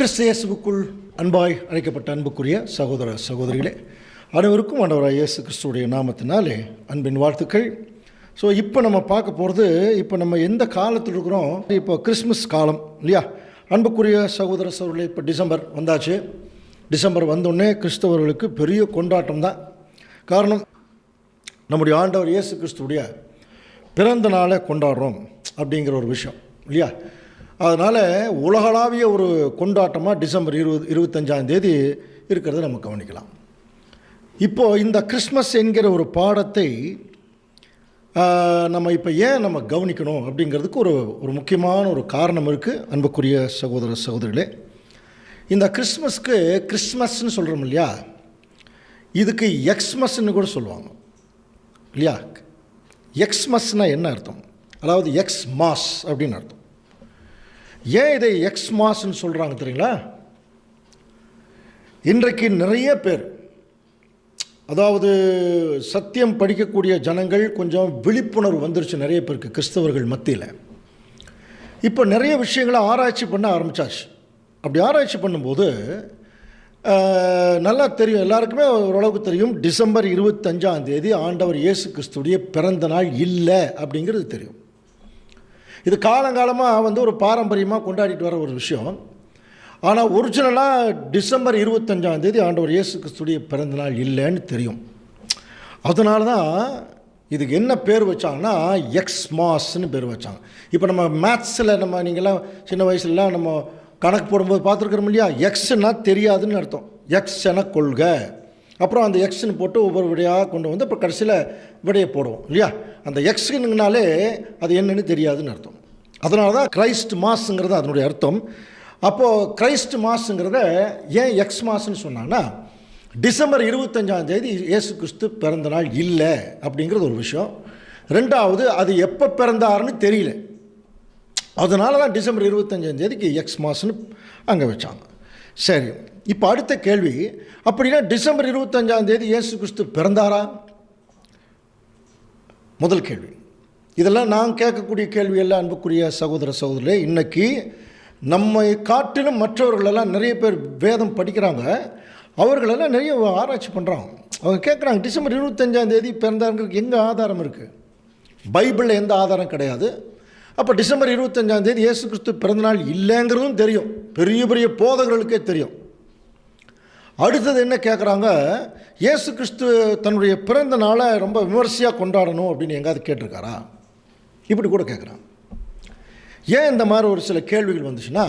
கிறிஸ்து இயேசுவுக்குள் அன்பாய் அழைக்கப்பட்ட அன்புக்குரிய சகோதர சகோதரிகளே, அனைவருக்கும் ஆண்டவராக இயேசு கிறிஸ்துடைய நாமத்தினாலே அன்பின் வாழ்த்துக்கள். ஸோ இப்போ நம்ம பார்க்க போகிறது, இப்போ நம்ம எந்த காலத்தில் இருக்கிறோம்? இப்போ கிறிஸ்மஸ் காலம் இல்லையா? அன்புக்குரிய சகோதர சகோதரிகளே, இப்போ டிசம்பர் வந்தாச்சு. டிசம்பர் வந்தோடனே கிறிஸ்தவர்களுக்கு பெரிய கொண்டாட்டம் தான். காரணம், நம்முடைய ஆண்டவர் இயேசு கிறிஸ்துடைய பிறந்த நாளை கொண்டாடுறோம் அப்படிங்கிற ஒரு விஷயம் இல்லையா? அதனால் உலகளாவிய ஒரு கொண்டாட்டமாக டிசம்பர் 25 இருக்கிறத நம்ம கவனிக்கலாம். இப்போது இந்த கிறிஸ்மஸ் என்கிற ஒரு பாடத்தை நம்ம இப்போ ஏன் நம்ம கவனிக்கணும் அப்படிங்கிறதுக்கு ஒரு முக்கியமான ஒரு காரணம் இருக்குது. அன்புக்குரிய சகோதர சகோதரிகளே, இந்த கிறிஸ்மஸ்க்கு கிறிஸ்மஸ்ன்னு சொல்கிறோம் இல்லையா, இதுக்கு எக்ஸ்மஸ்ன்னு கூட சொல்லுவாங்க இல்லையா? எக்ஸ்மஸ்னால் என்ன அர்த்தம்? அதாவது எக்ஸ் மாஸ் அப்படின்னு அர்த்தம். ஏன் இதை எக்ஸ் மாஸ்ன்னு சொல்கிறாங்க தெரியுங்களா? இன்றைக்கு நிறைய பேர், அதாவது சத்தியம் படிக்கக்கூடிய ஜனங்கள் கொஞ்சம் விழிப்புணர்வு வந்துருச்சு நிறைய பேருக்கு கிறிஸ்தவர்கள் மத்தியில். இப்போ நிறைய விஷயங்களை ஆராய்ச்சி பண்ண ஆரம்பித்தாச்சு. அப்படி ஆராய்ச்சி பண்ணும்போது நல்லா தெரியும், எல்லாருக்குமே ஓரளவுக்கு தெரியும், டிசம்பர் 25 ஆண்டவர் இயேசு கிறிஸ்துடைய பிறந்த நாள் இல்லை அப்படிங்கிறது தெரியும். இது காலங்காலமாக ஒரு பாரம்பரியமாக கொண்டாடிட்டு வர ஒரு விஷயம். ஆனால் ஒரிஜினலாக டிசம்பர் 25 ஆண்டவர் இயேசு கிறிஸ்துடைய பிறந்த நாள் இல்லைன்னு தெரியும். அதனால தான் இதுக்கு என்ன பேர் வச்சாங்கன்னா எக்ஸ் மாஸ்ன்னு பேர் வச்சாங்க. இப்போ நம்ம மேத்ஸில் நீங்கள்லாம் சின்ன வயசுலலாம் நம்ம கணக்கு போடும்போது பார்த்துருக்குறோம் இல்லையா? எக்ஸ்னா தெரியாதுன்னு அர்த்தம். எக்ஸ் என கொள்க, அப்புறம் அந்த எக்ஸ்ன்னு போட்டு ஒவ்வொரு விடையாக கொண்டு வந்து அப்புறம் கடைசியில் விடையை போடுவோம் இல்லையா? அந்த எக்ஸுங்கனாலே அது என்னன்னு தெரியாதுன்னு அர்த்தம். அதனால தான் கிரைஸ்ட் மாஸுங்கிறது அதனுடைய அர்த்தம். அப்போது கிரைஸ்ட் மாஸுங்கிறத ஏன் எக்ஸ் மாஸ்ன்னு சொன்னாங்கன்னா, டிசம்பர் 25 இயேசு கிறிஸ்து பிறந்த நாள் இல்லை அப்படிங்கிறது ஒரு விஷயம். ரெண்டாவது, அது எப்போ பிறந்தாருன்னு தெரியல. அதனால தான் டிசம்பர் 25 எக்ஸ் மாஸ்ன்னு அங்கே வச்சாங்க. சரி, இப்போ அடுத்த கேள்வி, அப்படின்னா டிசம்பர் 25 இயேசு கிறிஸ்து பிறந்தாரா? முதல் கேள்வி. இதெல்லாம் நான் கேட்கக்கூடிய கேள்வி எல்லாம் அன்புக்குரிய சகோதர சகோதரர்களே. இன்றைக்கி நம்மை காட்டிலும் மற்றவர்களெல்லாம் நிறைய பேர் வேதம் படிக்கிறாங்க, அவர்களெல்லாம் நிறைய ஆராய்ச்சி பண்ணுறாங்க. அவங்க கேட்குறாங்க, டிசம்பர் 25 பிறந்தாருங்கிறதுக்கு எங்கே ஆதாரம் இருக்குது? பைபிளில் எந்த ஆதாரம் கிடையாது. அப்போ டிசம்பர் 25 இயேசு கிறிஸ்து பிறந்தநாள் இல்லைங்கிறதும் தெரியும், பெரிய பெரிய போதகர்களுக்கே தெரியும். அடுத்தது என்ன கேட்குறாங்க, இயேசு கிறிஸ்து தன்னுடைய பிறந்த நாளை ரொம்ப விமர்சையாக கொண்டாடணும் அப்படின்னு எங்காவது கேட்டிருக்காரா? இப்படி கூட கேட்குறாங்க. ஏன் இந்த மாதிரி ஒரு சில கேள்விகள் வந்துச்சுன்னா,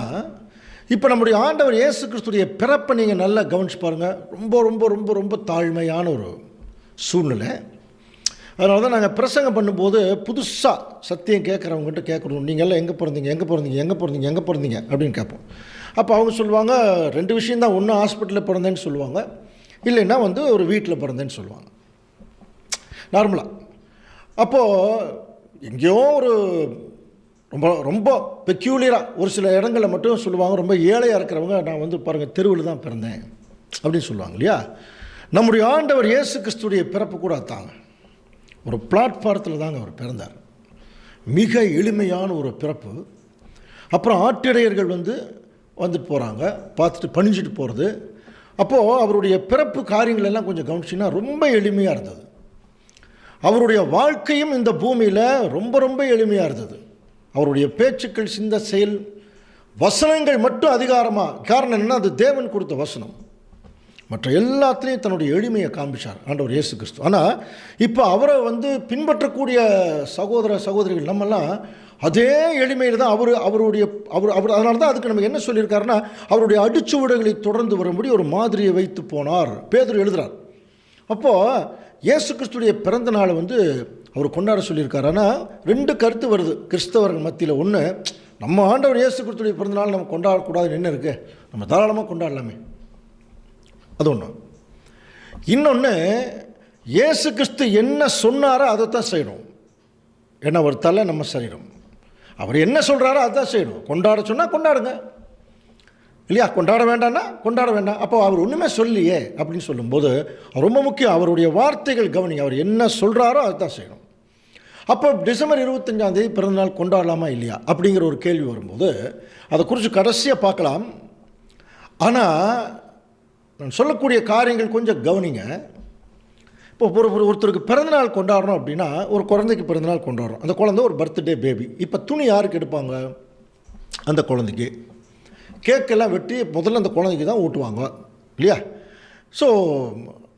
இப்போ நம்முடைய ஆண்டவர் இயேசு கிறிஸ்துடைய பிறப்பை நீங்கள் நல்லா கவனிச்சு பாருங்கள். ரொம்ப ரொம்ப ரொம்ப ரொம்ப தாழ்மையான ஒரு சூழ்நிலை. அதனால தான் நாங்கள் பிரசங்கம் பண்ணும்போது புதுசாக சத்தியம் கேட்குறவங்ககிட்ட கேட்குறோம், நீங்கள் எல்லாம் எங்கே பிறந்தீங்க அப்படின்னு கேட்போம். அப்போ அவங்க சொல்லுவாங்க, 2 விஷயந்தான், ஒன்று ஹாஸ்பிட்டலில் பிறந்தேன்னு சொல்லுவாங்க, இல்லைன்னா ஒரு வீட்டில் பிறந்தேன்னு சொல்லுவாங்க நார்மலாக. அப்போது எங்கேயோ ஒரு ரொம்ப ரொம்ப பெக்யூலியராக ஒரு சில இடங்களில் மட்டும் சொல்லுவாங்க, ரொம்ப ஏழையாக இருக்கிறவங்க நான் பாருங்கள் தெருவில் தான் பிறந்தேன் அப்படின்னு சொல்லுவாங்க இல்லையா? நம்முடைய ஆண்டவர் இயேசு கிறிஸ்துடைய பிறப்பு கூட தாங்க ஒரு பிளாட்ஃபாரத்தில் தாங்க அவர் பிறந்தார். மிக எளிமையான ஒரு பிறப்பு. அப்புறம் ஆட்டிடையர்கள் வந்துட்டு போகிறாங்க, பார்த்துட்டு பணிஞ்சிட்டு போகிறது. அப்போது அவருடைய பிறப்பு காரியங்கள் எல்லாம் கொஞ்சம் கவனிச்சிங்கன்னா ரொம்ப எளிமையாக இருந்தது. அவருடைய வாழ்க்கையும் இந்த பூமியில் ரொம்ப ரொம்ப எளிமையாக இருந்தது. அவருடைய பேச்சுக்கள், சிந்த, செயல், வசனங்கள் மட்டும் அதிகாரமாக. காரணம் என்னென்னா, அது தேவன் கொடுத்த வசனம். மற்ற எல்லாத்துலேயும் தன்னுடைய எளிமையை காண்பிச்சார் ஆண்டவர் இயேசு கிறிஸ்து. ஆனால் இப்போ அவரை பின்பற்றக்கூடிய சகோதர சகோதரிகள் நம்மெல்லாம் அதே எளிமையில் தான் அவருடைய அதனால தான் அதுக்கு நம்ம என்ன சொல்லியிருக்காருன்னா, அவருடைய அடிச்சுவடுகளை தொடர்ந்து வரும்படி ஒரு மாதிரியை வைத்து போனார் பேதுரு எழுதுகிறார். அப்போது இயேசு கிறிஸ்துடைய பிறந்த நாளை அவர் கொண்டாட சொல்லியிருக்காரு. ஆனால் 2 கருத்து வருது கிறிஸ்தவர்கள் மத்தியில். ஒன்று, நம்ம ஆண்டவர் இயேசு கிறிஸ்துடைய பிறந்த நாள் நம்ம கொண்டாடக்கூடாதுன்னு என்ன இருக்குது? நம்ம தாராளமாக கொண்டாடலாமே, அது ஒன்று. இன்னொன்று, இயேசு கிறிஸ்து என்ன சொன்னாரோ அதைத்தான் செய்யணும். ஏன்னா ஒரு தலை நம்ம சரீரம், அவர் என்ன சொல்கிறாரோ அதுதான் செய்யணும். கொண்டாட சொன்னால் கொண்டாடுங்க இல்லையா? கொண்டாட வேண்டாம்னா கொண்டாட வேண்டாம். அப்போ அவர் ஒன்றுமே சொல்லியே அப்படின்னு சொல்லும்போது ரொம்ப முக்கியம், அவருடைய வார்த்தைகள் கவனிங்க. அவர் என்ன சொல்கிறாரோ அதுதான் செய்யணும். அப்போ டிசம்பர் 25 பிறந்தநாள் கொண்டாடலாமா இல்லையா அப்படிங்கிற ஒரு கேள்வி வரும்போது அதை குறித்து கடைசியாக பார்க்கலாம். ஆனால் நான் சொல்லக்கூடிய காரியங்கள் கொஞ்சம் கவனிங்க. இப்போ ஒருத்தருக்கு பிறந்தநாள் கொண்டாடுறோம் அப்படின்னா, ஒரு குழந்தைக்கு பிறந்தநாள் கொண்டாடுறோம். அந்த குழந்தை ஒரு பர்த்டே பேபி. இப்போ துணி யாருக்கு எடுப்பாங்க? அந்த குழந்தைக்கு. கேக்கெல்லாம் வெட்டி முதல்ல அந்த குழந்தைக்கு தான் ஊட்டுவாங்க இல்லையா? ஸோ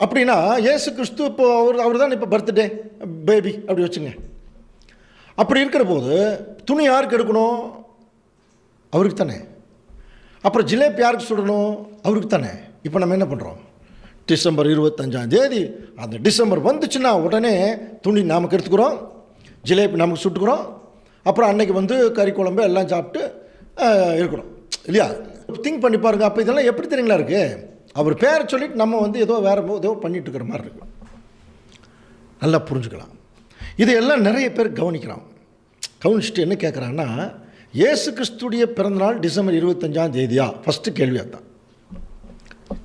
அப்படின்னா இயேசு கிறிஸ்து இப்போ அவர் தான் இப்போ பர்த்டே பேபி அப்படி வச்சுங்க. அப்படி இருக்கிற போது துணி யாருக்கு எடுக்கணும்? அவருக்கு தானே. அப்புறம் ஜிலேபி யாருக்கு சுடணும்? அவருக்கு தானே. இப்போ நம்ம என்ன பண்ணுறோம்? டிசம்பர் 25 அந்த டிசம்பர் வந்துச்சுன்னா உடனே துணி நமக்கு எடுத்துக்கிறோம், ஜிலேபி நமக்கு சுட்டுக்கிறோம், அப்புறம் அன்னைக்கு வந்து கறி குழம்பு எல்லாம் சாப்பிட்டு இருக்கணும் இல்லையா? திங்க் பண்ணி பாருங்கள். அப்போ இதெல்லாம் எப்படி தெரியுங்களா இருக்குது? அவர் பேரை சொல்லிட்டு நம்ம வந்து ஏதோ வேறு ஏதோ பண்ணிகிட்டு இருக்கிற மாதிரி இருக்கு. நல்லா புரிஞ்சுக்கலாம். இதையெல்லாம் நிறைய பேர் கவனிக்கிறான். கவனிச்சுட்டு என்ன கேட்குறாங்கன்னா, இயேசு கிறிஸ்துடைய பிறந்தநாள் டிசம்பர் 25 ஃபஸ்ட்டு கேள்வி அதுதான்.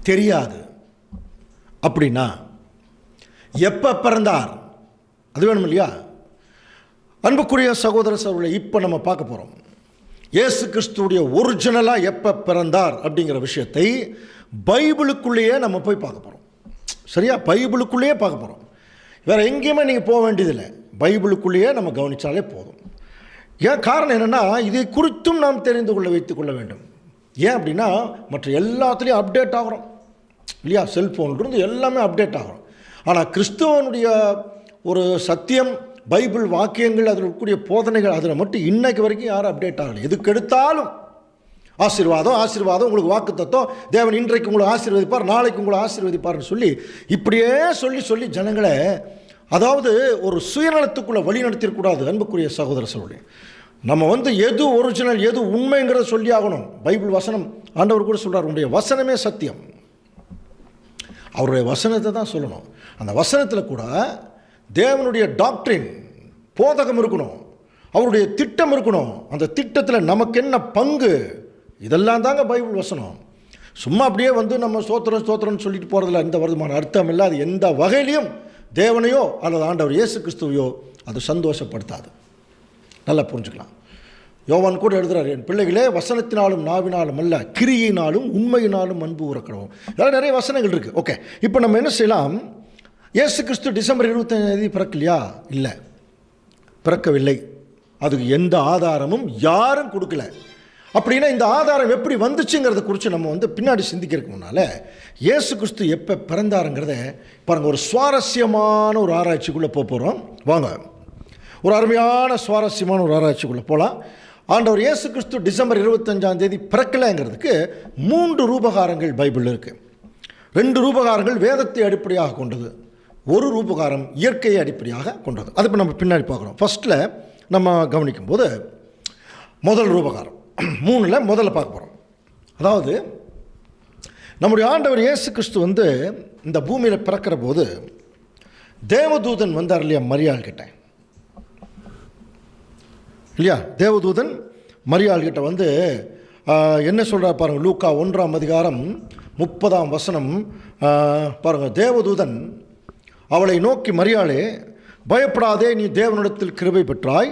தெரியாது அப்படின்னா எப்போ பிறந்தார் அது வேணும் இல்லையா? அன்புக்குரிய சகோதர சகோதரர்களை, இப்போ நம்ம பார்க்க போகிறோம் இயேசு கிறிஸ்துடைய ஒரிஜினலாக எப்போ பிறந்தார் அப்படிங்கிற விஷயத்தை பைபிளுக்குள்ளேயே நம்ம போய் பார்க்க போகிறோம். சரியா? பைபிளுக்குள்ளேயே பார்க்க போகிறோம். வேறு எங்கேயுமே நீங்கள் போக வேண்டியதில்லை. பைபிளுக்குள்ளேயே நம்ம கவனித்தாலே போதும். ஏன் காரணம் என்னென்னா, இதை குறித்தும் நாம் தெரிந்து கொள்ள வைத்துக் கொள்ள வேண்டும். ஏன் அப்படின்னா, மற்ற எல்லாத்துலேயும் அப்டேட் ஆகிறோம் இல்லையா? செல்ஃபோன்லேருந்து எல்லாமே அப்டேட் ஆகிறோம். ஆனால் கிறிஸ்துவனுடைய ஒரு சத்தியம், பைபிள் வாக்கியங்கள், அதில் இருக்கக்கூடிய போதனைகள், அதில் மட்டும் இன்னைக்கு வரைக்கும் யாரும் அப்டேட் ஆகலை. எதுக்கு எடுத்தாலும் ஆசீர்வாதம், உங்களுக்கு வாக்கு தத்துவம், தேவன் இன்றைக்கு உங்களை ஆசீர்வதிப்பார், நாளைக்கு உங்களை ஆசீர்வதிப்பார்னு சொல்லி இப்படியே சொல்லி ஜனங்களை அதாவது ஒரு சுயநலத்துக்குள்ளே வழி நடத்திடக்கூடாது. அன்புக்குரிய சகோதர சகோதரி, நம்ம வந்து எது ஒரிஜினல் எது உண்மைங்கிறத சொல்லி ஆகணும். பைபிள் வசனம் ஆண்டவர் கூட சொல்கிறார், உங்களுடைய வசனமே சத்தியம். அவருடைய வசனத்தை தான் சொல்லணும். அந்த வசனத்தில் கூட தேவனுடைய டாக்ட்ரின் போதகம் இருக்கணும், அவருடைய திட்டம் இருக்கணும். அந்த திட்டத்தில் நமக்கு என்ன பங்கு, இதெல்லாம் தாங்க பைபிள் வசனம். சும்மா அப்படியே வந்து நம்ம ஸ்தோத்திரம்னு சொல்லிட்டு போகிறதுல எந்த வருமான அர்த்தம் இல்லை. அது எந்த வகையிலையும் தேவனையோ அல்லது ஆண்டவர் இயேசு கிறிஸ்துவையோ அது சந்தோஷப்படுத்தாது. நல்லா புரிஞ்சுக்கலாம். யோவான் கூட எழுதுகிறார், என் பிள்ளைகளே, வசனத்தினாலும் நாவினாலும் அல்ல, கிரியினாலும் உண்மையினாலும் அன்பு உறக்கணும். இதெல்லாம் நிறைய வசனங்கள் இருக்குது. ஓகே, இப்போ நம்ம என்ன செய்யலாம்? இயேசு கிறிஸ்து டிசம்பர் 25 பிறக்கலையா? இல்லை, பிறக்கவில்லை. அதுக்கு எந்த ஆதாரமும் யாரும் கொடுக்கல. அப்படின்னா இந்த ஆதாரம் எப்படி வந்துச்சுங்கிறத குறித்து நம்ம வந்து பின்னாடி சிந்திக்கிறதுக்கு முன்னால் இயேசு கிறிஸ்து எப்போ பிறந்தாருங்கிறத பாருங்கள். ஒரு சுவாரஸ்யமான ஒரு ஆராய்ச்சிக்குள்ளே போகிறோம். வாங்க, ஒரு அருமையான சுவாரஸ்யமான ஒரு ஆராய்ச்சிக்குள்ளே போகலாம். ஆண்டவர் இயேசு கிறிஸ்து டிசம்பர் 25 பிறக்கலைங்கிறதுக்கு 3 ரூபகாரங்கள் பைபிளில் இருக்குது. 2 ரூபகாரங்கள் வேதத்தை அடிப்படையாக கொண்டது, ஒரு ரூபகாரம் இயற்கையை அடிப்படையாக கொண்டது. அது இப்போ நம்ம பின்னாடி பார்க்குறோம். ஃபஸ்ட்டில் நம்ம கவனிக்கும்போது முதல் ரூபகாரம் 3ல் முதல்ல பார்க்க போகிறோம். அதாவது நம்முடைய ஆண்டவர் இயேசு கிறிஸ்து வந்து இந்த பூமியில் பிறக்கிற போது தேவதூதன் வந்தார் இல்லையா மரியாள் கிட்ட இல்லையா? தேவதூதன் மரியாள் கிட்ட வந்து என்ன சொல்கிறார் பாருங்கள். லூக்கா 1:30 பாருங்கள். தேவதூதன் அவளை நோக்கி, மரியாளே, பயப்படாதே, நீ தேவனிடத்தில் கிருபை பெற்றாய்,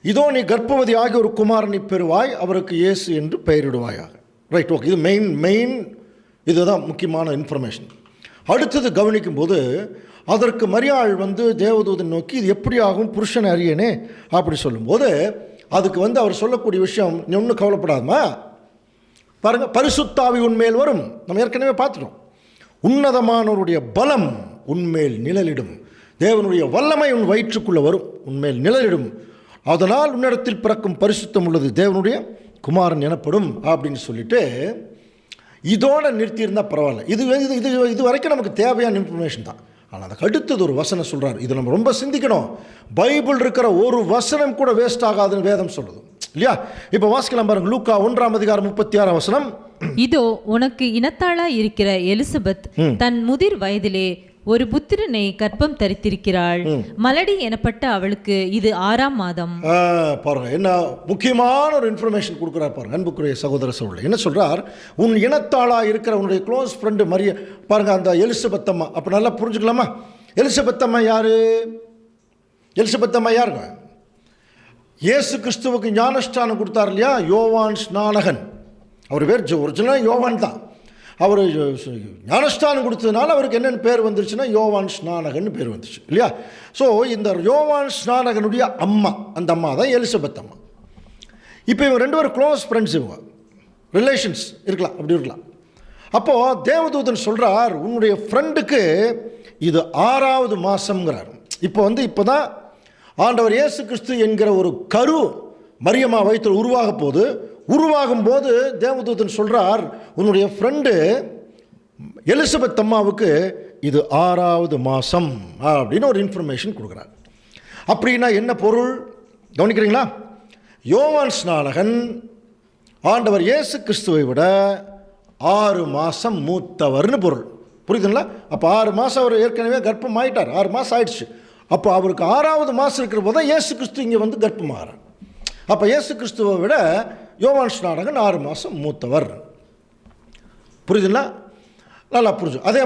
இதோ நீ கர்ப்பவதி ஆகி ஒரு குமாரனை பெறுவாய், அவருக்கு இயேசு என்று பெயரிடுவாயாக. Right, okay. இது மெயின் இதுதான் முக்கியமான இன்ஃபர்மேஷன். அடுத்தது கவனிக்கும்போது அதற்கு மரியாள் வந்து தேவதூதன் நோக்கி, இது எப்படி ஆகும், புருஷனை அறியனே அப்படி சொல்லும்போது அதுக்கு வந்து அவர் சொல்லக்கூடிய விஷயம், நீ ஒன்றும் கவலைப்படாதமா, பாருங்கள், பரிசுத்தாவி உன்மேல் வரும். நம்ம ஏற்கனவே பார்த்துட்டோம். உன்னதமானவருடைய பலம் உன்மேல் நிழலிடும், தேவனுடைய வல்லமை உன் வயிற்றுக்குள்ளே வரும், உன்மேல் நிழலிடும், அதனால் உன்னிடத்தில் பிறக்கும் பரிசுத்தம் உள்ளது தேவனுடைய குமாரன் எனப்படும் அப்படின்னு சொல்லிட்டு இதோடு நிறுத்தியிருந்தால் பரவாயில்ல. இது வரைக்கும் நமக்கு தேவையான இன்ஃபர்மேஷன் தான். ஆனால் அதுக்கு அடுத்தது ஒரு வசனம் சொல்கிறார். இது நம்ம ரொம்ப சிந்திக்கணும். பைபிள் இருக்கிற ஒரு வசனம் கூட வேஸ்ட் ஆகாதுன்னு வேதம் சொல்லுது இல்லையா? இப்போ வாசிக்கலாம் பாருங்க. லூக்கா 1:36. இதோ உனக்கு இனத்தாளா இருக்கிற எலிசபெத் தன் முதிர் வயதிலே ஒரு புத்திரனை கர்ப்பம் தரித்திருக்கிறாள், மலடி எனப்பட்ட அவளுக்கு இது 6ஆம் மாதம். பாருங்க, என்ன முக்கியமான ஒரு இன்ஃபர்மேஷன் கொடுக்குறார் பாருங்க. அன்புக்குரிய சகோதர சகோதரி, என்ன சொல்றார்? உன் இனத்தாளா இருக்கிற உன்னுடைய க்ளோஸ் ஃப்ரெண்டு மரிய பாருங்க, அந்த எலிசபெத் அம்மா. அப்போ நல்லா புரிஞ்சுக்கலாமா? எலிசபெத் அம்மா யாரு? எலிசபெத் அம்மா யாருங்க? இயேசு கிறிஸ்துவுக்கு ஞானஸ்தானம் கொடுத்தார் இல்லையா யோவான் ஸ்நானகன். அவர் பேர் ஒரிஜினலாக யோவான் தான். அவர் ஞானஸ்தானம் கொடுத்ததுனால அவருக்கு என்னென்னு பேர் வந்துருச்சுன்னா யோவான் ஸ்நானகன் பேர் வந்துச்சு இல்லையா. ஸோ இந்த யோவான் ஸ்நானகனுடைய அம்மா, அந்த அம்மா தான் எலிசபெத் அம்மா. இப்போ இவங்க 2 பேரும் க்ளோஸ் ஃப்ரெண்ட்ஸ், இவங்க ரிலேஷன்ஸ் இருக்கலாம், அப்படி இருக்கலாம். அப்போது தேவதூதன் சொல்கிறார், உன்னுடைய ஃப்ரெண்டுக்கு இது 6வது மாதம்ங்கிறார். இப்போ தான் ஆண்டவர் இயேசு கிறிஸ்து என்கிற ஒரு கரு மரியம்மா வயிற்றில் உருவாகும் போது தேவதூதன் சொல்கிறார், உன்னுடைய ஃப்ரெண்டு எலிசபெத் அம்மாவுக்கு இது 6வது மாதம் அப்படின்னு ஒரு இன்ஃபர்மேஷன் கொடுக்குறார். அப்படின்னா என்ன பொருள் கவனிக்கிறீங்களா? யோவான் ஸ்நானகன் ஆண்டவர் இயேசு கிறிஸ்துவை விட 6 மாதம் மூத்தவர்னு பொருள். புரியுதுங்களா? அப்போ 6 மாதம் அவர் ஏற்கனவே கர்ப்பம் ஆகிட்டார், 6 மாதம் ஆயிடுச்சு. அப்போ அவருக்கு 6வது மாதம் இருக்கிற போது தான் இயேசு கிறிஸ்து இங்கே வந்து கர்ப்பமாகிறார். அப்போ இயேசு கிறிஸ்துவை விட யோவான் ஸ்நானகன் 6 மாதம் மூத்தவர். புரியுதுங்களா? நல்லா புரிஞ்சு. அதே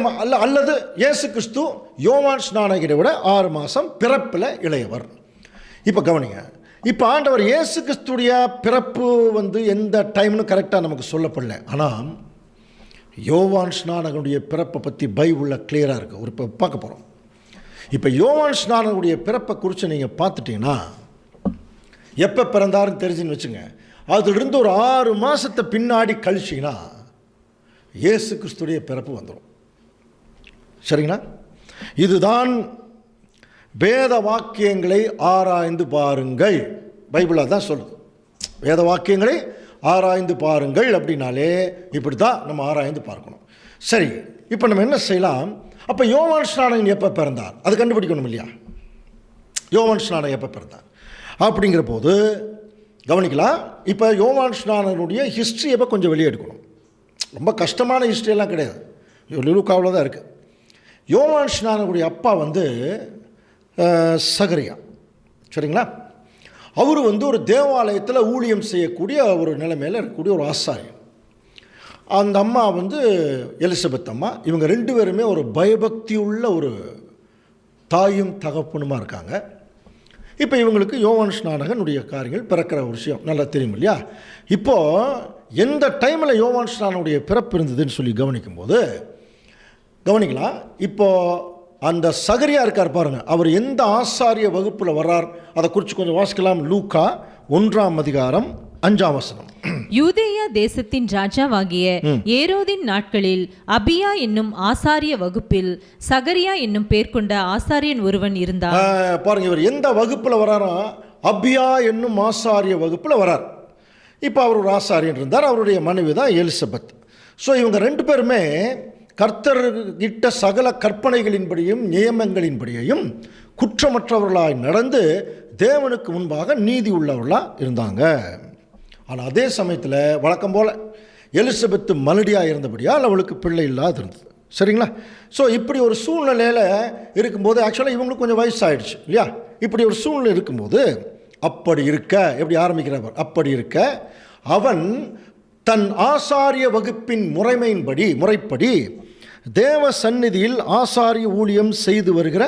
அல்லது இயேசு கிறிஸ்து யோவான் ஸ்நானகனை விட 6 மாதம் பிறப்பில் இளையவர். இப்போ கவனிங்க, இப்போ ஆண்டவர் இயேசு கிறிஸ்துடைய பிறப்பு வந்து எந்த டைம்னு கரெக்டாக நமக்கு சொல்லப்படல. ஆனால் யோவான் ஸ்நானகனுடைய பிறப்பை பற்றி பைபிளில் கிளியராக இருக்குது. ஒரு இப்போ பார்க்க போகிறோம். இப்போ யோவான் ஸ்நானகனுடைய பிறப்பை குறித்து நீங்கள் பார்த்துட்டிங்கன்னா, எப்போ பிறந்தாருன்னு தெரிஞ்சுன்னு வச்சுங்க, அதிலிருந்து ஒரு 6 மாதத்தை பின்னாடி கழிச்சிங்கன்னா இயேசு கிறிஸ்துடைய பிறப்பு வந்துடும். சரிங்களா? இதுதான் வேத வாக்கியங்களை ஆராய்ந்து பாருங்கள், பைபிளாக தான் சொல்லுது. வேத வாக்கியங்களை ஆராய்ந்து பாருங்கள் அப்படின்னாலே இப்படி தான் நம்ம ஆராய்ந்து பார்க்கணும். சரி, இப்போ நம்ம என்ன செய்யலாம்? அப்போ யோவான் ஸ்நானகன் எப்போ பிறந்தார் அது கண்டுபிடிக்கணும் இல்லையா? யோவான் ஸ்நானகன் எப்போ பிறந்தார் அப்படிங்கிற போது கவனிக்கலாம். இப்போ யோவான் ஸ்நானகனுடைய ஹிஸ்ட்ரி எப்போ கொஞ்சம் வெளியே எடுக்கணும். ரொம்ப கஷ்டமான ஹிஸ்ட்ரியெல்லாம் கிடையாது, லூக்காவில் தான் இருக்குது. யோவான் ஸ்நானகனுடைய அப்பா வந்து சகரியா. சரிங்களா? அவர் வந்து ஒரு தேவாலயத்தில் ஊழியம் செய்யக்கூடிய ஒரு நிலைமையில் இருக்கக்கூடிய ஒரு ஆசாரியன். அந்த அம்மா வந்து எலிசபெத் அம்மா. இவங்க 2 பேருமே ஒரு பயபக்தி உள்ள ஒரு தாயும் தகப்பனுமா இருக்காங்க. இப்போ இவங்களுக்கு யோவான் ஸ்நானகனுடைய காரியங்கள் பிறக்கிற ஒரு விஷயம் நல்லா தெரியும் இல்லையா? இப்போது எந்த டைமில் யோவான் ஸ்நானனுடைய பிறப்பு இருந்ததுன்னு சொல்லி கவனிக்கும்போது கவனிக்கலாம். இப்போது அந்த சகரியா இருக்கார் பாருங்கள், அவர் எந்த ஆசாரிய வகுப்பில் வர்றார் அதை குறித்து கொஞ்சம் வாசிக்கலாம். லூக்கா 1ஆம் அதிகாரம் 5ஆம் வசனம். யூதேயா தேசத்தின் ராஜாவாகிய ஏரோதின் நாட்களில் அபியா என்னும் ஆசாரிய வகுப்பில் சகரியா என்னும் பேர் கொண்ட ஆசாரியன் ஒருவன் இருந்தார். பாருங்க, இவர் எந்த வகுப்பில் வராரா? அபியா என்னும் ஆசாரிய வகுப்பில் வரார். இப்போ அவர் ஒரு ஆசாரியன் இருந்தார், அவருடைய மனைவி தான் எலிசபெத். ஸோ இவங்க 2 பேருமே கர்த்தர் இட்ட சகல கற்பனைகளின்படியும் நியமங்களின்படியும் குற்றமற்றவர்களாய் நடந்து தேவனுக்கு முன்பாக நீதி உள்ளவர்களாக இருந்தாங்க. ஆனால் அதே சமயத்தில் வழக்கம் போல் எலிசபெத்து மலடியாக இருந்தபடியால் அவளுக்கு பிள்ளை இல்லாது இருந்தது. சரிங்களா? ஸோ இப்படி ஒரு சூழ்நிலையில் இருக்கும்போது ஆக்சுவலாக இவங்களுக்கு கொஞ்சம் வயசாகிடுச்சு இல்லையா? இப்படி ஒரு சூழ்நிலை இருக்கும்போது அப்படி இருக்க எப்படி ஆரம்பிக்கிறவர்? அப்படி இருக்க அவன் தன் ஆசாரிய வகுப்பின் முறைப்படி தேவ சந்நிதியில் ஆசாரிய ஊழியம் செய்து வருகிற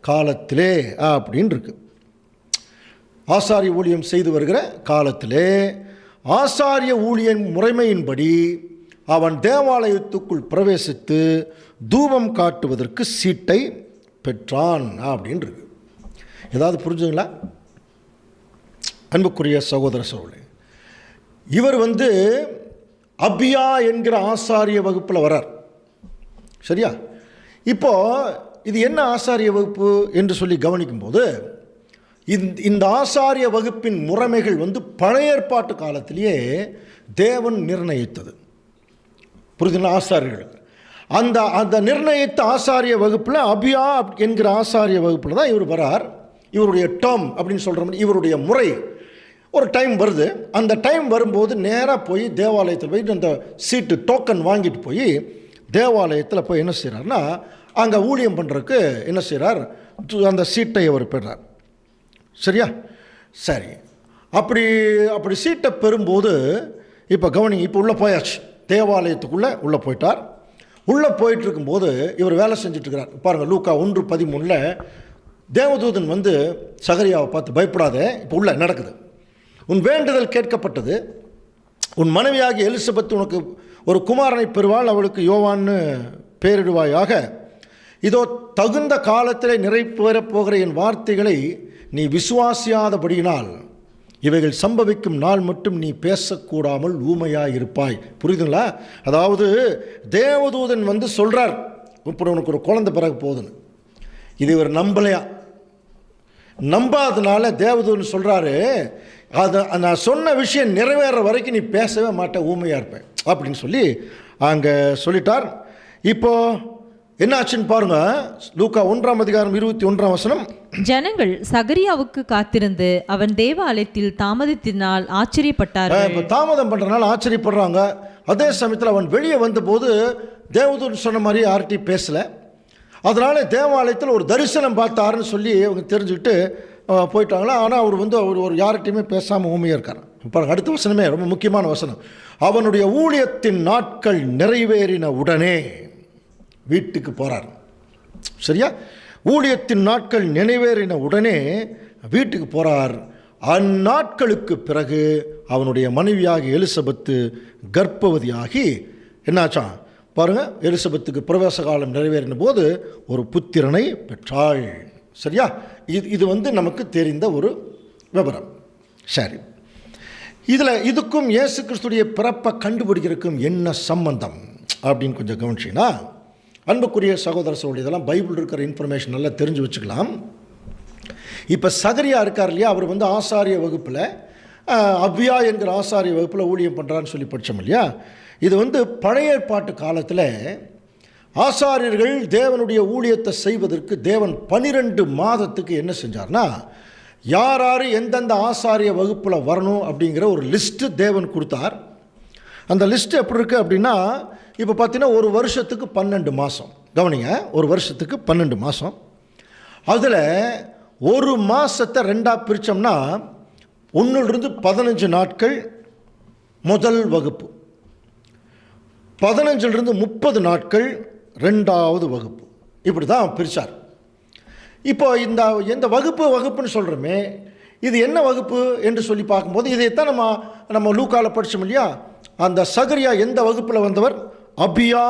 காலத்திலே அப்படின்னு இருக்கு. ஆசாரிய ஊழியம் செய்து வருகிற காலத்திலே ஆசாரிய ஊழியன் முறைமையின்படி அவன் தேவாலயத்துக்குள் பிரவேசித்து தூபம் காட்டுவதற்கு சீட்டை பெற்றான் அப்படின்னு இருக்கு. ஏதாவது புரிஞ்சுங்களா அன்புக்குரிய சகோதர சகோதரி? இவர் வந்து அபியா என்கிற ஆசாரிய வகுப்பில் வரார். சரியா? இப்போது இது என்ன ஆசாரிய வகுப்பு என்று சொல்லி கவனிக்கும்போது இந்த ஆசாரிய வகுப்பின் முறைமைகள் வந்து பழைய ஏற்பாட்டு காலத்திலேயே தேவன் நிர்ணயித்தது. புரியுதுங்களா? ஆசாரியர்கள் அந்த நிர்ணயித்த ஆசாரிய வகுப்பில் அபியா என்கிற ஆசாரிய வகுப்பில் தான் இவர் வரார். இவருடைய டேர்ம் அப்படின்னு சொல்கிற மாதிரி இவருடைய முறை ஒரு டைம் வருது. அந்த டைம் வரும்போது நேராக போய் தேவாலயத்தில் போய் அந்த சீட்டு டோக்கன் வாங்கிட்டு போய் தேவாலயத்தில் போய் என்ன செய்கிறார்னா அங்கே ஊழியம் பண்ணுறதுக்கு என்ன செய்கிறார்? அந்த சீட்டை அவர் பெறார். சரியா? சரி, அப்படி சீட்டை பெறும்போது இப்போ கவனிங்க, இப்போ உள்ளே போயாச்சு, தேவாலயத்துக்குள்ளே உள்ளே போயிட்டார். உள்ளே போயிட்டு இருக்கும்போது இவர் வேலை செஞ்சிட்ருக்கிறார். பாருங்கள், லூக்கா 1:13 தேவதூதன் வந்து சகரியாவை பார்த்து பயப்படாதே, இப்போ உள்ள நடக்குது, உன் வேண்டுதல் கேட்கப்பட்டது, உன் மனைவியாகிய எலிசபெத் உனக்கு ஒரு குமாரனை பெறுவாள், அவளுக்கு யோவான்னு பெயரிடுவாயாக. இதோ தகுந்த காலத்திலே நிறைவேறப் போகிற என் வார்த்தைகளை நீ விசுவாசியாதபடியினால் இவைகள் சம்பவிக்கும் நாள் மட்டும் நீ பேசக்கூடாமல் ஊமையாயிருப்பாய். புரியுதுங்களா? அதாவது தேவதூதன் வந்து சொல்கிறார், இப்போ உனக்கு ஒரு குழந்தை பிறகு போகுதுன்னு. இது இவர் நம்பலையா? நம்பாதனால தேவதூதன் சொல்கிறாரு, அதை நான் சொன்ன விஷயம் நிறைவேற வரைக்கும் நீ பேசவே மாட்டேன், ஊமையாக இருப்பேன் அப்படின்னு சொல்லி அங்கே சொல்லிட்டார். இப்போது என்னாச்சுன்னு பாருங்க. லூக்கா 1:21. ஜனங்கள் சகரியாவுக்கு காத்திருந்து அவன் தேவாலயத்தில் தாமதத்தினால் ஆச்சரியப்பட்டார்கள். இப்போ தாமதம் பண்ணுறதுனால ஆச்சரியப்படுறாங்க. அதே சமயத்தில் அவன் வெளியே வந்தபோது தேவதூதன் சொன்ன மாதிரி யார்கிட்டையும் பேசலை. அதனால தேவாலயத்தில் ஒரு தரிசனம் பார்த்தாருன்னு சொல்லி அவங்க தெரிஞ்சுக்கிட்டு போயிட்டாங்களா. ஆனால் அவர் ஒரு யார்கிட்டையுமே பேசாமல் ஊமையாக இருக்கார். பாருங்க, அடுத்த வசனமே ரொம்ப முக்கியமான வசனம். அவனுடைய ஊழியத்தின் நாட்கள் நிறைவேறின உடனே வீட்டுக்கு போகிறார். சரியா? ஊழியத்தின் நாட்கள் நிறைவேறின உடனே வீட்டுக்கு போகிறார். அந்நாட்களுக்கு பிறகு அவனுடைய மனைவியாகிய எலிசபெத்து கர்ப்பவதியாகி என்னாச்சான் பாருங்கள், எலிசபெத்துக்கு பிரவேச காலம் நிறைவேறின போது ஒரு புத்திரனை பெற்றாள். சரியா? இது நமக்கு தெரிந்த ஒரு விவரம். சரி, இதுக்கும் இயேசு கிறிஸ்துடைய பிறப்பை கண்டுபிடிக்கிறதுக்கும் என்ன சம்பந்தம் அப்படின்னு கொஞ்சம் கவனிச்சிங்கன்னா, அன்புக்குரிய சகோதர சகோதரி, இதெல்லாம் பைபிள் இருக்கிற இன்ஃபர்மேஷன் நல்லா தெரிஞ்சு வச்சுக்கலாம். இப்போ சகரியா இருக்கார் இல்லையா, அவர் வந்து ஆசாரிய வகுப்பில் அபியா என்கிற ஆசாரிய வகுப்பில் ஊழியம் பண்ணுறான்னு சொல்லி படித்தோம் இல்லையா. இது வந்து பழைய ஏற்பாட்டு காலத்தில் ஆசாரியர்கள் தேவனுடைய ஊழியத்தை செய்வதற்கு தேவன் 12 மாதத்துக்கு என்ன செஞ்சார்னா, யார் யார் எந்தெந்த ஆசாரிய வகுப்பில் வரணும் அப்படிங்கிற ஒரு லிஸ்ட்டு தேவன் கொடுத்தார். அந்த லிஸ்ட்டு எப்படி இருக்குது அப்படின்னா, இப்போ பார்த்தீங்கன்னா ஒரு வருஷத்துக்கு 12 மாதம். கவனிங்க, ஒரு வருஷத்துக்கு 12 மாதம். அதில் ஒரு மாதத்தை 2ஆக பிரித்தோம்னா 1லிருந்து 15 நாட்கள் முதல் வகுப்பு, 15லிருந்து 30 நாட்கள் 2வது வகுப்பு. இப்படி தான் பிரித்தார். இப்போ இந்த வகுப்புன்னு சொல்கிறோமே, இது என்ன வகுப்பு என்று சொல்லி பார்க்கும்போது இதைத்தான் நம்ம லூக்காவில் படித்தோம் இல்லையா. அந்த சகரியா எந்த வகுப்பில் வந்தவர்? அபியா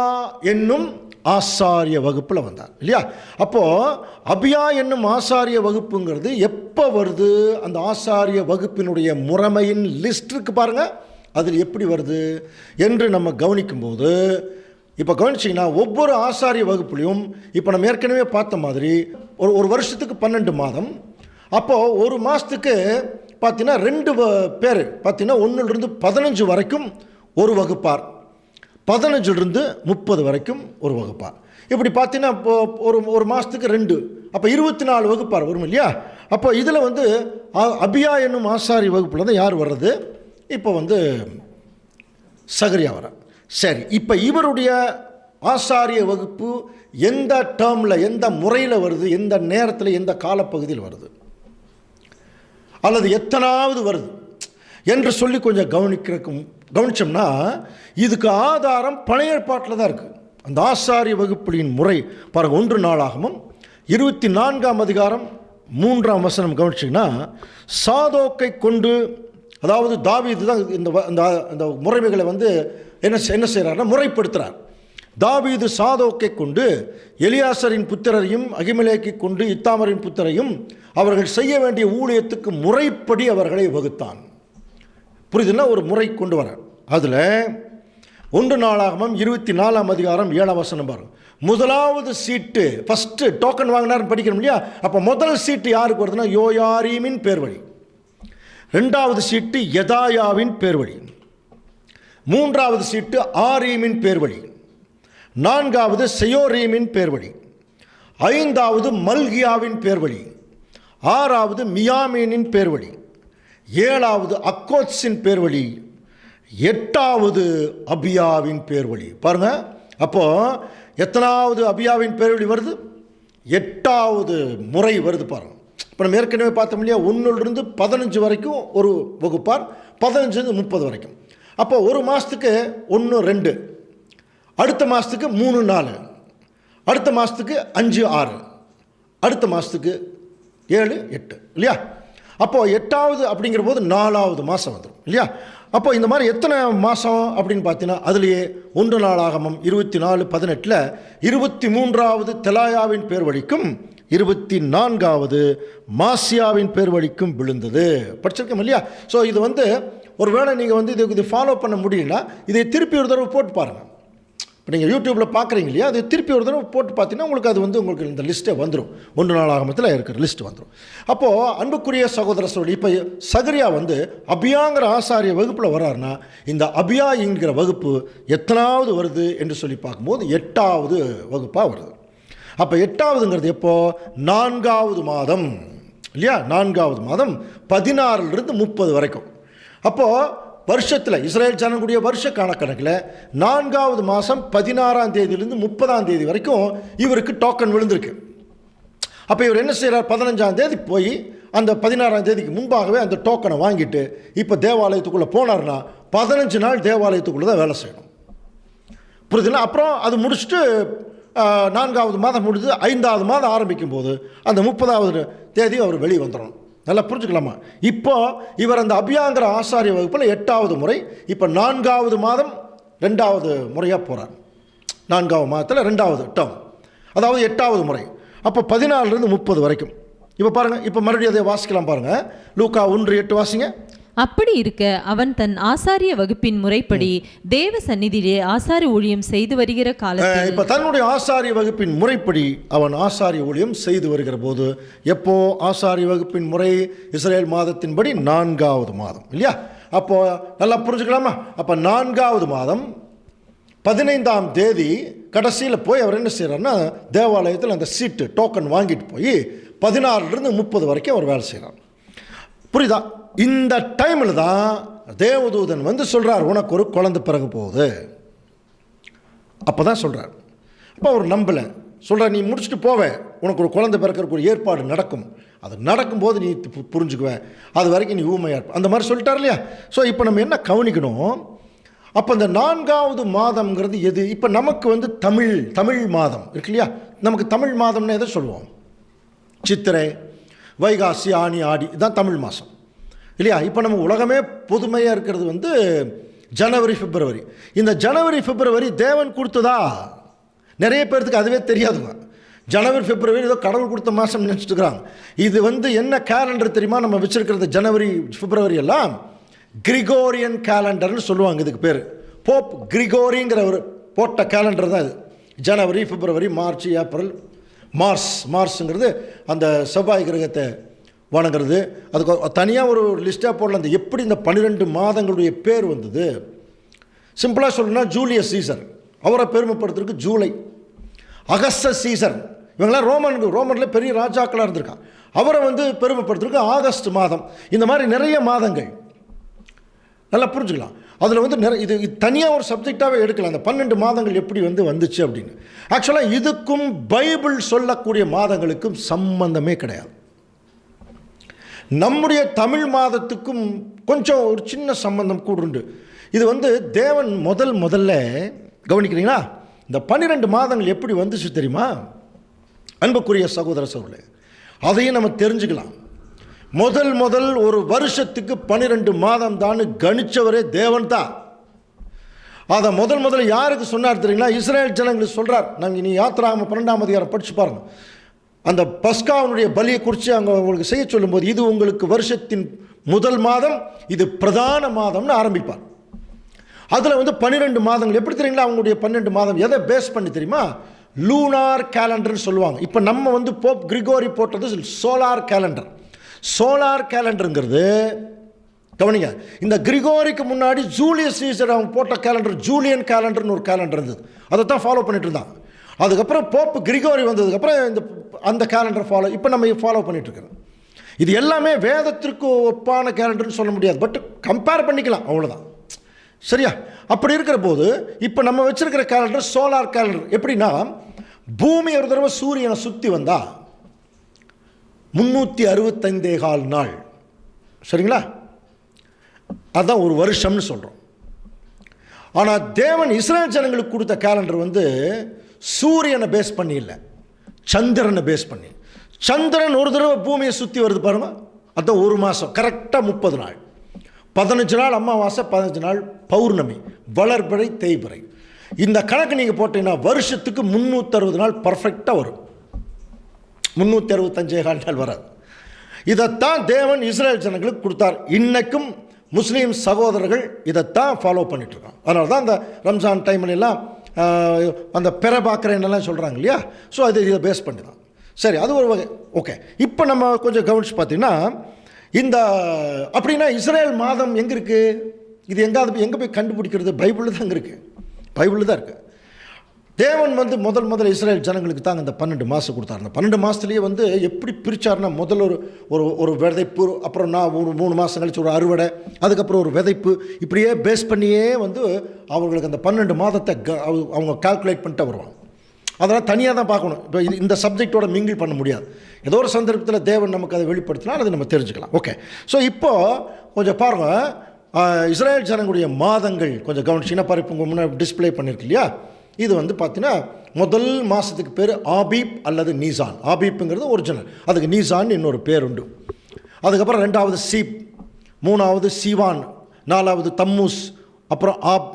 என்னும் ஆசாரிய வகுப்பில் வந்தார் இல்லையா. அப்போது அபியா என்னும் ஆசாரிய வகுப்புங்கிறது எப்போ வருது? அந்த ஆசாரிய வகுப்பினுடைய முறைமையின் லிஸ்ட் இருக்கு பாருங்கள், அதில் எப்படி வருது என்று நம்ம கவனிக்கும்போது, இப்போ கவனிச்சிங்கன்னா ஒவ்வொரு ஆசாரிய வகுப்புலையும் இப்போ நம்ம ஏற்கனவே பார்த்த மாதிரி ஒரு வருஷத்துக்கு 12 மாதம். அப்போது ஒரு மாதத்துக்கு பார்த்தீங்கன்னா 2 பேர் பார்த்தீங்கன்னா 1லிருந்து 15 வரைக்கும் ஒரு வகுப்பார், 15லிருந்து 30 வரைக்கும் ஒரு வகுப்பார். இப்படி பார்த்தீங்கன்னா இப்போ ஒரு மாதத்துக்கு 2, அப்போ 24 வகுப்பார் வரும் இல்லையா. அப்போ இதில் வந்து அபியா என்னும் ஆசாரி வகுப்பில் தான் யார் வர்றது? இப்போ வந்து சகரியா வர. சரி, இப்போ இவருடைய ஆசாரிய வகுப்பு எந்த டேர்மில், எந்த முறையில் வருது, எந்த நேரத்தில், எந்த காலப்பகுதியில் வருது, அல்லது எத்தனாவது வருது என்று சொல்லி கொஞ்சம் கவனிச்சோம்னா இதுக்கு ஆதாரம் பழைய ஏற்பாட்டில் தான் இருக்குது. அந்த ஆசாரிய வகுப்பின் முறை பாருங்கள். 1 நாளாகமம் 24:3 கவனிச்சிங்கன்னா, சாதோக்கை கொண்டு, அதாவது தாவீது தான் இந்த முறைமைகளை வந்து என்ன செய்கிறார்னா முறைப்படுத்துகிறார். தாவீது சாதோக்கை கொண்டு எலியாசரின் புத்திரரையும் அகிமெலேக்கை கொண்டு இத்தாமரின் புத்திரையும் அவர்கள் செய்ய வேண்டிய ஊழியத்துக்கு முறைப்படி அவர்களை வகுத்தான். புரியுதுன்னா, ஒரு முறை கொண்டு வர. அதில் 1 நாளாகமம் 24:7 பாருங்க. முதலாவது சீட்டு, ஃபஸ்ட்டு டோக்கன் வாங்கினார்னு படிக்கணும் இல்லையா. அப்போ முதல் சீட்டு யாருக்கு வருதுன்னா யோயாரீமின் பேர் வழி, 2வது சீட்டு யதாயாவின் பேர் வழி, 3வது சீட்டு ஆரீமின் பேர் வழி, 4வது செயோரீமின் பேர் வழி, 5வது மல்கியாவின் பேர் வழி, 6வது மியாமீனின் பேர் வழி, 7வது அக்கோத்ஸின் பேர் வழி, 8வது அபியாவின் பேர் வழி. பாருங்க, அப்போ எத்தனாவது அபியாவின் பேர் வழி வருது? 8வது முறை வருது பாருங்க. இப்போ நம்ம ஏற்கனவே பார்த்தோம் இல்லையா, 1லிருந்து 15 வரைக்கும் ஒரு வகுப்பார், 15லிருந்து 30 வரைக்கும். அப்போ ஒரு மாதத்துக்கு 1, 2, அடுத்த மாதத்துக்கு 3, 4, அடுத்த மாதத்துக்கு 5, 6, அடுத்த மாதத்துக்கு 7, 8 இல்லையா. அப்போது 8வது அப்படிங்கிற போது 4வது மாதம் வந்துடும் இல்லையா. அப்போ இந்த மாதிரி எத்தனை மாதம் அப்படின்னு பார்த்தீங்கன்னா, அதுலேயே 1 நாளாகமம் 24:18 23வது தெலாயாவின் பேர் வழிக்கும் 24வது மாசியாவின் பேர் வழிக்கும் விழுந்தது. படிச்சிருக்கோம் இல்லையா? ஸோ இது வந்து ஒருவேளை நீங்கள் வந்து இது ஃபாலோ பண்ண முடியலன்னா இதை திருப்பி ஒரு தடவை போட்டு பாருங்கள். இப்போ நீங்கள் யூடியூப்பில் பார்க்குறீங்க இல்லையா, அது திருப்பி ஒரு தடவை போட்டு பார்த்தீங்கன்னா உங்களுக்கு அது வந்து உங்களுக்கு இந்த லிஸ்ட்டே வந்துடும். 1 நாளாகமத்தில் இருக்கிற லிஸ்ட் வந்துடும். அப்போது அன்புக்குரிய சகோதர சகோதரி, இப்போ சகரியா வந்து அபியாங்கிற ஆசாரிய வகுப்பில் வர்றாருன்னா, இந்த அபியா என்கிற வகுப்பு எத்தனாவது வருது என்று சொல்லி பார்க்கும்போது 8வது வகுப்பாக வருது. அப்போ 8வதுங்கிறது எப்போது? 4வது மாதம் இல்லையா? 4வது மாதம் 16லிருந்து 30 வரைக்கும். அப்போது வருஷத்தில் இஸ்ரேல் ஜனங்களுடைய வருஷ கணக்கில் 4வது மாதம் 16ஆம் தேதியிலிருந்து 30ஆம் தேதி வரைக்கும் இவருக்கு டோக்கன் விழுந்திருக்கு. அப்போ இவர் என்ன செய்கிறார்? 15ஆம் தேதி போய் அந்த 16ஆம் தேதிக்கு முன்பாகவே அந்த டோக்கனை வாங்கிட்டு இப்போ தேவாலயத்துக்குள்ளே போனார்னா 15 நாள் தேவாலயத்துக்குள்ளே தான் வேலை செய்யணும். புரியுதுங்களா? அப்புறம் அது முடிச்சுட்டு 4வது மாதம் முடிஞ்சு 5வது மாதம் ஆரம்பிக்கும் போது அந்த 30வது தேதி அவர் வெளியே வந்துடணும். நல்லா புரிஞ்சுக்கலாமா? இப்போ இவர் அந்த அபியாங்கிற ஆசாரிய வகுப்பில் 8வது முறை, இப்போ 4வது மாதம் 2வது முறையாக போகிறார். 4வது மாதத்தில் 2வது டேர்ம், அதாவது 8வது முறை. அப்போ 14லிருந்து 30 வரைக்கும். இப்போ பாருங்கள், இப்போ மறுபடியும் அதை வாசிக்கலாம் பாருங்கள். லூக்கா 1:8 வாசிங்க. அப்படி இருக்க அவன் தன் ஆசாரிய வகுப்பின் முறைப்படி தேவ சந்நிதியிலே ஆசாரிய ஊழியம் செய்து வருகிற காலத்தில், இப்போ தன்னுடைய ஆசாரிய வகுப்பின் முறைப்படி அவன் ஆசாரிய ஊழியம் செய்து வருகிற போது, எப்போ ஆசாரிய வகுப்பின் முறை? இஸ்ரேல் மாதத்தின்படி 4வது மாதம் இல்லையா? அப்போ நல்லா புரிஞ்சுக்கலாமா? அப்போ 4வது மாதம் 15ஆம் தேதி கடைசியில் போய் அவர் என்ன செய்கிறார்னா, தேவாலயத்தில் அந்த சீட்டு டோக்கன் வாங்கிட்டு போய் 16லிருந்து 30 வரைக்கும் அவர் வேலை செய்கிறார். புரியுதா? இந்த டைமில் தான் தேவதூதன் வந்து சொல்கிறார், உனக்கு ஒரு குழந்தை பிறகு போகுது. அப்போ தான் சொல்கிறார். அப்போ அவர் நம்பலை. சொல்கிறார், நீ முடிச்சுட்டு போவேன், உனக்கு ஒரு குழந்தை பிறக்கிறதுக்கு ஒரு ஏற்பாடு நடக்கும், அது நடக்கும்போது நீ புரிஞ்சுக்குவேன், அது வரைக்கும் நீ ஊமையாக இருப்ப, அந்த மாதிரி சொல்லிட்டார் இல்லையா? ஸோ இப்போ நம்ம என்ன கவனிக்கணும்? அப்போ இந்த 4வது மாதம்ங்கிறது எது? இப்போ நமக்கு வந்து தமிழ் மாதம் இருக்கு இல்லையா? நமக்கு தமிழ் மாதம்னு எதை சொல்லுவோம்? சித்திரை, வைகாசி, ஆனி, ஆடி, இதுதான் தமிழ் மாதம் இல்லையா? இப்போ நம்ம உலகமே புதுமையாக இருக்கிறது வந்து ஜனவரி, பிப்ரவரி. இந்த ஜனவரி, பிப்ரவரி தேவன் கொடுத்ததா? நிறைய பேர்த்துக்கு அதுவே தெரியாதுங்க. ஜனவரி, பிப்ரவரி ஏதோ கடவுள் கொடுத்த மாதம் நினச்சிட்டு இருக்கிறாங்க. இது வந்து என்ன கேலண்டர் தெரியுமா? நம்ம வச்சுருக்கிறது ஜனவரி, பிப்ரவரி எல்லாம் கிரிகோரியன் கேலண்டர்னு சொல்லுவாங்க. இதுக்கு பேர் போப் கிரிகோரிங்கிற ஒரு போட்ட கேலண்டர் தான் இது. ஜனவரி, பிப்ரவரி, மார்ச், ஏப்ரல், மார்ஸுங்கிறது அந்த செவ்வாய் கிரகத்தை வணங்குறது. அதுக்கு தனியாக ஒரு லிஸ்ட்டாக போடலாம். அந்த எப்படி இந்த 12 மாதங்களுடைய பேர் வந்தது? சிம்பிளாக சொல்லணும்னா, ஜூலியஸ் சீசர், அவரை பெருமைப்படுத்துறதுக்கு ஜூலை. அகஸ்டஸ் சீசர், இவங்களாம் ரோமனில் பெரிய ராஜாக்களாக இருந்திருக்கான், அவரை வந்து பெருமைப்படுத்துறதுக்கு ஆகஸ்ட் மாதம். இந்த மாதிரி நிறைய மாதங்கள் நல்லா புரிஞ்சுக்கலாம். அதில் வந்து இது தனியாக ஒரு சப்ஜெக்டாகவே எடுக்கலாம், அந்த 12 மாதங்கள் எப்படி வந்துச்சு அப்படின்னு. ஆக்சுவலாக இதுக்கும் பைபிள் சொல்லக்கூடிய மாதங்களுக்கும் சம்பந்தமே கிடையாது. நம்முடைய தமிழ் மாதத்துக்கும் கொஞ்சம் ஒரு சின்ன சம்பந்தம் கூட உண்டு. இது வந்து தேவன் முதல்ல கவனிக்கிறீங்களா? இந்த 12 மாதங்கள் எப்படி வந்துச்சு தெரியுமா? அன்புக்குரிய சகோதர சகோதரர்களே, அதையும் நம்ம தெரிஞ்சுக்கலாம். முதல் ஒரு வருஷத்துக்கு 12 மாதம் தான் கணிச்சவரே தேவன் தான். அதை முதல்ல யாருக்கு சொன்னார் தெரியுங்களா? இஸ்ரேல் ஜனங்களுக்கு சொல்கிறார். நாங்கள் இனி யாத்திராகமம் 12ஆம் அதிகாரம் படித்து பாருங்கள். அந்த பஸ்காவுடைய பலியை குறித்து அங்கே உங்களுக்கு செய்ய சொல்லும்போது, இது உங்களுக்கு வருஷத்தின் முதல் மாதம், இது பிரதான மாதம்னு ஆரம்பிப்பார். அதில் வந்து 12 மாதங்கள் எப்படி தெரியுங்களா? அவங்களுடைய 12 மாதம் எதை பேஸ் பண்ணி தெரியுமா? லூனார் கேலண்டர்னு சொல்லுவாங்க. இப்போ நம்ம வந்து போப் கிரிகோரி போட்டது சோலார் கேலண்டர். சோலார் கேலண்டருங்கிறது கவனிங்க, இந்த கிரிகோரிக்கு முன்னாடி ஜூலியஸ் சீசர் அவங்க போட்ட கேலண்டர் ஜூலியன் கேலண்டர்னு ஒரு கேலண்டர் இருந்தது. அதை தான் ஃபாலோ பண்ணிட்டு இருந்தாங்க. அதுக்கப்புறம் போப் கிரிகோரி வந்ததுக்கப்புறம் அந்த கேலண்டர் இப்போ நம்ம ஃபாலோ பண்ணிகிட்ருக்கிறோம். இது எல்லாமே வேதத்திற்கு ஒப்பான கேலண்டர்னு சொல்ல முடியாது, பட் கம்பேர் பண்ணிக்கலாம், அவ்வளோதான். சரியா? அப்படி இருக்கிற போது இப்போ நம்ம வச்சுருக்கிற கேலண்டர் சோலார் கேலண்டர். எப்படின்னா, பூமி ஒரு தடவை சூரியனை சுற்றி வந்தால் 365 நாள், சரிங்களா? அதுதான் ஒரு வருஷம்னு சொல்கிறோம். ஆனால் தேவன் இஸ்ரேல் ஜனங்களுக்கு கொடுத்த கேலண்டர் வந்து சூரியனை பேஸ் பண்ணி இல்லை, சந்திரனை பேஸ் பண்ணி. சந்திரன் ஒரு தடவை பூமியை சுற்றி வருது பாருங்க, அதுதான் ஒரு மாதம், கரெக்டாக 30 நாள். 15 நாள் அமாவாசை, 15 நாள் பௌர்ணமி, வளர்பிறை தேய்பிறை. இந்த கணக்கு நீங்கள் போட்டீங்கன்னா வருஷத்துக்கு 360 நாள் பர்ஃபெக்டாக வரும். 365 நாள் வராது. இதைத்தான் தேவன் இஸ்ரேல் ஜனங்களுக்கு கொடுத்தார். இன்னைக்கும் முஸ்லீம் சகோதரர்கள் இதைத்தான் ஃபாலோ பண்ணிட்டுருக்காங்க. அதனால தான் அந்த ரம்ஜான் டைம்லாம் அந்த பெற பார்க்குறேன்னெல்லாம் சொல்கிறாங்க இல்லையா. ஸோ இதை பேஸ் பண்ணி தான். சரி, அது ஒரு வகை. ஓகே, இப்போ நம்ம கொஞ்சம் கவனிச்சு பார்த்தீங்கன்னா இந்த அப்படின்னா இஸ்ரேல் மாதம் எங்கே இருக்குது? இது எங்கே போய் கண்டுபிடிக்கிறது? பைபிளில் தான் இருக்குது. பைபிளில் தான் இருக்குது. தேவன் முதல்ல இஸ்ரேல் ஜனங்களுக்கு தாங்க இந்த 12 மாதம் கொடுத்தாரு. அந்த 12 மாதத்துலேயே எப்படி பிரித்தார்னா, முதல்ல ஒரு விதைப்பு, அப்புறம் நான் ஒரு 3 மாதம் கழிச்சு ஒரு அறுவடை, அதுக்கப்புறம் ஒரு விதைப்பு, இப்படியே பேஸ் பண்ணியே அவங்களுக்கு அந்த 12 மாதத்தை அவங்க கால்குலேட் பண்ணிட்டு வருவாங்க. அதெல்லாம் தனியாக தான் பார்க்கணும். இப்போ இந்த சப்ஜெக்டோட மிங்கிள் பண்ண முடியாது. ஏதோ ஒரு சந்தர்ப்பத்தில் தேவன் நமக்கு அதை வெளிப்படுத்தினா அதை நம்ம தெரிஞ்சுக்கலாம். ஓகே, ஸோ இப்போது கொஞ்சம் பாருங்கள், இஸ்ரேல் ஜனங்களுடைய மாதங்கள் கொஞ்சம் கவனிச்சிங்கன்னா பாரு. இப்போ உங்கள் முன்னாடி டிஸ்பிளே பண்ணியிருக்கு இல்லையா. இது பார்த்தீங்கன்னா முதல் மாதத்துக்கு பேர் ஆபீப் அல்லது நீசான். ஆபீப்புங்கிறது ஒரிஜினல், அதுக்கு நீசான் இன்னொரு பேர் உண்டு. அதுக்கப்புறம் 2வது சீப், 3வது சீவான், 4வது தம்மூஸ், அப்புறம் Ab,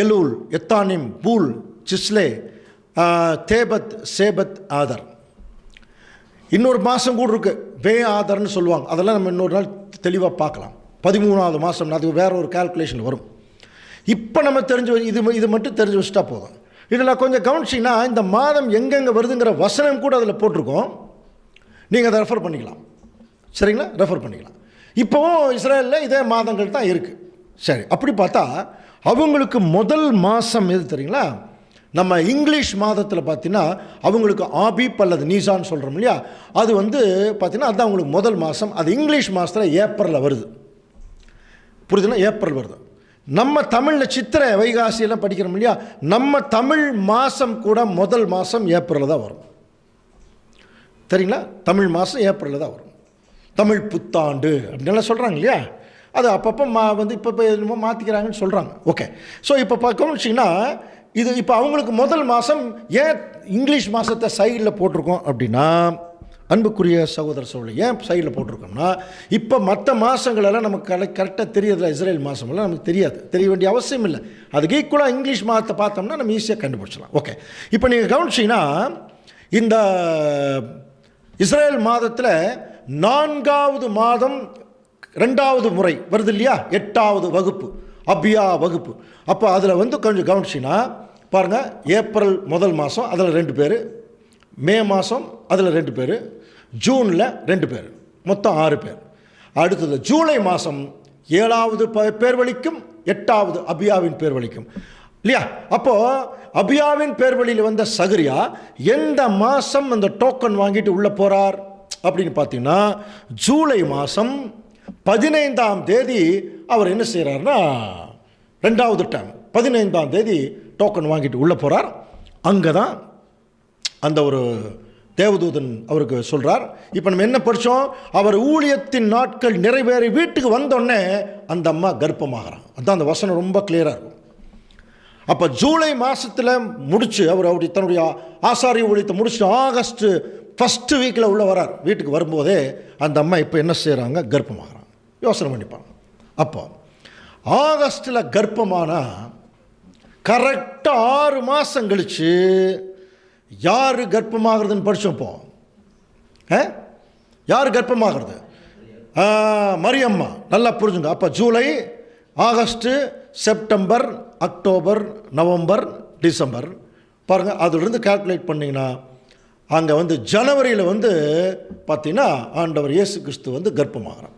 Elul, Ethanim, Bul, Chislev, Tebeth, Shebat, Adar. இன்னொரு மாதம் கூட இருக்குது, வே ஆதர்னு சொல்லுவாங்க. அதெல்லாம் நம்ம இன்னொரு நாள் தெளிவாக பார்க்கலாம். 13வது மாதம், அது வேற ஒரு கால்குலேஷன் வரும். இப்போ நம்ம இது மட்டும் தெரிஞ்சு வச்சுட்டா போதும். இதில் கொஞ்சம் கவனிச்சிங்கன்னா இந்த மாதம் எங்கெங்கே வருதுங்கிற வசனம் கூட அதில் போட்டிருக்கோம். நீங்கள் அதை ரெஃபர் பண்ணிக்கலாம். சரிங்களா, ரெஃபர் பண்ணிக்கலாம். இப்போவும் இஸ்ரேலில் இதே மாதங்கள் தான் இருக்குது. சரி, அப்படி பார்த்தா அவங்களுக்கு முதல் மாதம் எது தெரியுங்களா? நம்ம இங்கிலீஷ் மாதத்தில் பார்த்தீங்கன்னா அவங்களுக்கு ஆபீப் அல்லது நீசான்னு சொல்கிறோம் இல்லையா. அது பார்த்தீங்கன்னா அதுதான் அவங்களுக்கு முதல் மாதம். அது இங்கிலீஷ் மாதத்தில் ஏப்ரலில் வருது. புரியுதுன்னா, ஏப்ரல் வருது. நம்ம தமிழில் சித்திரை, வைகாசியெல்லாம் படிக்கிறோம் இல்லையா. நம்ம தமிழ் மாதம் கூட முதல் மாதம் ஏப்ரலில் தான் வரும். சரிங்களா, தமிழ் மாதம் ஏப்ரலில் தான் வரும். தமிழ் புத்தாண்டு அப்படின்லாம் சொல்கிறாங்க இல்லையா. அது அப்பப்போ இப்போ என்னமோ மாற்றிக்கிறாங்கன்னு சொல்கிறாங்க. ஓகே, ஸோ இப்போ கவனிச்சிங்கன்னா இது இப்போ அவங்களுக்கு முதல் மாதம் ஏன் இங்கிலீஷ் மாதத்தை சைடில் போட்டிருக்கோம் அப்படின்னா, அன்புக்குரிய சகோதர சகோதரி, ஏன் சைடில் போட்டிருக்கோம்னா, இப்போ மற்ற மாதங்களெல்லாம் நமக்கு கரெக்டாக தெரியறதில்ல. இஸ்ரேல் மாதமெல்லாம் நமக்கு தெரியாது, தெரிய வேண்டிய அவசியம் இல்லை. அதுக்கு ஈக்குவலாக இங்கிலீஷ் மாதத்தை பார்த்தோம்னா நம்ம ஈஸியாக கண்டுபிடிச்சலாம். ஓகே, இப்போ நீங்கள் கவனிச்சிங்கன்னா இந்த இஸ்ரேல் மாதத்தில் 4வது மாதம் 2வது முறை வருது இல்லையா, 8வது வகுப்பு, அபியா வகுப்பு. அப்போ அதில் கொஞ்சம் கவனிச்சிங்கன்னா பாருங்கள், ஏப்ரல் முதல் மாதம் அதில் 2 பேர், மே மாதம் அதில் 2 பேர், ஜூனில் 2 பேர், மொத்தம் 6 பேர். அடுத்தது ஜூலை மாதம் 7வது பேர் வழிக்கும், 8வது அபியாவின் பேர் வழிக்கும் இல்லையா. அப்போது அபியாவின் பேர் வழியில் வந்த சகரியா எந்த மாதம் அந்த டோக்கன் வாங்கிட்டு உள்ளே போகிறார் அப்படின்னு பார்த்தீங்கன்னா, ஜூலை மாதம் 15ஆம் தேதி அவர் என்ன செய்கிறார்னா, 2வது டைம் 15ஆம் தேதி டோக்கன் வாங்கிட்டு உள்ளே போகிறார். அங்கே தான் அந்த ஒரு தேவதூதன் அவருக்கு சொல்கிறார். இப்போ நம்ம என்ன படித்தோம், அவர் ஊழியத்தின் நாட்கள் நிறைவேறி வீட்டுக்கு வந்தோடனே அந்த அம்மா கர்ப்பமாகறான். அதுதான் அந்த வசனம் ரொம்ப கிளியராக இருக்கும். அப்போ ஜூலை மாதத்தில் முடித்து அவர் தன்னுடைய ஆசாரிய ஊழியத்தை முடிச்சுட்டு ஆகஸ்ட் ஃபஸ்ட்டு வீக்கில் உள்ள வரார். வீட்டுக்கு வரும்போதே அந்த அம்மா இப்போ என்ன செய்கிறாங்க, கர்ப்பமாகறாங்க. யோசனை பண்ணிப்பாங்க. அப்போ ஆகஸ்டில் கர்ப்பமானால் கரெக்டாக 6 மாதம் கழித்து யார் கர்ப்பமாகிறதுன்னு படித்தோம். யார் கர்ப்பமாகிறது? மரியம்மா. நல்லா புரிஞ்சுங்க. அப்போ July, August, September, October, November, December பாருங்கள். அதிலிருந்து கால்குலேட் பண்ணிங்கன்னா அங்கே ஜனவரியில் பார்த்தீங்கன்னா ஆண்டவர் இயேசு கிறிஸ்து கர்ப்பமாகிறார்.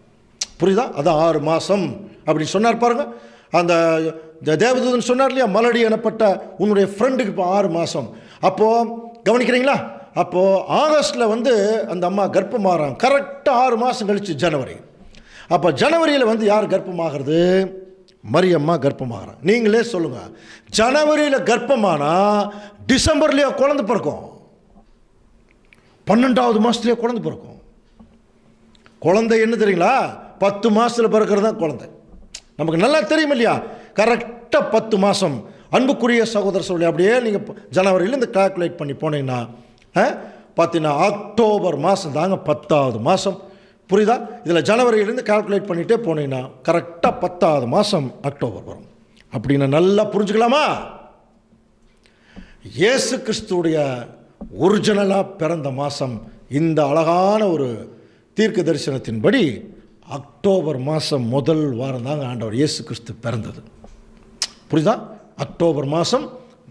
புரியுதா? அதான் 6 மாதம் அப்படின்னு சொன்னார் பாருங்கள். அந்த தேவதூதன் சொன்னார் இல்லையா, மலடி எனப்பட்ட உன்னுடைய ஃப்ரெண்டுக்கு இப்போ 6 மாதம். அப்போது கவனிக்கிறீங்களா, அப்போது ஆகஸ்டில் அந்த அம்மா கர்ப்பமாகறாங்க. கரெக்டாக 6 மாதம் கழித்து ஜனவரி. அப்போ ஜனவரியில் யார் கர்ப்பமாகிறது? மரியம்மா கர்ப்பமாகறாங்க. நீங்களே சொல்லுங்கள், ஜனவரியில் கர்ப்பமானால் டிசம்பர்லேயே குழந்தை பிறக்கும், 12வது மாதத்துலேயே குழந்தை பிறக்கும். குழந்தை என்ன தெரியுங்களா, 10 மாதத்தில் பிறக்கிறது தான் குழந்தை. நமக்கு நல்லா தெரியும் இல்லையா, கரெக்டாக 10 மாதம். அன்புக்குரிய சகோதர சொல்லி அப்படியே நீங்கள் ஜனவரியிலேருந்து கால்குலேட் பண்ணி போனீங்கன்னா பார்த்தீங்கன்னா அக்டோபர் மாதம் தாங்க 10வது மாதம். புரியுதா? இதில் ஜனவரியிலேருந்து கால்குலேட் பண்ணிகிட்டே போனீங்கன்னா கரெக்டாக 10வது மாதம் அக்டோபர் வரும். அப்படின்னு நல்லா புரிஞ்சுக்கலாமா? இயேசு கிறிஸ்துடைய ஒரிஜினலாக பிறந்த மாதம் இந்த அழகான ஒரு தீர்க்க தரிசனத்தின்படி அக்டோபர் மாதம் முதல் வாரம் தாங்க ஆண்டவர் இயேசு கிறிஸ்து பிறந்தது. புரியுதா? அக்டோபர் மாதம்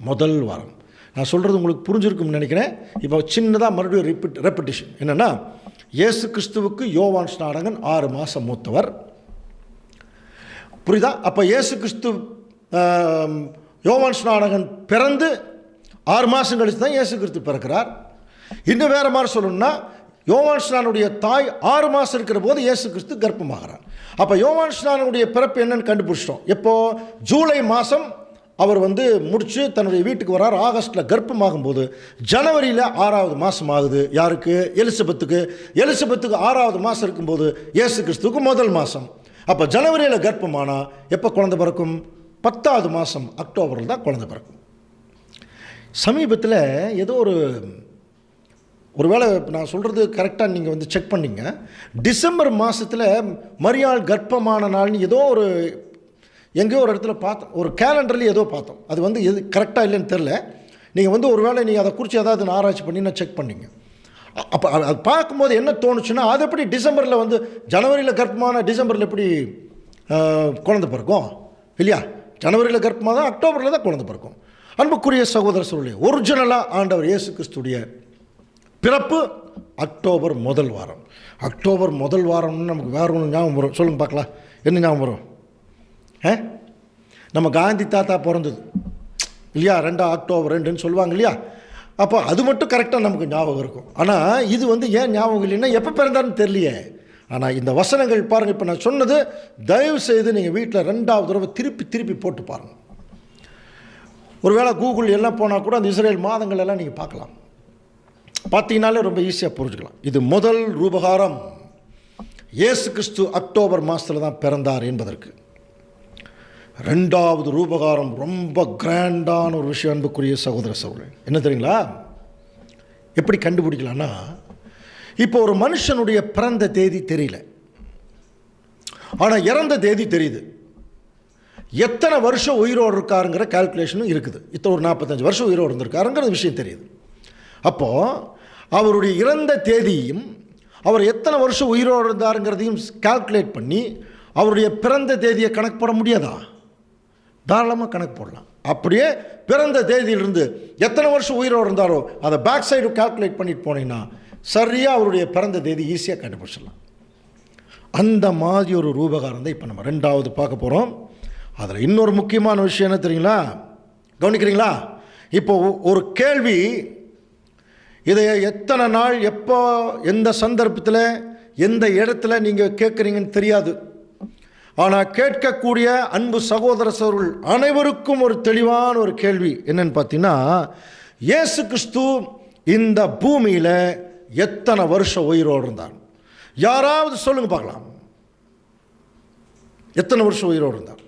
முதல் வாரம். நான் சொல்கிறது உங்களுக்கு புரிஞ்சிருக்கும்னு நினைக்கிறேன். இப்போ சின்னதாக மறுபடியும் ரெப்பிட்டிஷன் என்னென்னா, இயேசு கிறிஸ்துவுக்கு யோவான் ஸ்நானகன் 6 மாதம் மூத்தவர். புரியுதா? அப்போ இயேசு கிறிஸ்து யோவான் ஸ்நானகன் பிறந்து 6 மாதம் கழித்து தான் இயேசு கிறிஸ்து பிறக்கிறார். இன்னும் வேறு மாதிரி சொல்லணும்னா, யோவான் ஸ்நானனுடைய தாய் 6 மாதம் இருக்கிற போது இயேசு கிறிஸ்து கர்ப்பமாகிறார். அப்போ யோவான் ஸ்நானனுடைய பிறப்பு என்னன்னு கண்டுபிடிச்சிட்டோம். எப்போது? ஜூலை மாதம் அவர் முடித்து தன்னுடைய வீட்டுக்கு வரார். ஆகஸ்ட்டில் கர்ப்பமாகும்போது ஜனவரியில் 6வது மாதம் ஆகுது. யாருக்கு? எலிசபெத்துக்கு. எலிசபெத்துக்கு 6வது மாதம் இருக்கும்போது இயேசு கிறிஸ்துவுக்கு முதல் மாதம். அப்போ ஜனவரியில் கர்ப்பமானால் எப்போ குழந்தை பிறக்கும்? 10வது மாதம் அக்டோபரில் தான் குழந்தை பிறக்கும். சமீபத்தில் ஏதோ ஒரு வேளை நான் சொல்கிறது கரெக்டாக நீங்கள் செக் பண்ணிங்க. டிசம்பர் மாதத்தில் மரியாள் கர்ப்பமான நாள்னு ஏதோ எங்கேயோ ஒரு இடத்துல பார்த்தோம், ஒரு கேலண்டர்லேயும் ஏதோ பார்த்தோம். அது எது கரெக்டாக இல்லைன்னு தெரில. நீங்கள் ஒரு வேளை நீங்கள் அதை குறித்து ஏதாவது ஆராய்ச்சி பண்ணி நான் செக் பண்ணிங்க. அப்போ அது பார்க்கும்போது என்ன தோணுச்சுன்னா, அது எப்படி டிசம்பரில் ஜனவரியில் கர்ப்பமான டிசம்பரில் எப்படி குழந்தை பிறக்கும் இல்லையா? ஜனவரியில் கர்ப்பமாக தான் அக்டோபரில் தான் குழந்தை பிறக்கும். அன்புக்குரிய சகோதர சொல்லே, ஒரிஜினலாக ஆண்டவர் இயேசு கிறிஸ்துடைய பிறப்பு அக்டோபர் முதல் வாரம். அக்டோபர் முதல் வாரம்னு நமக்கு வேறு ஒன்று ஞாபகம் வரும். சொல்லுங்க பார்க்கலாம், என்ன ஞாபகம் வரும்? நம்ம காந்தி தாத்தா பிறந்தது இல்லையா? 2 அக்டோபர் 2ன்னு சொல்லுவாங்க இல்லையா? அப்போ அது மட்டும் கரெக்டாக நமக்கு ஞாபகம் இருக்கும். ஆனால் இது ஏன் ஞாபகம் இல்லைன்னா எப்போ பிறந்தான்னு தெரியலையே. ஆனால் இந்த வசனங்கள் பாருங்கள், இப்போ நான் சொன்னது தயவு செய்து நீங்கள் வீட்டில் 2வது தடவை திருப்பி போட்டு பாருங்கள். ஒருவேளை கூகுள் எல்லாம் போனால் கூட அந்த இஸ்ரேல் மாதங்கள் எல்லாம் நீங்கள் பார்க்கலாம். பார்த்தீங்கன்னாலே ரொம்ப ஈஸியாக புரிஞ்சுக்கலாம். இது முதல் ரூபகாரம். இயேசு கிறிஸ்து அக்டோபர் மாதத்தில் தான் பிறந்தார் என்பதற்கு. 2வது ரூபகாரம் ரொம்ப கிராண்டான ஒரு விஷயம். அன்புக்குரிய சகோதர சகோதரி, என்ன தெரியுங்களா? எப்படி கண்டுபிடிக்கலான்னா, இப்போ ஒரு மனுஷனுடைய பிறந்த தேதி தெரியல, ஆனால் இறந்த தேதி தெரியுது. எத்தனை வருஷம் உயிரோடு இருக்காருங்கிற கால்குலேஷனும் இருக்குது. இத்தனை ஒரு 45 வருஷம் உயிரோடு இருந்திருக்காருங்கிற விஷயம் தெரியுது. அப்போது அவருடைய இறந்த தேதியும் அவர் எத்தனை வருஷம் உயிரோடு இருந்தாருங்கிறதையும் கால்குலேட் பண்ணி அவருடைய பிறந்த தேதியை கணக்கு போட முடியாதா? தாராளமாக கணக்கு போடலாம். அப்படியே பிறந்த தேதியிலிருந்து எத்தனை வருஷம் உயிரோடு இருந்தாரோ அதை பேக் சைடு கால்குலேட் பண்ணிட்டு போனீங்கன்னா சரியாக அவருடைய பிறந்த தேதி ஈஸியாக கண்டுபிடிச்சிடலாம். அந்த மாதிரி ஒரு ரூபகாரம் தான் இப்போ நம்ம 2வது பார்க்க போகிறோம். அதில் இன்னொரு முக்கியமான விஷயம் என்ன தெரியுங்களா? கவனிக்கிறீங்களா? இப்போ ஒரு கேள்வி, இதை எத்தனை நாள், எப்போ, எந்த சந்தர்ப்பத்தில், எந்த இடத்துல நீங்கள் கேட்குறீங்கன்னு தெரியாது. ஆனால் கேட்கக்கூடிய அன்பு சகோதர சகோதரர்கள் அனைவருக்கும் ஒரு தெளிவான ஒரு கேள்வி என்னன்னு பார்த்தீங்கன்னா, இயேசு கிறிஸ்து இந்த பூமியில் எத்தனை வருஷம் உயிரோடு இருந்தார்? யாராவது சொல்லுங்க பார்க்கலாம், எத்தனை வருஷம் உயிரோடு இருந்தார்?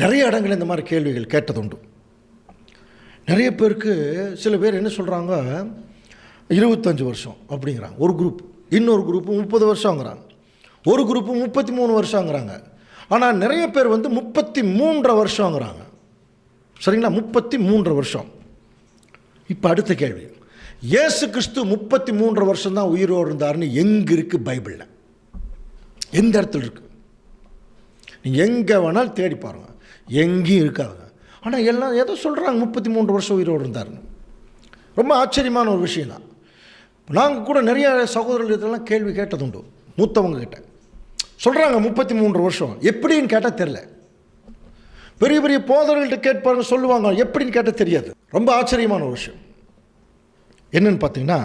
நிறைய இடங்கள் இந்த மாதிரி கேள்விகள் கேட்டதுண்டு. நிறைய பேருக்கு, சில பேர் என்ன சொல்கிறாங்க, 25 வருஷம் அப்படிங்கிறாங்க ஒரு குரூப். இன்னொரு குரூப்பு 30 வருஷங்கிறாங்க. ஒரு குரூப்பு 33 வருஷங்கிறாங்க. ஆனால் நிறைய பேர் 33 வருஷங்கிறாங்க. சரிங்களா? 33 வருஷம். இப்போ அடுத்த கேள்வி, இயேசு கிறிஸ்து 33 வருஷம் தான் உயிரோடு இருந்தார்னு எங்கே இருக்குது பைபிளில்? எந்த இடத்துல இருக்குது? நீங்கள் எங்கே வேணாலும் தேடி பாருங்கள், எங்கேயும் இருக்காதுங்க. ஆனால் எல்லாம் ஏதோ சொல்கிறாங்க 33 வருஷம் உயிரோடு இருந்தார்னு. ரொம்ப ஆச்சரியமான ஒரு விஷயம் தான். நாங்கள் கூட நிறைய சகோதரர்களெல்லாம் கேள்வி கேட்டதுண்டு. மூத்தவங்க கிட்ட சொல்கிறாங்க 33 வருஷம். எப்படின்னு கேட்டால் தெரில. பெரிய பெரிய போதர்கள்ட்ட கேட்பாருங்க, சொல்லுவாங்க, எப்படின்னு கேட்டால் தெரியாது. ரொம்ப ஆச்சரியமான ஒரு விஷயம் என்னன்னு பார்த்தீங்கன்னா,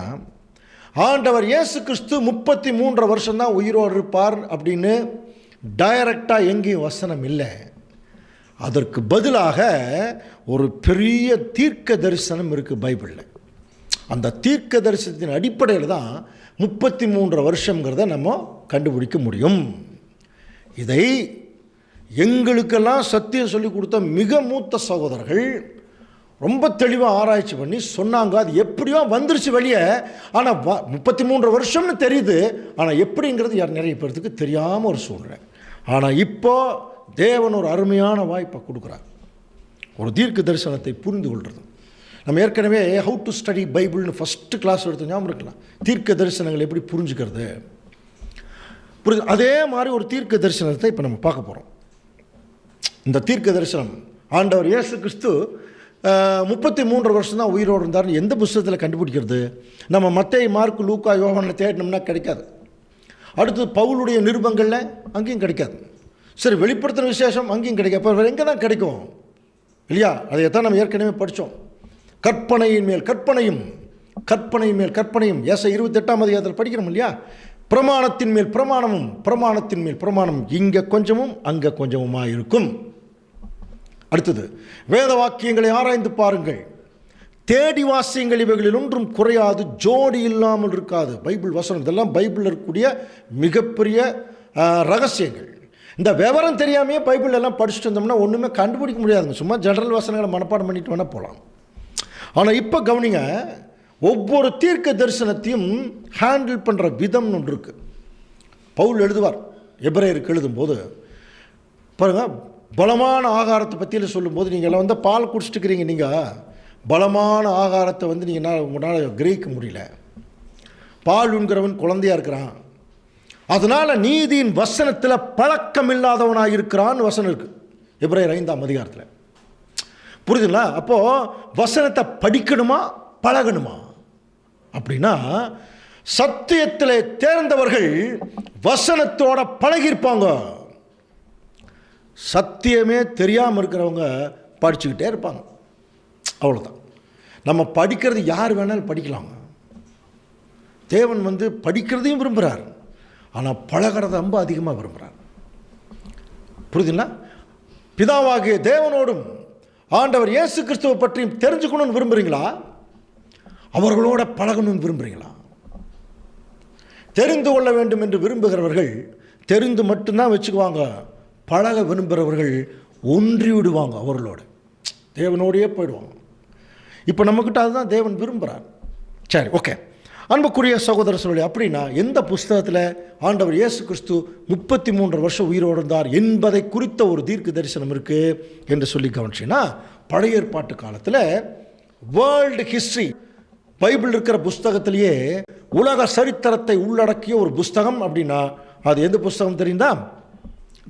ஆண்டவர் இயேசு கிறிஸ்து 33 வருஷம்தான் உயிரோடு இருப்பார் அப்படின்னு டைரக்டாக எங்கேயும் வசனம் இல்லை. அதற்கு பதிலாக ஒரு பெரிய தீர்க்க தரிசனம் இருக்குது பைபிளில். அந்த தீர்க்க தரிசனத்தின் அடிப்படையில் தான் 33 வருஷங்கிறத நம்ம கண்டுபிடிக்க முடியும். இதை எங்களுக்கெல்லாம் சத்தியம் சொல்லிக் கொடுத்த மிக மூத்த சகோதரர்கள் ரொம்ப தெளிவாக ஆராய்ச்சி பண்ணி சொன்னாங்க. அது எப்படியோ வந்துருச்சு வெளியே. ஆனால் 33 வருஷம்னு தெரியுது. ஆனால் எப்படிங்கிறது நிறைய பேர்த்துக்கு தெரியாமல் ஒரு சூழ்நிலை. ஆனால் இப்போ தேவன் ஒரு அருமையான வாய்ப்பை கொடுக்குறார், ஒரு தீர்க்க தரிசனத்தை புரிந்து கொள்வது. நம்ம ஏற்கனவே ஹவு டு ஸ்டடி பைபிள்னு ஃபஸ்ட்டு கிளாஸ் எடுத்து ஞாபகம் இருக்கலாம். தீர்க்க தரிசனங்கள் எப்படி புரிஞ்சுக்கிறது, அதே மாதிரி ஒரு தீர்க்க தரிசனத்தை இப்போ நம்ம பார்க்க போகிறோம். இந்த தீர்க்க தரிசனம் ஆண்டவர் இயேசு கிறிஸ்து 33 வருஷம் தான் உயிரோடு இருந்தார்னு எந்த புத்தகத்தில் கண்டுபிடிக்கிறது? நம்ம மத்தேயு, மார்க்கு, லூக்கா, யோவானில் தேடினோம்னா கிடைக்காது. அடுத்து பவுலுடைய நிருபங்களில் அங்கேயும் கிடைக்காது. சரி, வெளிப்படுத்தின விசேஷம் அங்கேயும் கிடைக்காது. இப்போ எங்கே தான் கிடைக்கும் இல்லையா? அதைத்தான் நம்ம ஏற்கனவே படித்தோம். கற்பனையின் மேல் கற்பனையும், கற்பனையின் மேல் கற்பனையும், ஏசாயா 28ஆம் அதிகாரத்தில் படிக்கிறோம் இல்லையா? பிரமாணத்தின் மேல் பிரமாணமும், பிரமாணத்தின் மேல் பிரமாணமும், இங்கே கொஞ்சமும் அங்கே கொஞ்சமுமாக இருக்கும். அடுத்தது, வேத வாக்கியங்களை ஆராய்ந்து பாருங்கள், தேடி வாசியங்கள், இவைகளில் ஒன்றும் குறையாது, ஜோடி இல்லாமல் இருக்காது. பைபிள் வசனம் இதெல்லாம் பைபிளில் இருக்கக்கூடிய மிகப்பெரிய ரகசியங்கள். இந்த விவரம் தெரியாமையே பைபிள் எல்லாம் படிச்சுட்டு வந்தோம்னா ஒன்றுமே கண்டுபிடிக்க முடியாதுங்க. சும்மா ஜெனரல் வசனங்களை மனப்பாடம் பண்ணிட்டு வேணால் போகலாம். ஆனால் இப்போ கவனிங்க, ஒவ்வொரு தீர்க்க தரிசனத்தையும் ஹேண்டில் பண்ணுற விதம்னு ஒன்று இருக்குது. பவுல் எழுதுவார் எபிரேயருக்கு எழுதும்போது பாருங்கள், பலமான ஆகாரத்தை பற்றியில் சொல்லும்போது நீங்கள் எல்லாம் பால் குடிச்சிட்டுக்கிறீங்க, நீங்கள் பலமான ஆகாரத்தை நீங்கள் உங்களால் கிரகிக்க முடியல. பால் உண்கிறவன் குழந்தையாக இருக்கிறான், அதனால் நீதியின் வசனத்தில் பழக்கம் இல்லாதவனாக இருக்கிறான்னு வசனம் இருக்குது எபிரேயர் 5ஆம் அதிகாரத்தில். புரியுதுங்களா? அப்போது வசனத்தை படிக்கணுமா பழகணுமா அப்படின்னா, சத்தியத்தில் தேர்ந்தவர்கள் வசனத்தோட பழகியிருப்பாங்க. சத்தியமே தெரியாமல் இருக்கிறவங்க படிச்சுக்கிட்டே இருப்பாங்க. அவ்வளோதான். நம்ம படிக்கிறது யார் வேணாலும் படிக்கலாங்க. தேவன் படிக்கிறதையும் விரும்புகிறார், ஆனால் பழகிறத ரொம்ப அதிகமாக விரும்புகிறார். புரியுதுங்களா? பிதாவாகிய தேவனோடும் ஆண்டவர் இயேசு கிறிஸ்துவை பற்றியும் தெரிஞ்சுக்கணும்னு விரும்புகிறீங்களா? அவர்களோட பழகணும்னு விரும்புகிறீங்களா? தெரிந்து கொள்ள வேண்டும் என்று விரும்புகிறவர்கள் தெரிந்து மட்டும்தான் வச்சுக்குவாங்க. பழக விரும்புகிறவர்கள் ஒன்றி விடுவாங்க, அவர்களோட தேவனோடையே போயிடுவாங்க. இப்போ நம்மக்கிட்ட அதுதான் தேவன் விரும்புகிறார். சரி, ஓகே. அன்புக்குரிய சகோதர சொல்லி, அப்படின்னா எந்த புஸ்தகத்தில் ஆண்டவர் இயேசு கிறிஸ்து 33 வருஷம் உயிரோடு இருந்தார் என்பதை குறித்த ஒரு தீர்க்க தரிசனம் இருக்குது என்று சொல்லி கவனிச்சின்னா, பழைய ஏற்பாட்டு காலத்தில் வேர்ல்டு ஹிஸ்ட்ரி, பைபிள் இருக்கிற புஸ்தகத்திலேயே உலக சரித்திரத்தை உள்ளடக்கிய ஒரு புஸ்தகம் அப்படின்னா அது எந்த புஸ்தகம் தெரியுதா?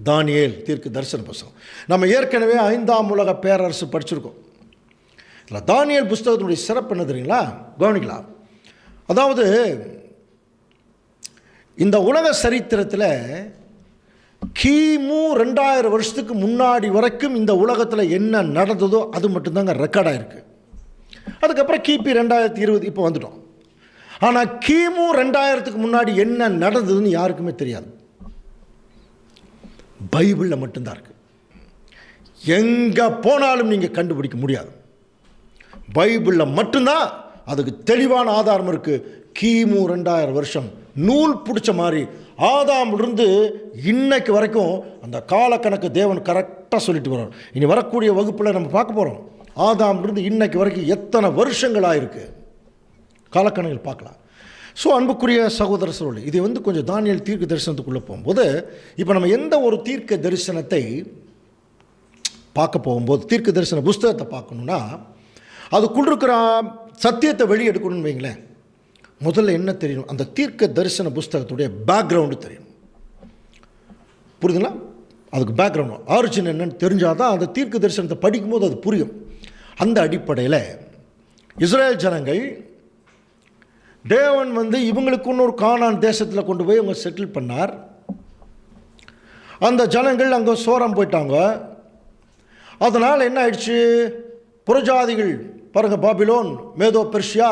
தானியேல் தீர்க்க தரிசன புஸ்தகம். நம்ம ஏற்கனவே 5ஆம் உலக பேரரசு படிச்சிருக்கோம். இல்லை, தானியேல் புஸ்தகத்தினுடைய சிறப்பு என்ன தெரியுங்களா? கவனிக்கலாம். அதாவது இந்த உலக சரித்திரத்தில் கிமு 2000 வருஷத்துக்கு முன்னாடி வரைக்கும் இந்த உலகத்தில் என்ன நடந்ததோ அது மட்டும்தாங்க ரெக்கார்டாக இருக்குது. அதுக்கப்புறம் கிபி 2020 இப்போ வந்துட்டோம். ஆனால் கிமு 2000க்கு முன்னாடி என்ன நடந்ததுன்னு யாருக்குமே தெரியாது. பைபிளில் மட்டும்தான் இருக்குது. எங்கே போனாலும் நீங்கள் கண்டுபிடிக்க முடியாது. பைபிளில் மட்டும்தான் அதுக்கு தெளிவான ஆதாரம் இருக்குது. கிமு 2000 வருஷம் நூல் பிடிச்ச மாதிரி ஆதாமிலிருந்து இன்னைக்கு வரைக்கும் அந்த காலக்கணக்கு தேவன் கரெக்டாக சொல்லிட்டு வரோம். இனி வரக்கூடிய வகுப்பில் நம்ம பார்க்க போகிறோம். ஆதாமிலிருந்து இன்னைக்கு வரைக்கும் எத்தனை வருஷங்களாக இருக்குது காலக்கணக்கில் பார்க்கலாம். ஸோ அன்புக்குரிய சகோதர சொல்லி, இது கொஞ்சம் தானியேல் தீர்க்க தரிசனத்துக்குள்ளே போகும்போது, இப்போ நம்ம எந்த ஒரு தீர்க்க தரிசனத்தை பார்க்க போகும்போது, தீர்க்க தரிசன புஸ்தகத்தை பார்க்கணுன்னா அதுக்குள்ள இருக்கிற சத்தியத்தை வெளியெடுக்கணும்னு வைங்களேன். முதல்ல என்ன தெரியணும்? அந்த தீர்க்க தரிசன புஸ்தகத்துடைய பேக்ரவுண்டு தெரியணும். புரியுதுங்களா? அதுக்கு பேக்ரவுண்ட் ஆரிஜின் என்னன்னு தெரிஞ்சால் தான் அந்த தீர்க்க தரிசனத்தை படிக்கும்போது அது புரியும். அந்த அடிப்படையில் இஸ்ரேல் ஜனங்கள் தேவன் இவங்களுக்கு இன்னொரு கானான் தேசத்தில் கொண்டு போய் அவங்க செட்டில் பண்ணார். அந்த ஜனங்கள் அங்கே சோரம் போயிட்டாங்க. அதனால் என்ன ஆயிடுச்சு? புறஜாதிகள் பாருங்கள், பாபிலோன், மேதோ பெர்ஷியா,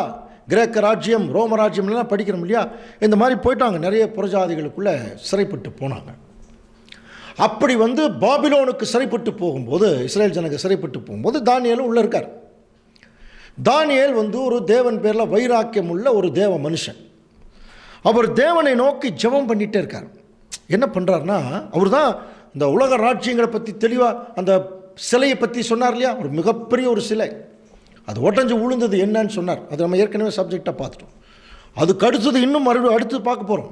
கிரேக்க ராஜ்யம், ரோம ராஜ்யம்லாம் படிக்கிறோம் இல்லையா? இந்த மாதிரி போயிட்டாங்க. நிறைய புறஜாதிகளுக்குள்ளே சிறைப்பட்டு போனாங்க. அப்படி பாபிலோனுக்கு சிறைப்பட்டு போகும்போது, இஸ்ரேல் ஜனங்க சிறைப்பட்டு போகும்போது தானியேலும் உள்ளே இருக்கார். தானியேல் ஒரு தேவன் பேரில் வைராக்கியம் உள்ள ஒரு தேவ மனுஷன். அவர் தேவனை நோக்கி ஜெபம் பண்ணிகிட்டே இருக்கார். என்ன பண்ணுறாருனா, அவர் தான் இந்த உலக ராஜ்யங்களை பற்றி தெளிவாக அந்த சிலையை பற்றி சொன்னார் இல்லையா? ஒரு மிகப்பெரிய ஒரு சிலை, அது உடஞ்சி விழுந்தது என்னன்னு சொன்னார். அது நம்ம ஏற்கனவே சப்ஜெக்டாக பார்த்துட்டோம். அதுக்கு அடுத்தது இன்னும் மறுபடியும் அடுத்து பார்க்க போகிறோம்.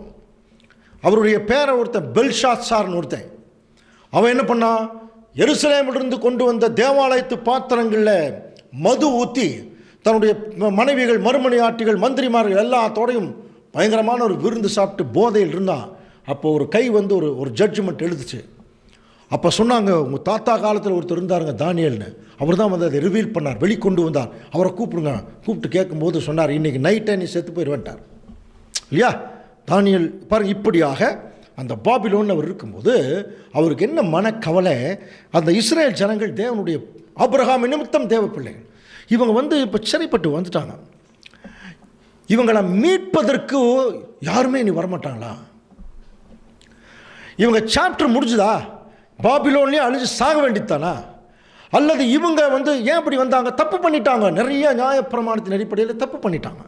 அவருடைய பேரை ஒருத்தன் பெல்ஷாத்சார்னு ஒருத்தன், அவன் என்ன பண்ணான், எருசலேமிலிருந்து கொண்டு வந்த தேவாலயத்து பாத்திரங்களில் மது ஊற்றி தன்னுடைய மனைவிகள், மறுமணி ஆட்டிகள், மந்திரிமார்கள் எல்லாத்தோடையும் பயங்கரமான ஒரு விருந்து சாப்பிட்டு போதையில் இருந்தான். அப்போ ஒரு கை வந்து ஒரு ஜட்ஜ்மெண்ட் எழுதுச்சு. அப்போ சொன்னாங்க, உங்கள் தாத்தா காலத்தில் ஒருத்தர் இருந்தாருங்க தானியல்னு, அவர் தான் வந்து அதை ரிவீல் பண்ணார், வெளிக்கொண்டு வந்தார், அவரை கூப்பிடுங்க. கூப்பிட்டு கேட்கும்போது சொன்னார், இன்றைக்கி நைட்டே நீ செத்து போயிடுவேன்ட்டார் இல்லையா. தானியல் பாருங்க, இப்படியாக அந்த பாபிலோன் அவர் இருக்கும்போது அவருக்கு என்ன மனக்கவலை, அந்த இஸ்ரேல் ஜனங்கள் தேவனுடைய ஆபிரகாம் நிமித்தம் தேவ பிள்ளைகள், இவங்க வந்து இப்போ சிறைப்பட்டு வந்துட்டாங்க, இவங்களை மீட்பதற்கு யாருமே இனி வரமாட்டாங்களா? இவங்க சாப்டர் முடிஞ்சுதா? பாபிலோன்லேயே அழிஞ்சு சாக வேண்டியதானா? அல்லது இவங்க வந்து ஏன் இப்படி வந்தாங்க? தப்பு பண்ணிட்டாங்க, நிறைய நியாயப்பிரமாணத்தின் அடிப்படையில் தப்பு பண்ணிட்டாங்க.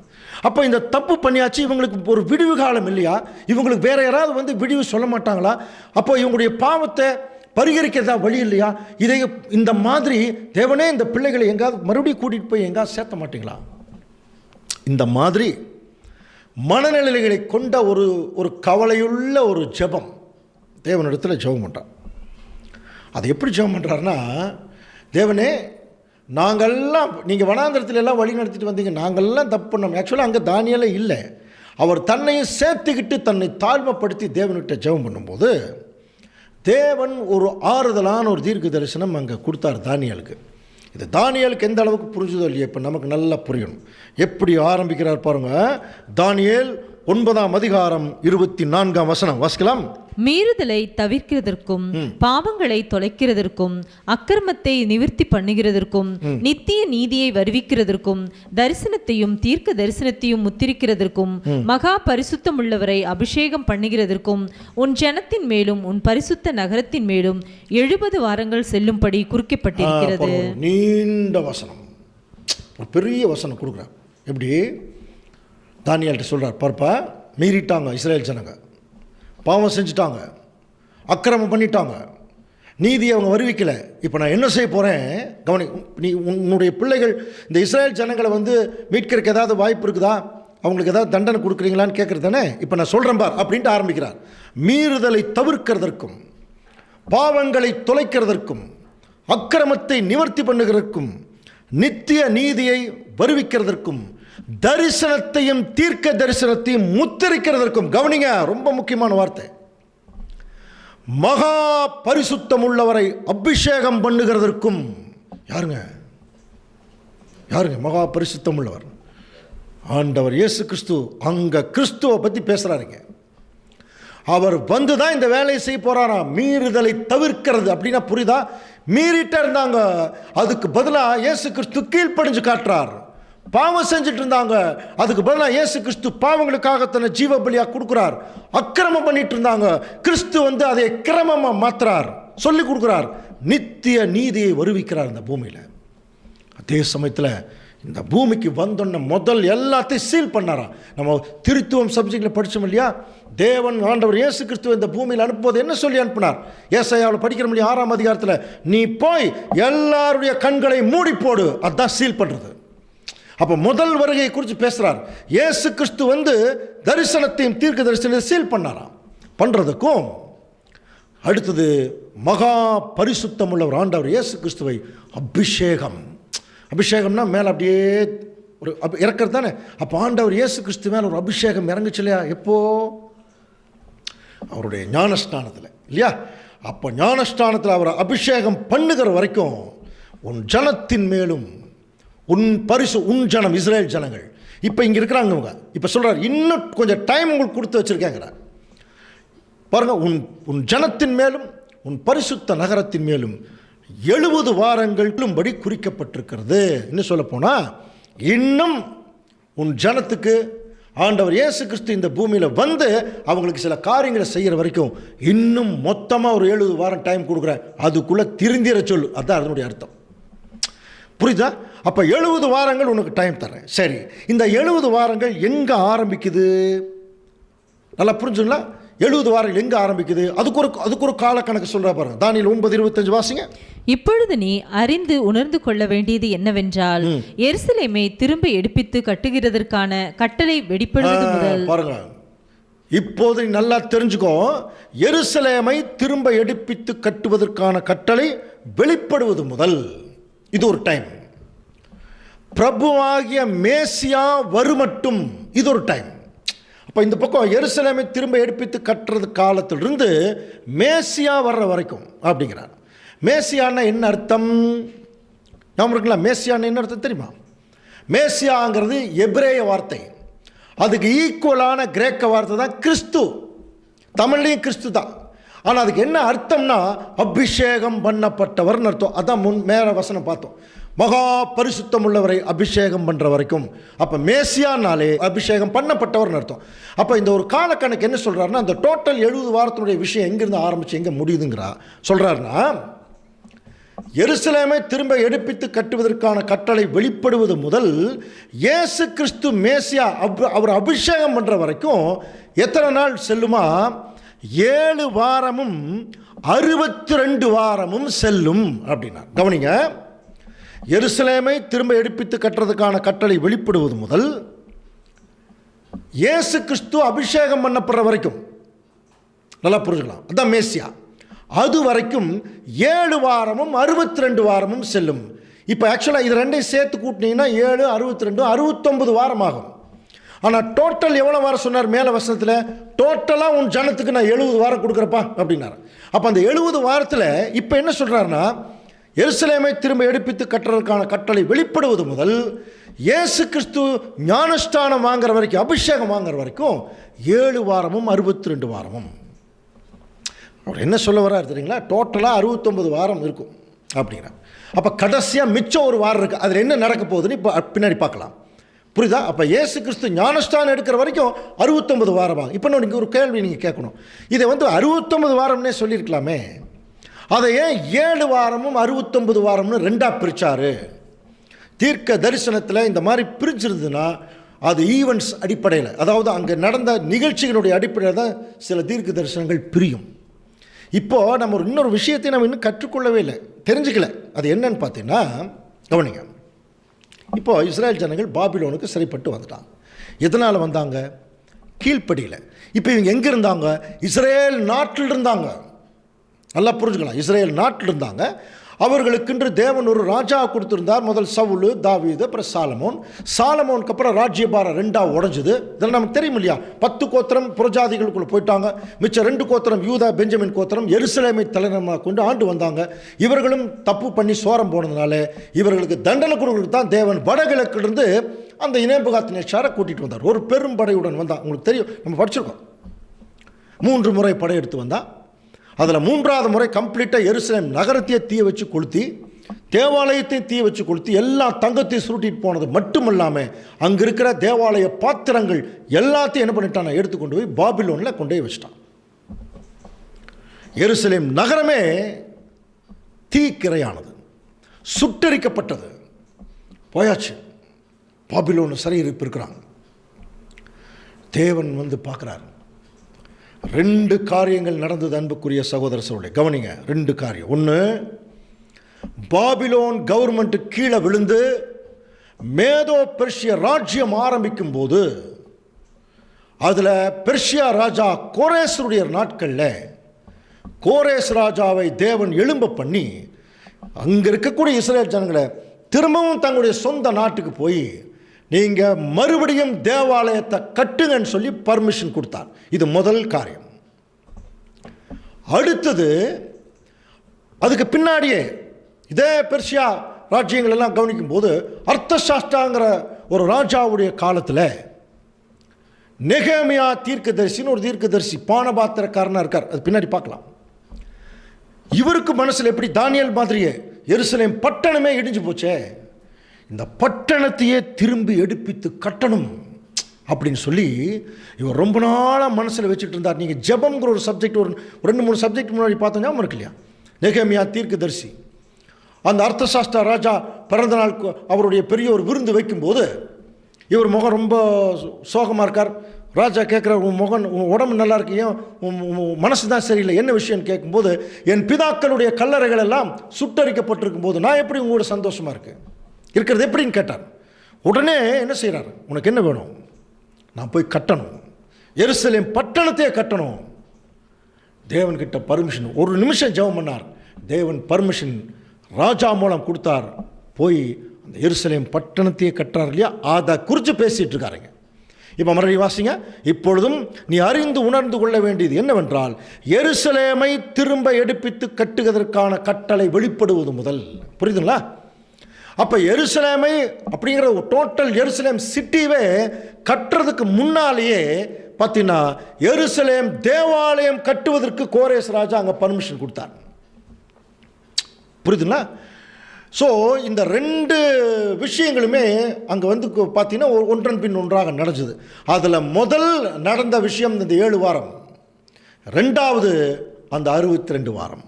அப்போ இந்த தப்பு பண்ணியாச்சு, இவங்களுக்கு ஒரு விடிவு காலம் இல்லையா? இவங்களுக்கு வேற யாராவது வந்து விடிவு சொல்ல மாட்டாங்களா? அப்போ இவங்களுடைய பாவத்தை பரிகரிக்கிறதா வழி இல்லையா? இதை இந்த மாதிரி தேவனே இந்த பிள்ளைகளை எங்காவது மறுபடியும் கூட்டிகிட்டு போய் எங்காவது சேர்த்த மாட்டீங்களா? இந்த மாதிரி மனநிலைகளை கொண்ட ஒரு கவலையுள்ள ஒரு ஜெபம் தேவனிடத்தில் ஜெபம் பண்ணுறார். அது எப்படி ஜெபம் பண்ணுறாருன்னா, தேவனே நாங்கள்லாம், நீங்கள் வனாந்திரத்துல எல்லாம் வழி நடத்திட்டு வந்தீங்க, நாங்கள்லாம் தப்பு பண்ணோம். ஆக்சுவலாக அங்கே தானியேலே இல்லை, அவர் தன்னையும் சேர்த்துக்கிட்டு தன்னை தாழ்மைப்படுத்தி தேவன்கிட்ட ஜெபம் பண்ணும்போது தேவன் ஒரு ஆறுதலான ஒரு தீர்க்க தரிசனம் அங்கே கொடுத்தார் தானியேலுக்கு. இது தானியேலுக்கு எந்த அளவுக்கு புரிஞ்சுதோ இல்லையா, இப்போ நமக்கு நல்லா புரியணும். எப்படி ஆரம்பிக்கிறார் பாருங்க. தானியேல் 9ஆம் அதிகாரம் 24ஆம் வசனம் வாசிக்கலாம். மீறுதலை தவிர்க்கிறதற்கும் பாவங்களை தொலைக்கிறதற்கும் அக்கிரமத்தை நிவிர்த்தி பண்ணுகிறதற்கும் நித்திய நீதியை வருவிக்கிறதற்கும் தரிசனத்தையும் தீர்க்க தரிசனத்தையும் முத்திரிக்கிறதற்கும் மகா பரிசுத்தம் உள்ளவரை அபிஷேகம் பண்ணுகிறதற்கும் உன் ஜனத்தின் மேலும் உன் பரிசுத்த நகரத்தின் மேலும் 70 வாரங்கள் செல்லும்படி குறிக்கப்பட்டிருக்கிறது. நீண்ட வசனம், ஒரு பெரிய வசனம் கொடுக்குறார். எப்படி தானியேல்கிட்ட சொல்றார், பார்ப்பா மீறிட்டாங்க இஸ்ரேல் ஜனங்க, பாவம் செஞ்சுட்டாங்க, அக்கிரமம் பண்ணிட்டாங்க, நீதியை அவங்க வருவிக்கலை. இப்போ நான் என்ன செய்ய போகிறேன் கவனி. நீ உன்னுடைய பிள்ளைகள் இந்த இஸ்ரேல் ஜனங்களை வந்து மீட்கிறதுக்கு ஏதாவது வாய்ப்பு இருக்குதா, அவங்களுக்கு ஏதாவது தண்டனை கொடுக்குறீங்களான்னு கேட்குறது தானே. இப்போ நான் சொல்கிறேன் பார் அப்படின்ட்டு ஆரம்பிக்கிறார். மீறுதலை தவிர்க்கிறதற்கும் பாவங்களை தொலைக்கிறதற்கும் அக்கிரமத்தை நிவர்த்தி பண்ணுகிறதற்கும் நித்திய நீதியை வருவிக்கிறதற்கும் தரிசனத்தையும் தீர்க்க தரிசனத்தையும் முத்திரிக்கிறதற்கும், கவனிங்க ரொம்ப முக்கியமான வார்த்தை, மகா பரிசுத்தம் உள்ளவரை அபிஷேகம் பண்ணுகிறதற்கும். யாருங்க மகா பரிசுத்தம் உள்ளவர்? ஆண்டவர் இயேசு கிறிஸ்து. அங்க கிறிஸ்துவை பற்றி பேசுறாருங்க. அவர் வந்து தான் இந்த வேலையை செய்ய போறாராம். மீறுதலை தவிர்க்கிறது அப்படின்னா புரியுதா? மீறிட்டே இருந்தாங்க, அதுக்கு பதிலாக இயேசு கிறிஸ்து கீழ்ப்படிஞ்சு காட்டுறார். பாவம் செஞ்சுட்டு இருந்தாங்க, அதுக்கு பதிலாக இயேசு கிறிஸ்து பாவங்களுக்காக தன்னை ஜீவ பலியாக கொடுக்குறார். அக்கிரமம் பண்ணிட்டு இருந்தாங்க, கிறிஸ்து வந்து அதை கிரமமாக மாத்துறார், சொல்லி கொடுக்குறார். நித்திய நீதியை வருவிக்கிறார் இந்த பூமியில். அதே சமயத்தில் இந்த பூமிக்கு வந்தோன்ன முதல் எல்லாத்தையும் சீல் பண்ணாராம். நம்ம திருத்துவம் சப்ஜெக்டில் படித்தோம் இல்லையா? தேவன் ஆண்டவர் இயேசு கிறிஸ்துவ இந்த பூமியில் அனுப்பும்போது என்ன சொல்லி அனுப்பினார்? ஏசாயாவில் படிக்கிற முடியும் 6ஆம் அதிகாரத்தில், நீ போய் எல்லாருடைய கண்களை மூடி போடு, அதுதான் சீல் பண்ணுறது. அப்போ முதல் வருகையை குறித்து பேசுகிறார். இயேசு கிறிஸ்து வந்து தரிசனத்தையும் தீர்க்க தரிசனத்தை சீல் பண்ணாராம். பண்ணுறதுக்கும் அடுத்தது மகா பரிசுத்தம் உள்ளவர் ஆண்டவர் இயேசு கிறிஸ்துவை அபிஷேகம். அபிஷேகம்னா மேலே அப்படியே ஒரு இறக்கிறது தானே. அப்போ ஆண்டவர் இயேசு கிறிஸ்து மேலே ஒரு அபிஷேகம் இறங்குச்சு இல்லையா? எப்போ? அவருடைய ஞானஸ்தானத்தில் இல்லையா? அப்போ ஞானஸ்தானத்தில் அவர் அபிஷேகம் பண்ணுகிற வரைக்கும் உன் ஜனத்தின் மேலும் உன் ஜனம் இஸ்ரேல் ஜனங்கள் இப்போ இங்கே இருக்கிறாங்க. இப்போ சொல்கிறார், இன்னும் கொஞ்சம் டைம் உங்களுக்கு கொடுத்து வச்சுருக்கேங்கிறார். பாருங்கள், உன் ஜனத்தின் மேலும் உன் பரிசுத்த நகரத்தின் மேலும் 70 வாரங்களும்படி குறிக்கப்பட்டிருக்கிறது. இன்னும் சொல்ல போனால், இன்னும் உன் ஜனத்துக்கு ஆண்டவர் இயேசு கிறிஸ்து இந்த பூமியில் வந்து அவங்களுக்கு சில காரியங்களை செய்கிற வரைக்கும் இன்னும் மொத்தமாக ஒரு 70 வாரம் டைம் கொடுக்குறேன், அதுக்குள்ளே திருந்திர சொல்லு. அதுதான் அதனுடைய அர்த்தம். புரியுதா? அப்போ 70 வாரங்கள் உனக்கு டைம் தரேன். சரி, இந்த 70 வாரங்கள் எங்கே ஆரம்பிக்குது? நல்லா புரிஞ்சுங்களா? 70 வாரங்கள் எங்கே ஆரம்பிக்குது? அதுக்கு ஒரு காலக்கணக்கு சொல்கிறா பாருங்க. தானியேல் 9:25 வாசிங்க. இப்பொழுது நீ அறிந்து உணர்ந்து கொள்ள வேண்டியது என்னவென்றால், எருசலேமை திரும்ப எடுப்பித்து கட்டுகிறதற்கான கட்டளை வெளிப்படுவது முதல். பாருங்க, இப்போது நீ நல்லா தெரிஞ்சுக்கோ, எருசலேமை திரும்ப எடுப்பித்து கட்டுவதற்கான கட்டளை வெளிப்படுவது முதல். இது ஒரு டைம். பிரபுவாகிய மேசியா வருமட்டும் இது ஒரு டைம். அப்போ இந்த பக்கம் எருசலேமை திரும்ப எடுப்பித்து கட்டுறது காலத்திலிருந்து மேசியா வர்ற வரைக்கும் அப்படிங்கிறார். மேசியான்னா என்ன அர்த்தம்? நாம் இருக்குங்களா? மேசியான்னு என்ன அர்த்தம் தெரியுமா? மேசியாங்கிறது எபிரேய வார்த்தை. அதுக்கு ஈக்குவலான கிரேக்க வார்த்தை தான் கிறிஸ்து. தமிழ்லையும் கிறிஸ்து தான். ஆனால் அதுக்கு என்ன அர்த்தம்னா அபிஷேகம் பண்ணப்பட்டவர்னு அர்த்தம். அதான் மேல வசனம் பார்த்தோம், மகா பரிசுத்தம் உள்ளவரை அபிஷேகம் பண்ணுற வரைக்கும். அப்போ மேசியானாலே அபிஷேகம் பண்ணப்பட்டவர்னு அர்த்தம். அப்போ இந்த ஒரு காலக்கணக்கு என்ன சொல்கிறாருன்னா, அந்த டோட்டல் 70 வாரத்தினுடைய விஷயம் எங்கேருந்து ஆரம்பித்து எங்கே முடியுதுங்கிறா சொல்கிறாருன்னா, எருசலேமை திரும்ப எடுப்பித்து கட்டுவதற்கான கட்டளை வெளிப்படுவது முதல் இயேசு கிறிஸ்து மேசியா அவர் அபிஷேகம் பண்ணுற வரைக்கும் எத்தனை நாள் செல்லுமா? 7 வாரமும் 62 வாரமும் செல்லும் அப்படின்னார். கவனிங்க, எருசலேமை திரும்ப எடுப்பித்து கட்டுறதுக்கான கட்டளை வெளிப்படுவது முதல் இயேசு கிறிஸ்து அபிஷேகம் பண்ணப்படுற வரைக்கும், நல்லா புரிஞ்சுக்கலாம், அதுதான் மேசியா. அது வரைக்கும் 7 வாரமும் 62 வாரமும் செல்லும். இப்போ ஆக்சுவலாக இது ரெண்டையும் சேர்த்து கூட்டினீங்கன்னா 7, 62, 69 வாரம் ஆகும். ஆனால் டோட்டல் எவ்வளோ வாரம் சொன்னார் மேலே வசனத்தில்? டோட்டலாக உன் ஜனத்துக்கு நான் 70 வாரம் கொடுக்குறப்பா அப்படின்னார். அப்போ அந்த 70 வாரத்தில் இப்போ என்ன சொல்கிறாருன்னா, எருசலேமை திரும்ப எடுப்பித்து கட்டுறதுக்கான கட்டளை வெளிப்படுவது முதல் இயேசு கிறிஸ்து ஞானஸ்தானம் வாங்குற வரைக்கும், அபிஷேகம் வாங்குற வரைக்கும் 7 வாரமும் 62 வாரமும். அவர் என்ன சொல்ல வர்றாரு தெரியுங்களா? டோட்டலாக 69 வாரம் இருக்கும் அப்படின்னா. அப்போ கடைசியாக மிச்சம் ஒரு வாரம் இருக்குது. அதில் என்ன நடக்க போகுதுன்னு இப்போ பின்னாடி பார்க்கலாம். புரியுதா? அப்போ இயேசு கிறிஸ்து ஞானஸ்தானம் எடுக்கிற வரைக்கும் 69 வாரமாக. இப்போ நீங்கள் ஒரு கேள்வி நீங்கள் கேட்கணும், இதை 69 வாரம்னே சொல்லியிருக்கலாமே, அதை ஏன் 7 வாரமும் 69 வாரம்னு ரெண்டாக பிரித்தார்? தீர்க்க தரிசனத்தில் இந்த மாதிரி பிரிச்சிருந்ததுன்னா அது ஈவெண்ட்ஸ் அடிப்படையில், அதாவது அங்கே நடந்த நிகழ்ச்சிகளுடைய அடிப்படையில் தான் சில தீர்க்க தரிசனங்கள் பிரியும். இப்போது நம்ம இன்னொரு விஷயத்தை நம்ம இன்னும் கற்றுக்கொள்ளவே இல்லை, தெரிஞ்சுக்கல. அது என்னன்னு பார்த்தீங்கன்னா, கவனிங்க, இப்போது இஸ்ரேல் ஜனங்கள் பாபிலோனுக்கு சிறைப்பட்டு வந்துட்டாங்க. எதனால் வந்தாங்க? கீழ்ப்படியில். இப்போ இவங்க எங்கே இருந்தாங்க? இஸ்ரேல் நாட்டில் இருந்தாங்க. நல்லா புரிஞ்சுக்கலாம், இஸ்ரேல் நாட்டில் இருந்தாங்க. அவர்களுக்கென்று தேவன் ஒரு ராஜா கொடுத்துருந்தார். முதல் சவுல், தாவீது, அப்புறம் சாலமோனுக்கு அப்புறம் ராஜ்யபாரம் 2ஆக உடஞ்சுது. இதெல்லாம் நமக்கு தெரியும் இல்லையா? 10 கோத்திரம் புரஜாதிகளுக்குள்ளே போயிட்டாங்க. மிச்சம் 2 கோத்திரம் யூதா பெஞ்சமின் கோத்திரம் எருசலேமை தலைநகரமாக கொண்டு ஆண்டு வந்தாங்க. இவர்களும் தப்பு பண்ணி சோரம் போனதுனால இவர்களுக்கு தண்டனை கொடுக்கிறது தான் தேவன் வடகிழக்கிலிருந்து அந்த நேபுகாத்நேச்சாரை கூட்டிகிட்டு வந்தார். ஒரு பெரும் படையுடன் வந்தான். உங்களுக்கு தெரியும், நம்ம படிச்சிருக்கோம். 3 முறை படையெடுத்து வந்தான். அதில் 3ஆவது முறை கம்ப்ளீட்டாக எருசலேம் நகரத்தையே தீய வச்சு கொளுத்தி, தேவாலயத்தையும் தீய வச்சு கொளுத்தி, எல்லா தங்கத்தையும் சுருட்டிட்டு போனது மட்டும் இல்லாமல் அங்கே இருக்கிற தேவாலய பாத்திரங்கள் எல்லாத்தையும் என்ன பண்ணிட்டான்? எடுத்துக்கொண்டு போய் பாபிலோனில் கொண்டு போய் வச்சிட்டான். எருசலேம் நகரமே தீக்கிரையானது, சுட்டரிக்கப்பட்டது, போயாச்சு. பாபிலோன் சிறையிருப்பு இருக்கிறாங்க. தேவன் வந்து பார்க்குறாரு. 2 காரியங்கள் நடந்தது அன்புக்குரிய சகோதர சகோதரி. கவனிங்க, 2 காரியம். ஒன்று, பாபிலோன் கவர்மெண்ட் கீழே விழுந்து மேதோ பெர்ஷிய ராஜ்யம் ஆரம்பிக்கும் போது அதில் பெர்ஷியா ராஜா கோரேசருடைய நாட்களில் கோரேஸ் ராஜாவை தேவன் எழும்ப பண்ணி அங்கே இருக்கக்கூடிய இஸ்ரேல் ஜனங்களை திரும்பவும் தங்களுடைய சொந்த நாட்டுக்கு போய் நீங்கள் மறுபடியும் தேவாலயத்தை கட்டுங்கன்னு சொல்லி பர்மிஷன் கொடுத்தார். இது முதல் காரியம். அடுத்தது, அதுக்கு பின்னாடியே இதே பெர்ஷியா ராஜ்யங்கள் எல்லாம் கவனிக்கும் போது அர்த்தசாஸ்தாங்கிற ஒரு ராஜாவுடைய காலத்தில் நெகேமியா தீர்க்கதரிசின்னு ஒரு தீர்க்கதரிசி பானபாத்திரக்காரனாக இருக்கார். அது பின்னாடி பார்க்கலாம். இவருக்கு மனசில் எப்படி தானியேல் மாதிரியே எருசலேம் பட்டணமே இடிஞ்சு போச்சே, இந்த பட்டணத்தையே திரும்பி எடுப்பித்து கட்டணும் அப்படின்னு சொல்லி இவர் ரொம்ப நாளாக மனசில் வச்சுட்டு இருந்தார். நீங்கள் ஜெபம்ங்கிற ஒரு சப்ஜெக்ட் ஒரு 2-3 சப்ஜெக்ட் முன்னாடி பார்த்தோம், ஞாபகம் இருக்கு இல்லையா? நெகேமியா தீர்க்கதரிசி அந்த அர்த்தசாஸ்திர ராஜா பிறந்த நாள் அவருடைய பெரிய ஒரு விருந்து வைக்கும்போது இவர் முகம் ரொம்ப சோகமாக இருக்கார். ராஜா கேட்குறார், உன் உன் உடம்பு நல்லா இருக்கு, ஏன் உன் மனசு தான் சரியில்லை, என்ன விஷயம்னு கேட்கும்போது, என் பிதாக்களுடைய கல்லறைகள் எல்லாம் சுட்டரிக்கப்பட்டிருக்கும் போது நான் எப்படி உங்களோட சந்தோஷமாக இருக்கிறது எப்படின்னு கேட்டார். உடனே என்ன செய்கிறார், உனக்கு என்ன வேணும், நான் போய் கட்டணும், எருசலேம் பட்டணத்தையே கட்டணும். தேவன்கிட்ட பர்மிஷன், ஒரு நிமிஷம் ஜெபம் பண்ணார், தேவன் பர்மிஷன் ராஜா மூலம் கொடுத்தார். போய் அந்த எருசலேம் பட்டணத்தையே கட்டுறார் இல்லையா, அதை குறித்து பேசிகிட்டு இருக்காருங்க. இப்போ மறுபடியும் வாசிங்க. இப்பொழுதும் நீ அறிந்து உணர்ந்து கொள்ள வேண்டியது என்னவென்றால், எருசலேமை திரும்ப எடுப்பித்து கட்டுவதற்கான கட்டளை வெளிப்படுவது முதல். புரியுதுங்களா? அப்போ எருசலேமை அப்படிங்கிற டோட்டல் எருசலேம் சிட்டிவே கட்டுறதுக்கு முன்னாலேயே பார்த்தீங்கன்னா எருசலேம் தேவாலயம் கட்டுவதற்கு கோரேஸ் ராஜா அங்கே பர்மிஷன் கொடுத்தார். புரியுதுங்களா? ஸோ இந்த ரெண்டு விஷயங்களுமே அங்கே வந்து பார்த்தீங்கன்னா ஒன்றன் பின் ஒன்றாக நடந்தது. அதில் முதல் நடந்த விஷயம் இந்த 7 வாரம், ரெண்டாவது அந்த 62 வாரம்.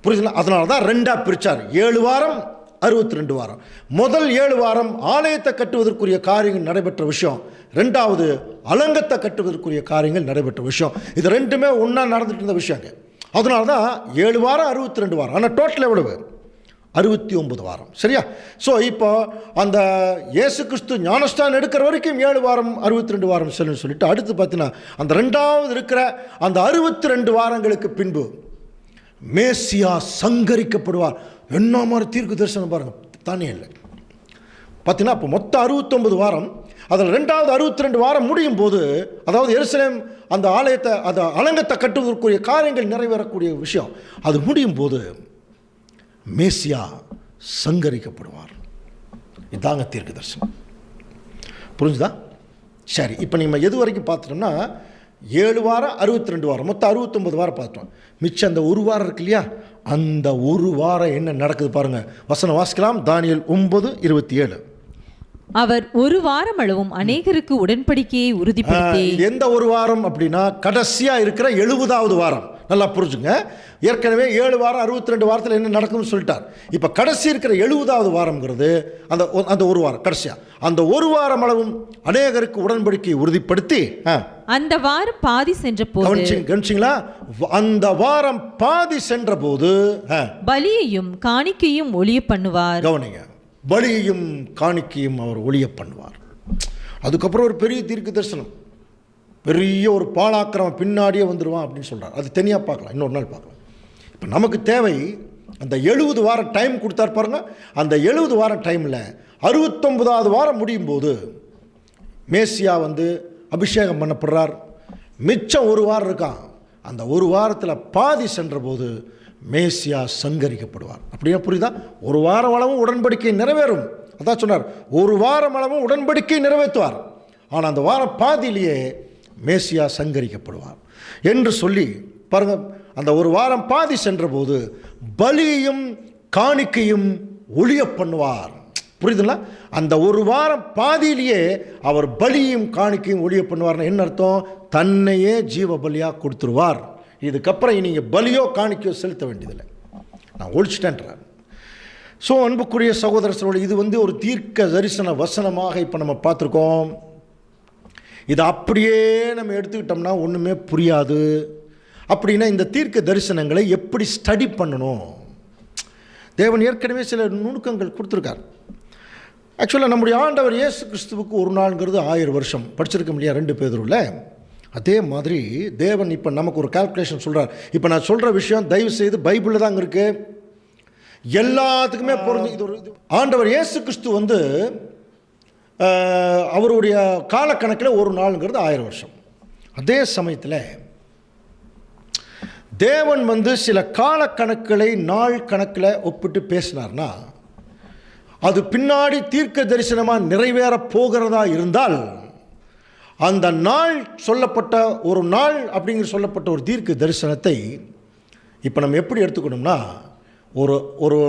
புரியுதுங்களா? அதனால தான் ரெண்டாக பிரித்தார். 7 வாரம் 62 வாரம். முதல் 7 வாரம் ஆலயத்தை கட்டுவதற்குரிய காரியங்கள் நடைபெற்ற விஷயம், ரெண்டாவது அலங்கத்தை கட்டுவதற்குரிய காரியங்கள் நடைபெற்ற விஷயம். இது ரெண்டுமே ஒன்றா நடந்துட்டு இருந்த விஷயங்க. அதனால தான் 7 வாரம் 62 வாரம். ஆனால் டோட்டல் எவ்வளவு? 69 வாரம். சரியா? ஸோ இப்போ அந்த இயேசு கிறிஸ்து ஞானஸ்தானம் எடுக்கிற வரைக்கும் 7 வாரம் 62 வாரம் செல்லுன்னு சொல்லிட்டு, அடுத்து பார்த்தீங்கன்னா அந்த ரெண்டாவது இருக்கிற அந்த 62 வாரங்களுக்கு பின்பு மேசியா சங்கரிக்கப்படுவார். என்ன மாதிரி தீர்க்க தரிசனம் பாருங்கள், தானே இல்லை பார்த்தீங்கன்னா. அப்போ மொத்தம் 69 வாரம். அதில் ரெண்டாவது 62 வாரம் முடியும் போது, அதாவது எருசலேம் அந்த ஆலயத்தை அந்த அலங்கத்தை கட்டுவதற்குரிய காரியங்கள் நிறைவேறக்கூடிய விஷயம் அது முடியும் போது மேசியா சங்கரிக்கப்படுவார். இதாங்க தீர்க்க தரிசனம். புரிஞ்சுதா? சரி, இப்போ நம்ம எது வரைக்கும் பார்த்துட்டோம்னா 7 வாரம் 62 வாரம், மொத்தம் 69 வாரம் பார்த்துட்டோம். மிச்சம் அந்த 1 வாரம் இருக்கு இல்லையா, அந்த 1 வாரம் என்ன நடக்குது பாருங்க. வசனம் வாசிக்கலாம். தானியேல் 9:27. அவர் 1 வாரம் அளவும் அநேகருக்கு உடன்படிக்கையை உறுதிப்படுத்தி. எந்த 1 வாரம் அப்படின்னா கடைசியாக இருக்கிற 70வது வாரம். நல்லா புரிஞ்சுங்க. ஏற்கனவே 7 வாரம் 62 வாரத்தில் என்ன நடக்கும்னு சொல்லிட்டார். இப்போ கடைசி இருக்கிற 70வது வாரம்ங்கிறது அந்த 1 வாரம் கடைசியாக அந்த 1 வாரம் அளவும் அநேகருக்கு உடன்படிக்கையை உறுதிப்படுத்தி. அந்த வாரம் பாதி சென்ற போது, கவனிச்சிங்களா? அந்த வாரம் பாதி சென்ற போது பலியையும் காணிக்கையும் ஒளிய பண்ணுவார். கவனிங்க, பலியையும் காணிக்கையும் அவர் ஒளிய பண்ணுவார். அதுக்கப்புறம் ஒரு பெரிய தீர்க்க தரிசனம், பெரிய ஒரு பாலாக்கிரமம் பின்னாடியே வந்துடுவான் அப்படின்னு சொல்கிறார். அது தனியாக பார்க்கலாம், இன்னொரு நாள் பார்க்கலாம். இப்போ நமக்கு தேவை அந்த 70 வாரம் டைம் கொடுத்தார் பாருங்க. அந்த 70 வாரம் டைமில் 69வது வாரம் முடியும் போது மேசியா வந்து அபிஷேகம் பண்ணப்படுறார். மிச்சம் 1 வாரம் இருக்கான். அந்த 1 வாரத்தில் பாதி சென்ற போது மேசியா சங்கரிக்கப்படுவார். அப்படின்னா புரியுதா? 1 வாரம் அளவும் உடன்படிக்கை நிறைவேறும். அதான் சொன்னார், 1 வாரம் அளவும் உடன்படிக்கை நிறைவேற்றுவார். ஆனால் அந்த வாரம் பாதியிலேயே மேசியா சங்கரிக்கப்படுவார் என்று சொல்லி பாருங்க. அந்த 1 வாரம் பாதி சென்ற போது பலியையும் காணிக்கையும் ஒளிய பண்ணுவார். புரியுதுங்களா? அந்த 1 வாரம் பாதியிலேயே அவர் பலியும் காணிக்கையும் ஒளிய பண்ணுவார்னு என்ன அர்த்தம்? தன்னையே ஜீவ பலியாக கொடுத்துருவார். இதுக்கப்புறம் நீங்கள் பலியோ காணிக்கையோ செலுத்த வேண்டியதில்லை, நான் ஒழிச்சிட்டேன்றார். ஸோ அன்புக்குரிய சகோதரர்களோடு, இது வந்து ஒரு தீர்க்க தரிசன வசனமாக இப்போ நம்ம பார்த்துருக்கோம். இதை அப்படியே நம்ம எடுத்துக்கிட்டோம்னா ஒன்றுமே புரியாது. அப்படின்னா இந்த தீர்க்க தரிசனங்களை எப்படி ஸ்டடி பண்ணணும்? தேவன் ஏற்கனவே சில நுணுக்கங்கள் கொடுத்துருக்கார். ஆக்சுவலாக நம்முடைய ஆண்டவர் இயேசு கிறிஸ்துவுக்கு 1 நாள்ங்கிறது 1000 வருஷம். படிச்சிருக்க இல்லையா 2 பேதுருவில்? அதே மாதிரி தேவன் இப்போ நமக்கு ஒரு கால்குலேஷன் சொல்கிறார். இப்போ நான் சொல்கிற விஷயம் தயவு செய்து பைபிளில் தாங்க இருக்குது, எல்லாத்துக்குமே பொருந்தும். இது ஒரு ஆண்டவர் இயேசு கிறிஸ்து வந்து அவருடைய காலக்கணக்கில் 1 நாளுங்கிறது 1000 வருஷம். அதே சமயத்தில் தேவன் வந்து சில காலக்கணக்குகளை நாள் கணக்கில் ஒப்பிட்டு பேசினார்னா, அது பின்னாடி தீர்க்க தரிசனமாக நிறைவேற போகிறதா இருந்தால், அந்த நாள் சொல்லப்பட்ட 1 நாள் அப்படிங்கிற சொல்லப்பட்ட ஒரு தீர்க்க தரிசனத்தை இப்போ நம்ம எப்படி எடுத்துக்கணும்னா ஒரு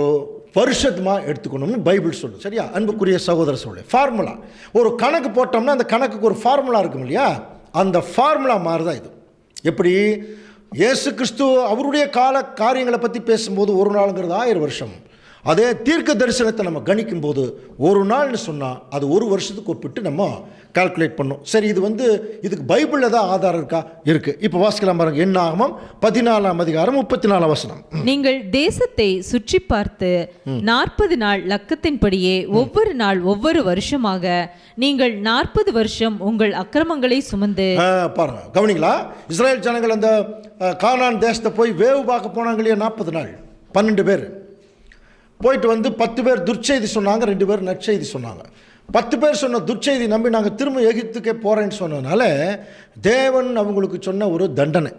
வருஷத்துமாக எடுத்துக்கணும்னு பைபிள் சொல்லுது. சரியா? அன்புக்குரிய சகோதர சொல்லு, ஃபார்முலா ஒரு கணக்கு போட்டோம்னா அந்த கணக்குக்கு ஒரு ஃபார்முலா இருக்கும் இல்லையா? அந்த ஃபார்முலா மாதிரி தான் இது. எப்படி இயேசு கிறிஸ்து அவருடைய காரியங்களை பற்றி பேசும்போது 1 நாளுங்கிறது 1000 வருஷம், அதே தீர்க்க தரிசனத்தை நம்ம கணிக்கும் போது ஒரு நாள்னு சொன்னால் அது ஒரு வருஷத்துக்கு ஒப்பிட்டு நம்ம கால்குலேட் பண்ணோம். சரி, இதுக்கு பைபிளில் தான் ஆதாரம் இருக்கா? இருக்குது. இப்போ வாசிக்கலாம் பாருங்க. என்னாகமம் 14ஆம் அதிகாரம் 34ஆம் வசனம். நீங்கள் தேசத்தை சுற்றி பார்த்து 40 நாள் லக்கத்தின்படியே ஒவ்வொரு நாள் ஒவ்வொரு வருஷமாக நீங்கள் 40 வருஷம் உங்கள் அக்கிரமங்களை சுமந்து பாருங்க, கவனிங்களா? இஸ்ரேல் ஜனங்கள் அந்த கானான் தேசத்தை போய் வேவு பார்க்க போனாங்க இல்லையா? 40 நாள் 12 பேர் போயிட்டு 10 பேர் துர்ச்செய்தி சொன்னாங்க, 2 பேர் நற்செய்தி சொன்னாங்க. 10 பேர் சொன்ன துர்ச்செய்தி நம்பி நாங்கள் திரும்ப எகிப்துக்கே போகிறேன்னு சொன்னதுனால தேவன் அவங்களுக்கு சொன்ன ஒரு தண்டனை.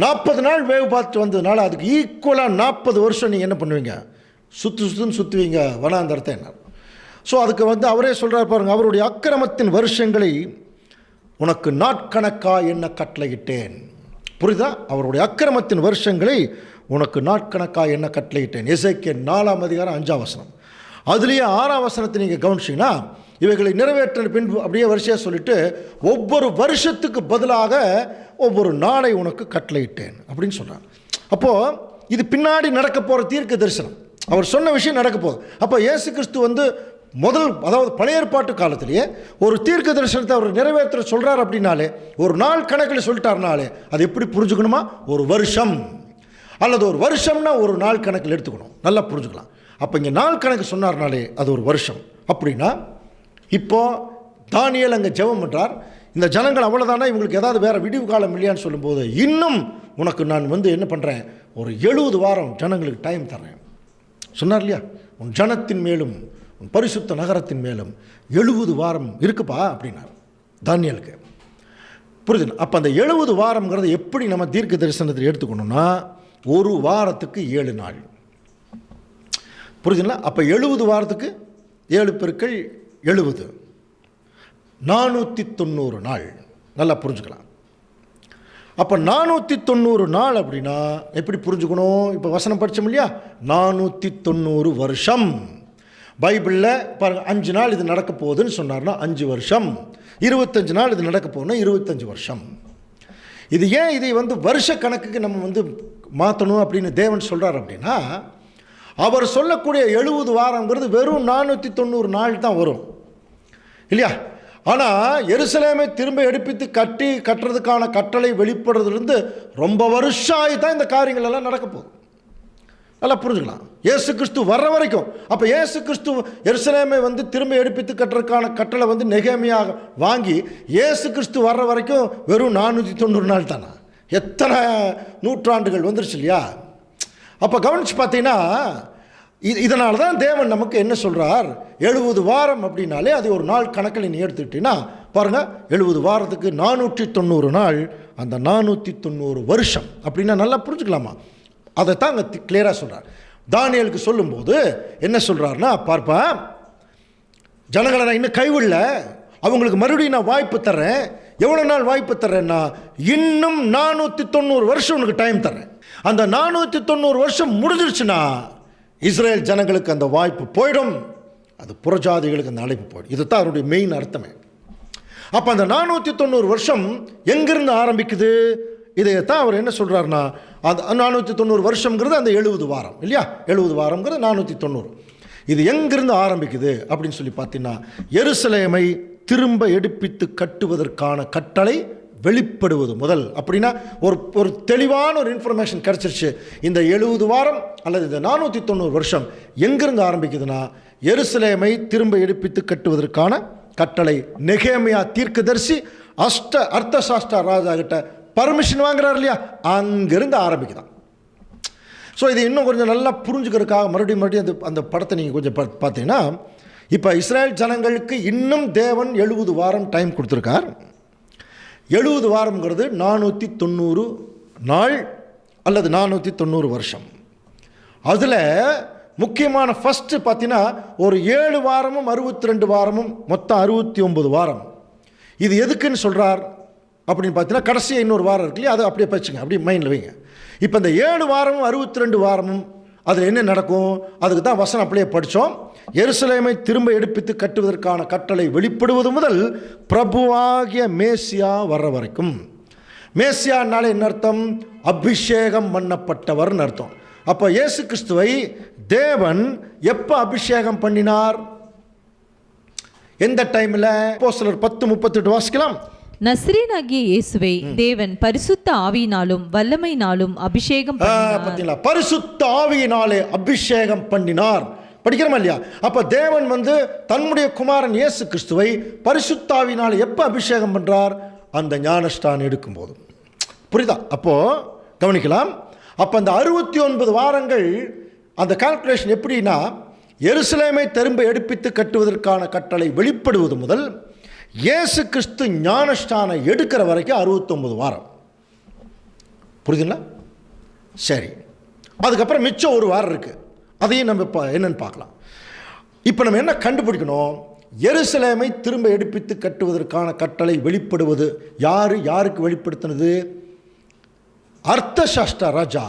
40 நாள் வேவு பார்த்து வந்ததுனால அதுக்கு ஈக்குவலாக 40 வருஷம் நீங்கள் என்ன பண்ணுவீங்க? சுற்றுன்னு சுற்றுவீங்க வனாந்தரத்தை. என்ன ஸோ அதுக்கு அவரே சொல்கிறார் பாருங்க, அவருடைய அக்கிரமத்தின் வருஷங்களை உனக்கு நாட்கணக்காக என்ன கட்டளையிட்டேன். புரியுதா? அவருடைய அக்கிரமத்தின் வருஷங்களை உனக்கு நாட்கணக்காக என்ன கட்டளையிட்டேன். எசேக்கியேல் 4ஆம் அதிகாரம் 5ஆம் வசனம். அதுலேயே 6ஆம் வசனத்தை நீங்கள் கவனிச்சிங்கன்னா இவைகளை நிறைவேற்ற பின்பு அப்படியே வரிசையாக சொல்லிட்டு ஒவ்வொரு வருஷத்துக்கு பதிலாக ஒவ்வொரு நாளை உனக்கு கட்டளையிட்டேன் அப்படின்னு சொல்கிறார். அப்போது இது பின்னாடி நடக்க போகிற தீர்க்க தரிசனம். அவர் சொன்ன விஷயம் நடக்க போகுது. அப்போ இயேசு கிறிஸ்து அதாவது பழைய ஏற்பாட்டு காலத்திலேயே ஒரு தீர்க்க தரிசனத்தை அவர் நிறைவேற்ற சொல்கிறார் அப்படின்னாலே, ஒரு நாள் கணக்கில் சொல்லிட்டார்னாலே அது எப்படி புரிஞ்சுக்கணுமா? ஒரு வருஷம் அல்லது ஒரு வருஷம்னா ஒரு நாள் கணக்கில் எடுத்துக்கணும். நல்லா புரிஞ்சுக்கலாம். அப்போ இங்கே நாள் கணக்கு சொன்னார்னாலே அது ஒரு வருஷம். அப்படின்னா இப்போ தானியேல் அங்கே ஜெபம் பண்ணுறார். இந்த ஜனங்கள் அவ்வளோதானா, இவங்களுக்கு ஏதாவது வேறு விடிவு காலம் இல்லையான்னு சொல்லும்போது, இன்னும் உனக்கு நான் என்ன பண்ணுறேன், ஒரு 70 வாரம் ஜனங்களுக்கு டைம் தர்றேன் சொன்னார் இல்லையா? உன் ஜனத்தின் மேலும் உன் பரிசுத்த நகரத்தின் மேலும் 70 வாரம் இருக்குப்பா அப்படின்னார் தானியேலுக்கு. புரியுது? அப்போ அந்த 70 வாரம்ங்கிறத எப்படி நம்ம தீர்க்க தரிசனத்தில் எடுத்துக்கணும்னா, ஒரு வாரத்துக்கு 7 நாள். புரியுதுங்களா? அப்போ 70 வாரத்துக்கு 7 பெருக்கள் 70 490 நாள். நல்லா புரிஞ்சுக்கலாம். அப்போ 490 நாள் அப்படின்னா எப்படி புரிஞ்சுக்கணும்? இப்போ வசனம் படித்தோம் இல்லையா? 490 வருஷம். பைபிளில் பாருங்கள், 5 நாள் இது நடக்க போகுதுன்னு சொன்னார்னா 5 வருஷம், 25 நாள் இது நடக்க போகுதுன்னா 25 வருஷம். இது ஏன் இதை வருஷ கணக்குக்கு நம்ம மாற்றணும் அப்படின்னு தேவன் சொல்கிறார் அப்படின்னா, அவர் சொல்லக்கூடிய 70 வாரங்கிறது வெறும் 490 நாள் தான் வரும் இல்லையா? ஆனால் எருசலேமை திரும்ப எடுப்பித்து கட்டுறதுக்கான கட்டளை வெளிப்படுறதுலேருந்து ரொம்ப வருஷம் ஆகி தான் இந்த காரியங்கள் எல்லாம் நடக்க போகுது. நல்லா புரிஞ்சுக்கலாம். இயேசு கிறிஸ்து வர்ற வரைக்கும். அப்போ இயேசு கிறிஸ்து எருசலேமை திரும்ப எடுப்பித்து கட்டுறதுக்கான கட்டளை நெகேமியாக வாங்கி இயேசு கிறிஸ்து வர்ற வரைக்கும் வெறும் 490 நாள் தானே. எத்தனை நூற்றாண்டுகள் வந்துருச்சு இல்லையா? அப்போ கவனித்து பார்த்தீங்கன்னா இதனால தான் தேவன் நமக்கு என்ன சொல்கிறார், 70 வாரம் அப்படின்னாலே அது ஒரு நாள் கணக்கில் நீ எடுத்துக்கிட்டீங்கன்னா பாருங்கள், 70 வாரத்துக்கு 490 நாள், அந்த 490 வருஷம் அப்படின்னா நல்லா புரிஞ்சுக்கலாமா? அதை தான் அங்கே கிளியராக சொல்கிறார். தானியேலுக்கு சொல்லும்போது என்ன சொல்கிறாருன்னா, பார்ப்பா ஜனங்களை நான் இன்னும் கைவிடல, அவங்களுக்கு மறுபடியும் நான் வாய்ப்பு தர்றேன். எவ்வளோ நாள் வாய்ப்பு தர்றேன்னா, இன்னும் 490 வருஷம் உனக்கு டைம் தர்றேன். அந்த 490 வருஷம் முடிஞ்சிருச்சுன்னா இஸ்ரேல் ஜனங்களுக்கு அந்த வாய்ப்பு போயிடும், அது புறஜாதிகளுக்கு அந்த அழைப்பு போயிடும். இதுதான் அவருடைய மெயின் அர்த்தமே. அப்போ அந்த 490 வருஷம் எங்கிருந்து ஆரம்பிக்குது? இதைத்தான் அவர் என்ன சொல்கிறாருன்னா, அந்த 490 வருஷங்கிறது அந்த 70 வாரம் இல்லையா? 70 வாரங்கிறது 490. இது எங்கிருந்து ஆரம்பிக்குது அப்படின்னு சொல்லி பார்த்தீங்கன்னா, எருசலேமை திரும்ப எடுப்பித்து கட்டுவதற்கான கட்டளை வெளிப்படுவது முதல். அப்படின்னா ஒரு தெளிவான ஒரு இன்ஃபர்மேஷன் கிடச்சிருச்சு. இந்த 70 வாரம் அல்லது இந்த 490 வருஷம் எங்கிருந்து ஆரம்பிக்குதுன்னா, எருசலேமை திரும்ப எடுப்பித்து கட்டுவதற்கான கட்டளை நெகேமியா தீர்க்கதரிசி அர்த்தசாஸ்டா ராஜா கிட்ட பர்மிஷன் வாங்குறாரு இல்லையா? அங்கிருந்து ஆரம்பிக்குதான். ஸோ இது இன்னும் கொஞ்சம் நல்லா புரிஞ்சுக்கிறதுக்காக மறுபடியும் அந்த படத்தை நீங்கள் கொஞ்சம் பார்த்தீங்கன்னா, இப்போ இஸ்ரேல் ஜனங்களுக்கு இன்னும் தேவன் 70 வாரம் டைம் கொடுத்துருக்கார். 70 வாரம்ங்கிறது 490 நாள் அல்லது 490 வருஷம். அதில் முக்கியமான ஃபஸ்ட்டு பார்த்தீங்கன்னா ஒரு 7 வாரமும் 62 வாரமும் மொத்தம் 69 வாரம். இது எதுக்குன்னு சொல்கிறார் அப்படின்னு பார்த்தீங்கன்னா, கடைசியாக இன்னொரு வாரம் இருக்கு இல்லையா? அதை அப்படியே பச்சுங்க, அப்படியே மைண்டில் வைங்க. இப்போ இந்த 7 வாரமும் 62 வாரமும் அதில் என்ன நடக்கும்? அதுக்கு தான் வசனம் அப்படியே படித்தோம். எருசலேமை திரும்ப எடுப்பித்து கட்டுவதற்கான கட்டளை வெளிப்படுவது முதல் பிரபுவாகிய மேசியா வர்ற வரைக்கும். மேசியானாலே என்ன அர்த்தம்? அபிஷேகம் பண்ணப்பட்டவர்னு அர்த்தம். அப்போ இயேசு கிறிஸ்துவை தேவன் எப்போ அபிஷேகம் பண்ணினார்? எந்த டைமில்? அப்போஸ்தலர் 10:38 வாசிக்கலாம். நசரேயனாகிய இயேசுவை தேவன் பரிசுத்த ஆவியினாலும் வல்லமையினாலும் அபிஷேகம் பண்ணினார். பரிசுத்த ஆவியினாலே அபிஷேகம் பண்ணினார். படிக்கிறோமா இல்லையா? அப்ப தேவன் தன்னுடைய குமாரன் இயேசு கிறிஸ்துவை பரிசுத்த ஆவியினாலே எப்ப அபிஷேகம் பண்றார்? அந்த ஞானஸ்நானம் எடுக்கும்போது. புரியுதா? அப்போ கவனிக்கலாம். அப்ப அந்த 69 வாரங்கள் அந்த கால்குலேஷன் எப்படின்னா, எருசலேமை திரும்ப எடுப்பித்து கட்டுவதற்கான கட்டளை வெளிப்படுவது முதல் இயேசு கிறிஸ்து ஞானஸ்நானம் எடுக்கிற வரைக்கும் 69 வாரம். புரியுதுங்களா? சரி, அதுக்கப்புறம் மிச்சம் ஒரு வாரம் இருக்கு. அதையும் நம்ம என்னன்னு பார்க்கலாம். இப்போ நம்ம என்ன கண்டுபிடிக்கணும்? எருசலேமை திரும்ப எடுப்பித்து கட்டுவதற்கான கட்டளை வெளிப்படுவது யாருக்கு வெளிப்படுத்தினது? அர்த்தசாஸ்டா ராஜா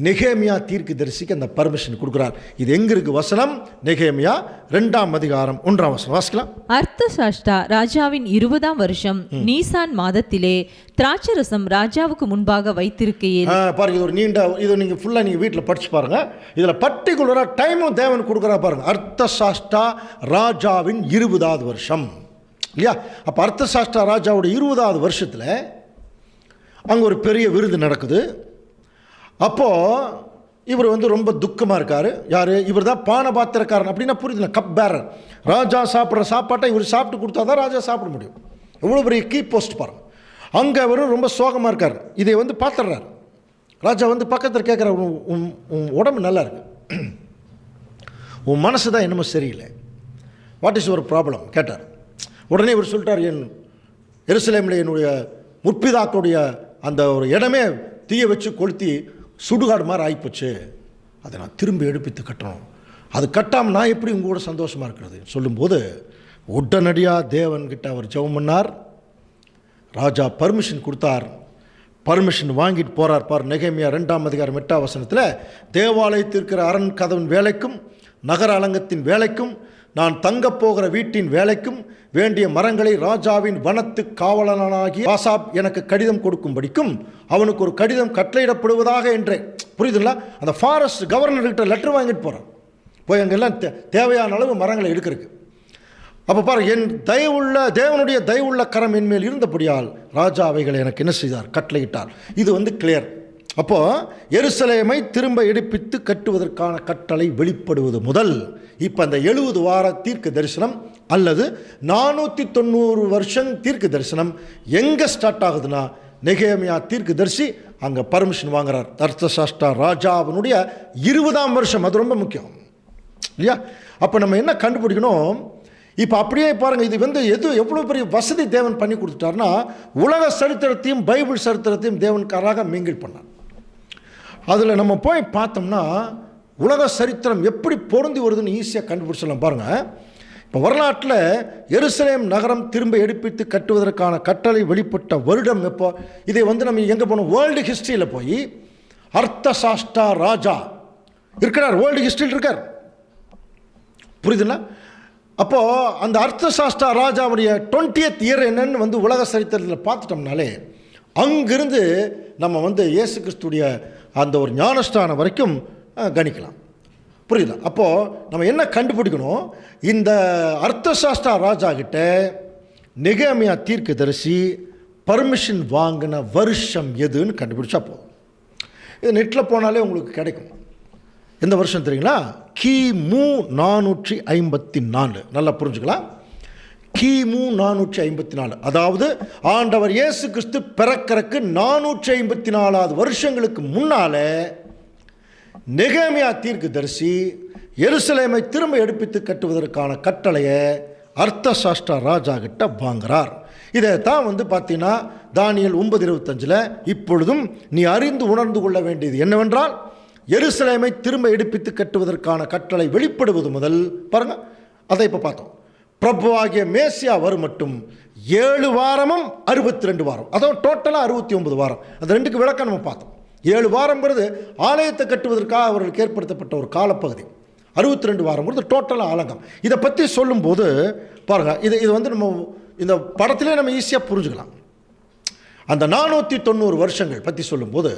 நெகேமியா தீர்க்கதரிசிக்கு அந்த பர்மிஷன் கொடுக்கிறார். இது எங்க இருக்கு வசனம்? நெகேமியா 2ஆம் அதிகாரம் 1ஆம் வசனம் வாசிக்கலாம். அர்த்தசாஷ்டா ராஜாவின் 20ஆம் வருஷம் நீசான் மாதத்திலே திராட்சரசம் ராஜாவுக்கு முன்பாக வைத்திருக்கையில். பாருங்க, இது ஒரு நீண்ட, இது நீங்க ஃபுல்லா நீங்க வீட்டில் படிச்சு பாருங்க. இதுல பர்டிகுலரா டைமும் தேவன் கொடுக்குறா பாருங்க. அர்த்தசாஷ்டா ராஜாவின் 20ஆவது வருஷம் இல்லையா? அப்ப அர்த்தசாஷ்டா ராஜாவுடைய 20ஆவது வருஷத்துல அங்க ஒரு பெரிய விருது நடக்குது. அப்போது இவர் ரொம்ப துக்கமாக இருக்கார். யார்? இவர் தான் பானபாத்திரக்காரன் அப்படின்னா புரியுதுல, கப் பேரர். ராஜா சாப்பிட்ற சாப்பாட்டை இவர் சாப்பிட்டு கொடுத்தா தான் ராஜா சாப்பிட முடியும். எவ்வளோ பெரிய கீ போஸ்ட் பாருங்க. அங்கே அவரும் ரொம்ப சோகமாக இருக்கார். இதை பார்த்துடுறார். ராஜா பக்கத்தில் கேட்குற, உன் உடம்பு நல்லா இருக்கு, உன் மனசு தான் என்னமோ சரியில்லை, வாட் இஸ் யுவர் ப்ராப்ளம் கேட்டார். உடனே இவர் சொல்லிட்டார், எருசலேமில் என்னுடைய முற்பிதாக்களுடைய அந்த ஒரு இடமே தீயை வச்சு கொளுத்தி சுடுகாடு மாதிரி ஆகிப்போச்சு, அதை நான் திரும்பி எடுப்பித்து கட்டணும், அது கட்டாமல் நான் எப்படி உங்க கூட சந்தோஷமாக இருக்கிறது சொல்லும்போது உடனடியாக தேவன்கிட்ட அவர் ஜெபம் பண்ணார். ராஜா பர்மிஷன் கொடுத்தார். பர்மிஷன் வாங்கிட்டு போகிறார். பார், நெகேமியா 2ஆம் அதிகாரம் 8ஆம் வசனத்தில், தேவாலயத்தில் இருக்கிற அரண் கதவின் வேலைக்கும் நகர அலங்கத்தின் வேலைக்கும் நான் தங்கப் போகிற வீட்டின் வேலைக்கும் வேண்டிய மரங்களை ராஜாவின் வனத்து காவலனாகிய ஆசாப் எனக்கு கடிதம் கொடுக்கும்படிக்கும் அவனுக்கு ஒரு கடிதம் கட்டளையிடப்படுவதாக என்றே. புரியுதுங்களா? அந்த ஃபாரஸ்ட் கவர்னர்கிட்ட லெட்டர் வாங்கிட்டு போகிறான். போய் அங்கெல்லாம் தேவையான அளவு மரங்களை எடுக்கிறதுக்கு. அப்போ பாரு, என் தேவனுடைய தயவுள்ள கரம் என் மேல் இருந்தபடியால் ராஜா அவைகளை எனக்கு என்ன செய்தார்? கட்டளையிட்டார். இது கிளியர். அப்போ எருசலேமை திரும்ப எடுப்பித்து கட்டுவதற்கான கட்டளை வெளிப்படுவது முதல் இப்போ அந்த 70 வார தீர்க்க தரிசனம் அல்லது 490 வருஷம் தீர்க்க தரிசனம் எங்கே ஸ்டார்ட் ஆகுதுன்னா, நெகேமியா தீர்க்க தரிசி அங்கே பர்மிஷன் வாங்குறார். அர்த்தசாஷ்டா ராஜாவினுடைய 20ஆம் வருஷம். அது ரொம்ப முக்கியம் இல்லையா? அப்போ நம்ம என்ன கண்டுபிடிக்கணும்? இப்போ அப்படியே பாருங்கள், இது எவ்வளோ பெரிய வசதி தேவன் பண்ணி கொடுத்துட்டார்னா, உலக சரித்திரத்தையும் பைபிள் சரித்திரத்தையும் தேவனுக்காராக மீங்கில் பண்ணார். அதில் நம்ம போய் பார்த்தோம்னா உலக சரித்திரம் எப்படி பொருந்தி வருதுன்னு ஈஸியாக கண்டுபிடிச்சிடலாம். பாருங்கள், இப்போ வரலாற்றில் எருசலேம் நகரம் திரும்ப எடுப்பித்து கட்டுவதற்கான கட்டளை வெளிப்பட்ட வருடம் எப்போ? இதை நம்ம எங்கே போனோம்? வேர்ல்டு ஹிஸ்ட்ரியில் போய் அர்த்தசாஷ்டா ராஜா இருக்கிறார், வேர்ல்டு ஹிஸ்ட்ரியில் இருக்கார். புரியுதுங்களா? அப்போது அந்த அர்த்தசாஷ்டா ராஜாவுடைய 20th இயர் என்னன்னு உலக சரித்திரத்தில் பார்த்துட்டோம்னாலே அங்கிருந்து நம்ம இயேசு கிறிஸ்துடைய அந்த ஒரு ஞானஸ்தானம் வரைக்கும் கணிக்கலாம். புரியுதா? அப்போது நம்ம என்ன கண்டுபிடிக்கணும்? இந்த அர்த்தசாஸ்திரா ராஜா கிட்ட நெகேமியா தீர்க்கதரிசி பர்மிஷன் வாங்கின வருஷம் எதுன்னு கண்டுபிடிச்சா போதும். இது நெட்டில் போனாலே உங்களுக்கு கிடைக்கும். எந்த வருஷம் தெரியுங்களா? கிமு 454. நல்லா புரிஞ்சுக்கலாம். கிமு 454, அதாவது ஆண்டவர் இயேசு கிறிஸ்து பிறக்கறக்கு 454 வருஷங்களுக்கு முன்னாலே நெகேமியா தீர்க்கதரிசி எருசலேமை திரும்ப எடுப்பித்து கட்டுவதற்கான கட்டளையை அர்த்தசாஷ்டா ராஜா கிட்ட வாங்குறார். இதை தான் பார்த்தீங்கன்னா தானியேல் 9:25 இப்பொழுதும் நீ அறிந்து உணர்ந்து கொள்ள வேண்டியது என்னவென்றால், எருசலேமை திரும்ப எடுப்பித்து கட்டுவதற்கான கட்டளை வெளிப்படுவது முதல் பாருங்க. அதை இப்போ பார்த்தோம். பிரபுவாகிய மேசியா வரும் மட்டும் 7 வாரமும் 62 வாரம், அதாவது டோட்டலாக 69 வாரம். அந்த ரெண்டுக்கு விளக்கம் நம்ம பார்த்தோம். 7 வாரங்கிறது ஆலயத்தை கட்டுவதற்காக அவர்களுக்கு ஏற்படுத்தப்பட்ட ஒரு காலப்பகுதி. 62 வாரங்கிறது டோட்டலாக ஆலங்கம். இதை பற்றி சொல்லும்போது பாருங்கள், இது நம்ம இந்த படத்திலே நம்ம ஈஸியாக புரிஞ்சுக்கலாம். அந்த 490 வருஷங்கள் பற்றி சொல்லும்போது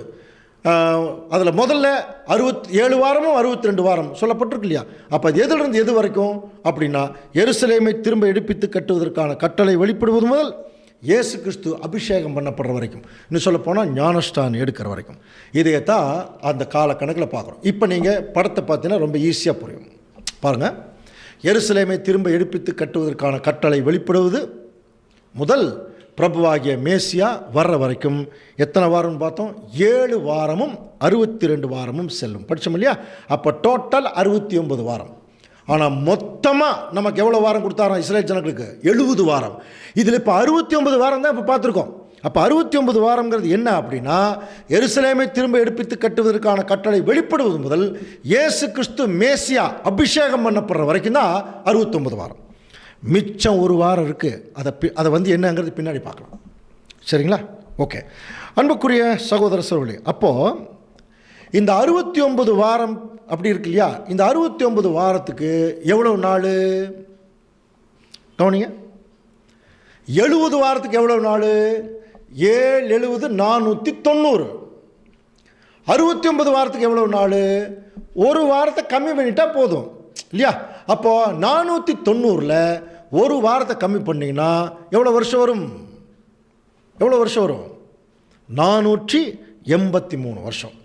அதில் முதல்ல 67 வாரமும் 62 வாரம் சொல்லப்பட்டிருக்கு இல்லையா? அப்போ அது எதிலிருந்து எது வரைக்கும் அப்படின்னா, எருசலேமை திரும்ப எடுப்பித்து கட்டுவதற்கான கட்டளை வெளிப்படுவது முதல் இயேசு கிறிஸ்து அபிஷேகம் பண்ணப்படுற வரைக்கும், இன்னும் சொல்லப்போனால் ஞானஸ்தானம் எடுக்கிற வரைக்கும். இதையே தான் அந்த காலக்கணக்கில் பார்க்குறோம். இப்போ நீங்கள் படத்தை பார்த்தீங்கன்னா ரொம்ப ஈஸியாக புரியும். பாருங்கள், எருசலேமை திரும்ப எடுப்பித்து கட்டுவதற்கான கட்டளை வெளிப்படுவது முதல் பிரபுவாகிய மேசியா வர்ற வரைக்கும் எத்தனை வாரம்னு பார்த்தோம்? 7 வாரமும் 62 வாரமும் செல்லும். படித்தோம் இல்லையா? அப்போ டோட்டல் 69 வாரம். ஆனால் மொத்தமாக நமக்கு எவ்வளோ வாரம் கொடுத்தாராம் இஸ்ரேல் ஜனங்களுக்கு? 70 வாரம். இதில் இப்போ 69 வாரம் தான் இப்போ பார்த்துருக்கோம். அப்போ 69 வாரங்கிறது என்ன அப்படின்னா, எருசலேமை திரும்ப எடுப்பித்து கட்டுவதற்கான கட்டளை வெளிப்படுவது முதல் இயேசு கிறிஸ்து மேசியா அபிஷேகம் பண்ணப்படுற வரைக்கும் தான் 69 வாரம். மிச்சம் 1 வாரம் இருக்குது. அதை வந்து என்னங்கிறது பின்னாடி பார்க்கலாம். சரிங்களா? ஓகே. அன்புக்குரிய சகோதர சகோதரிகளே, அப்போது இந்த 69 வாரம் அப்படி இருக்கு இல்லையா? இந்த 69 வாரத்துக்கு எவ்வளோ நாள் கவனிங்க. 70 வாரத்துக்கு எவ்வளோ நாள்? 7 70 490. 69 வாரத்துக்கு எவ்வளோ நாள்? 1 வாரத்தை கம்மி பண்ணிட்டா போதும் இல்லையா? அப்போது 490ல் 1 வாரத்தை கம்மி பண்ணிங்கன்னா எவ்வளோ வருஷம் வரும்? 483 வருஷம்.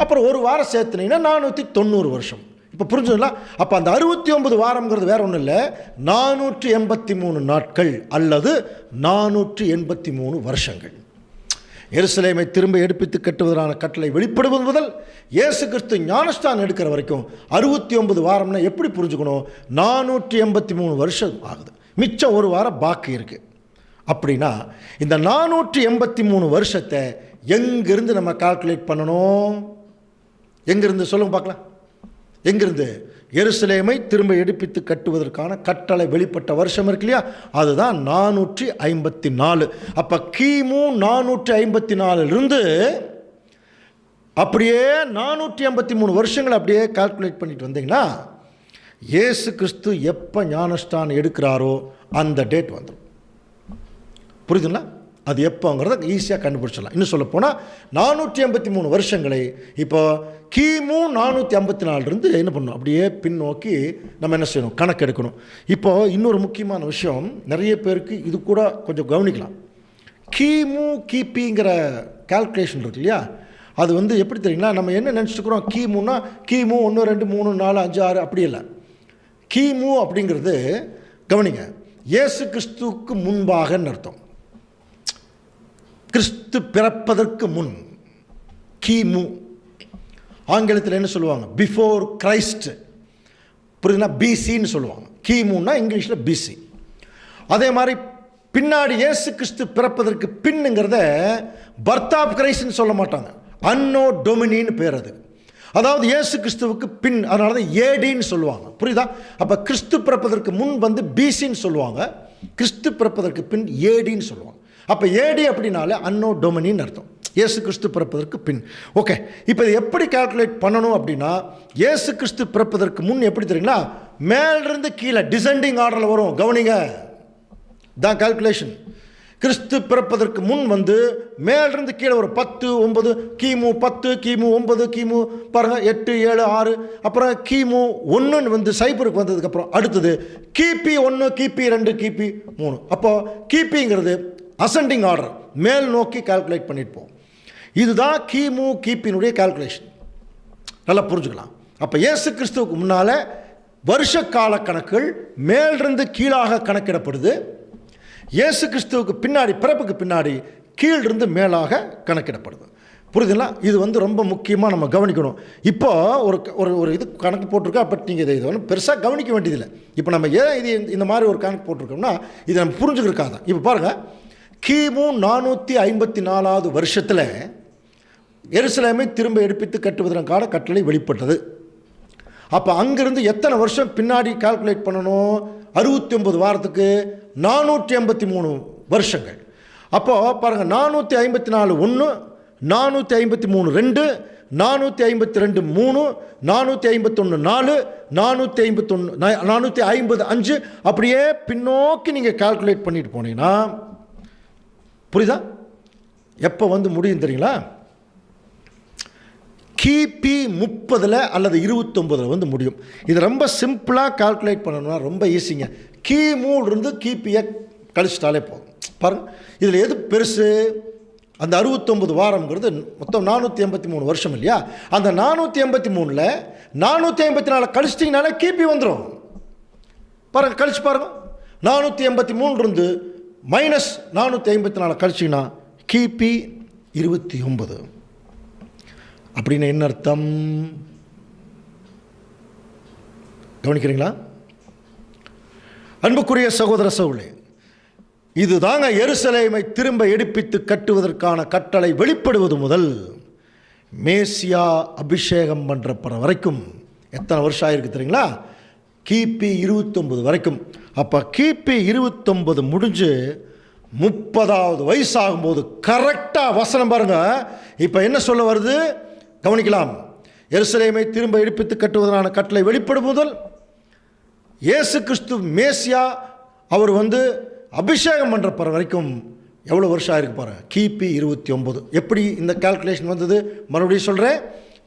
அப்புறம் 1 வாரம் சேர்த்துனீங்கன்னா 490 வருஷம். இப்போ புரிஞ்சுங்களா? அப்போ அந்த 69 வாரம்ங்கிறது வேற ஒன்றும் இல்லை, 483 நாட்கள் அல்லது 483 வருஷங்கள். எருசலேமை திரும்ப எடுப்பித்து கட்டுவதற்கான கட்டளை வெளிப்படுவது முதல் இயேசு கிறிஸ்து ஞானஸ்தானம் எடுக்கிற வரைக்கும் 69 வாரம்னா எப்படி புரிஞ்சுக்கணும்? 483 வருஷம் ஆகுது. மிச்சம் 1 வாரம் பாக்கி இருக்குது. அப்படின்னா இந்த 483 வருஷத்தை எங்கிருந்து நம்ம கால்குலேட் பண்ணணும்? எங்கிருந்து சொல்லுங்க பார்க்கலாம். எங்கிருந்து? எருசலேமை திரும்ப எடுப்பித்து கட்டுவதற்கான கட்டளை வெளிப்பட்ட வருஷம் இருக்கு இல்லையா? அதுதான் 454. அப்போ கிமு 454லிருந்து அப்படியே 483 வருஷங்கள் அப்படியே கால்குலேட் பண்ணிட்டு வந்தீங்கன்னா இயேசு கிறிஸ்து எப்போ ஞானஸ்தானம் எடுக்கிறாரோ அந்த டேட் வந்துடும். புரியுதுங்களா? அது எப்போங்கிறத ஈஸியாக கண்டுபிடிச்சிடலாம். இன்னும் சொல்ல போனால் 483 வருஷங்களை இப்போ கிமு 454 என்ன பண்ணணும்? அப்படியே பின்னோக்கி நம்ம என்ன செய்யணும்? கணக்கெடுக்கணும். இப்போது இன்னொரு முக்கியமான விஷயம், நிறைய பேருக்கு இது கூட கொஞ்சம் கவனிக்கலாம். கிமு கிபிங்கிற கால்குலேஷன் இருக்கு இல்லையா? அது வந்து எப்படி தெரியுங்களா? நம்ம என்ன நினச்சிட்டுக்கிறோம்? கிமுன்னா கிமு 1 2 3 4 5 6 அப்படி இல்லை. கிமு அப்படிங்கிறது கவனிங்க, இயேசு கிறிஸ்துவுக்கு முன்பாகன்னு அர்த்தம். கிறிஸ்து பிறப்பதற்கு முன் கிமு. ஆங்கிலத்தில் என்ன சொல்லுவாங்க? Before Christ. புரியுதுன்னா? பிசின்னு சொல்லுவாங்க. கிமுன்னா இங்கிலீஷில் பிசி. அதே மாதிரி பின்னாடி இயேசு கிறிஸ்து பிறப்பதற்கு பின்னுங்கிறத பர்த் ஆஃப் கிரைஸ்ட்னு சொல்ல மாட்டாங்க, அன்னோ டொமினின்னு பேர் அது. அதாவது இயேசு கிறிஸ்துவுக்கு பின், அதனால தான் ஏடின்னு சொல்லுவாங்க. புரியுதா? அப்போ கிறிஸ்து பிறப்பதற்கு முன் வந்து பிசின்னு சொல்லுவாங்க, கிறிஸ்து பிறப்பதற்கு பின் ஏடின்னு சொல்லுவாங்க. அப்போ ஏடி அப்படின்னாலே அன்னோ டொமினின்னு அர்த்தம், இயேசு கிறிஸ்து பிறப்பதற்கு பின். ஓகே, இப்போ இது எப்படி கால்குலேட் பண்ணணும் அப்படின்னா, இயேசு கிறிஸ்து பிறப்பதற்கு முன் எப்படி தெரியுங்களா? மேலிருந்து கீழே டிசெண்டிங் ஆர்டரில் வரும். கவனிங்க, தான் கால்குலேஷன். கிறிஸ்து பிறப்பதற்கு முன் வந்து மேலிருந்து கீழே ஒரு 10 9 கிமு 10 கிமு 9 கிமு பாருங்கள் 8 7 6 அப்புறம் கிமு 1 வந்து சைபருக்கு வந்ததுக்கப்புறம் அடுத்தது கிபி 1 கிபி 2 கிபி 3. அப்போது கிபிங்கிறது அசெண்டிங் ஆர்டர், மேல் நோக்கி கால்குலேட் பண்ணியிருப்போம். இதுதான் கிமு கிபியினுடைய கால்குலேஷன். நல்லா புரிஞ்சுக்கலாம். அப்போ இயேசு கிறிஸ்துவுக்கு முன்னால் வருஷ கால கணக்குகள் மேலிருந்து கீழாக கணக்கிடப்படுது. இயேசு கிறிஸ்துவுக்கு பின்னாடி, பிறப்புக்கு பின்னாடி கீழிருந்து மேலாக கணக்கிடப்படுது. புரியுதுங்களா? இது வந்து ரொம்ப முக்கியமாக நம்ம கவனிக்கணும். இப்போ ஒரு ஒரு இது கணக்கு போட்டிருக்கோம். அப்போ நீங்கள் இதை ஒன்றும் பெருசாக கவனிக்க வேண்டியதில்லை. இப்போ நம்ம ஏன் இது இந்த மாதிரி ஒரு கணக்கு போட்டிருக்கோம்னா இதை நம்ம புரிஞ்சுக்கிறக்காக தான். இப்போ பாருங்கள், கிமு 454வது வருஷத்தில் எருசலேமை திரும்ப எடுப்பித்து கட்டுவதற்கான கட்டளை வெளிப்பட்டது. அப்போ அங்கிருந்து எத்தனை வருஷம் பின்னாடி கால்குலேட் பண்ணணும்? 69 வாரத்துக்கு 483 வருஷங்கள். அப்போது பாருங்கள், 454 1, 453 2, 452 3, 451 4, 455 அப்படியே பின்னோக்கி நீங்கள் கால்குலேட் பண்ணிட்டு போனீங்கன்னா புரியுதா? எப்போ வந்து முடியும் தெரியுங்களா? கிபி 30 அல்லது 29 வந்து முடியும். இது ரொம்ப சிம்பிளாக கால்குலேட் பண்ணணும்னா ரொம்ப ஈஸிங்க. கிமுலேருந்து கிபியை கழிச்சிட்டாலே போதும். பாருங்கள், இதில் எது பெருசு? அந்த 69 வாரம்ங்கிறது மொத்தம் 483 வருஷம் இல்லையா? அந்த 483ல் 454 கழிச்சிட்டிங்கனாலே கிபி வந்துடும். பாருங்கள், கழிச்சு பாருங்கள். 483 மைனஸ் 454 கழிச்சிங்கன்னா கிபி 29. அப்படின்னு என்ன அர்த்தம் கவனிக்கிறீங்களா? அன்புக்குரிய சகோதர சகோதரர்களே, இதுதாங்க எருசலேமை திரும்ப எடுப்பித்து கட்டுவதற்கான கட்டளை வெளிப்படுவது முதல் மேசியா அபிஷேகம் பண்ணுறப்பட வரைக்கும் எத்தனை வருஷம் ஆயிருக்கு தெரியுங்களா? கிபி 29 வரைக்கும். அப்போ கிபி 29 முடிஞ்சு 30வது வயசாகும்போது கரெக்டாக வசனம் பாருங்க. இப்போ என்ன சொல்ல வருது கவனிக்கலாம். எருசலேமை திரும்ப எடுப்பித்து கட்டுவதற்கான கட்டளை வெளிப்படும் முதல் இயேசு கிறிஸ்து மேசியா அவர் வந்து அபிஷேகம் பண்ணுறப்பற வரைக்கும் எவ்வளோ வருஷம் ஆயிருக்கு பாருங்க. கிபி 29. எப்படி இந்த கால்குலேஷன் வந்தது? மறுபடியும் சொல்கிறேன்.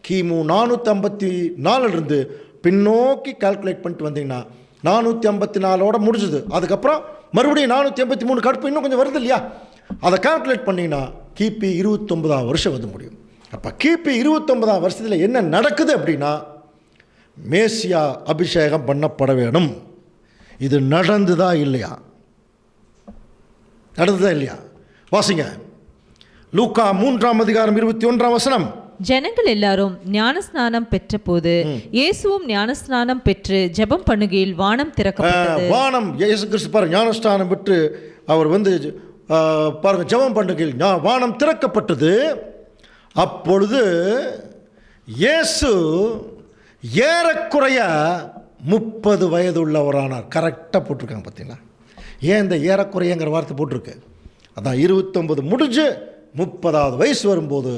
கிமு 454 பின்னோக்கி கால்குலேட் பண்ணிட்டு வந்தீங்கன்னா 454 முடிஞ்சுது. அதுக்கப்புறம் மறுபடியும் 483 கடுப்பு இன்னும் கொஞ்சம் வருது இல்லையா? அதை கால்குலேட் பண்ணிங்கன்னா கிபி 29ஆம் வருஷம் வந்து முடியும். அப்போ கிபி 29ஆம் வருஷத்தில் என்ன நடக்குது அப்படின்னா மேசியா அபிஷேகம் பண்ணப்பட வேணும். இது நடந்துதா இல்லையா? நடந்ததா இல்லையா? வாசிங்க. லூக்கா 3ஆம் அதிகாரம் 21ஆம் வசனம். ஜனங்கள் எல்லாரும் ஞானஸ்நானம் பெற்ற போது இயேசுவும் ஞானஸ்நானம் பெற்று ஜெபம் பண்ணுகையில் வானம் திறக்கப்பட்டது. வானம் இயேசு கிறிஸ்து பாருங்க ஞானஸ்நானம் பெற்று அவர் வந்து பாருங்க ஜெபம் பண்ணுகையில் வானம் திறக்கப்பட்டது. அப்பொழுது இயேசு ஏறக்குறைய 30 வயது உள்ளவரானார். கரெக்டாக போட்டிருக்காங்க பார்த்தீங்களா? ஏன் இந்த ஏறக்குறையங்கிற வார்த்தை போட்டிருக்கு? அதான் 29 முடிஞ்சு 30வது வயசு வரும்போது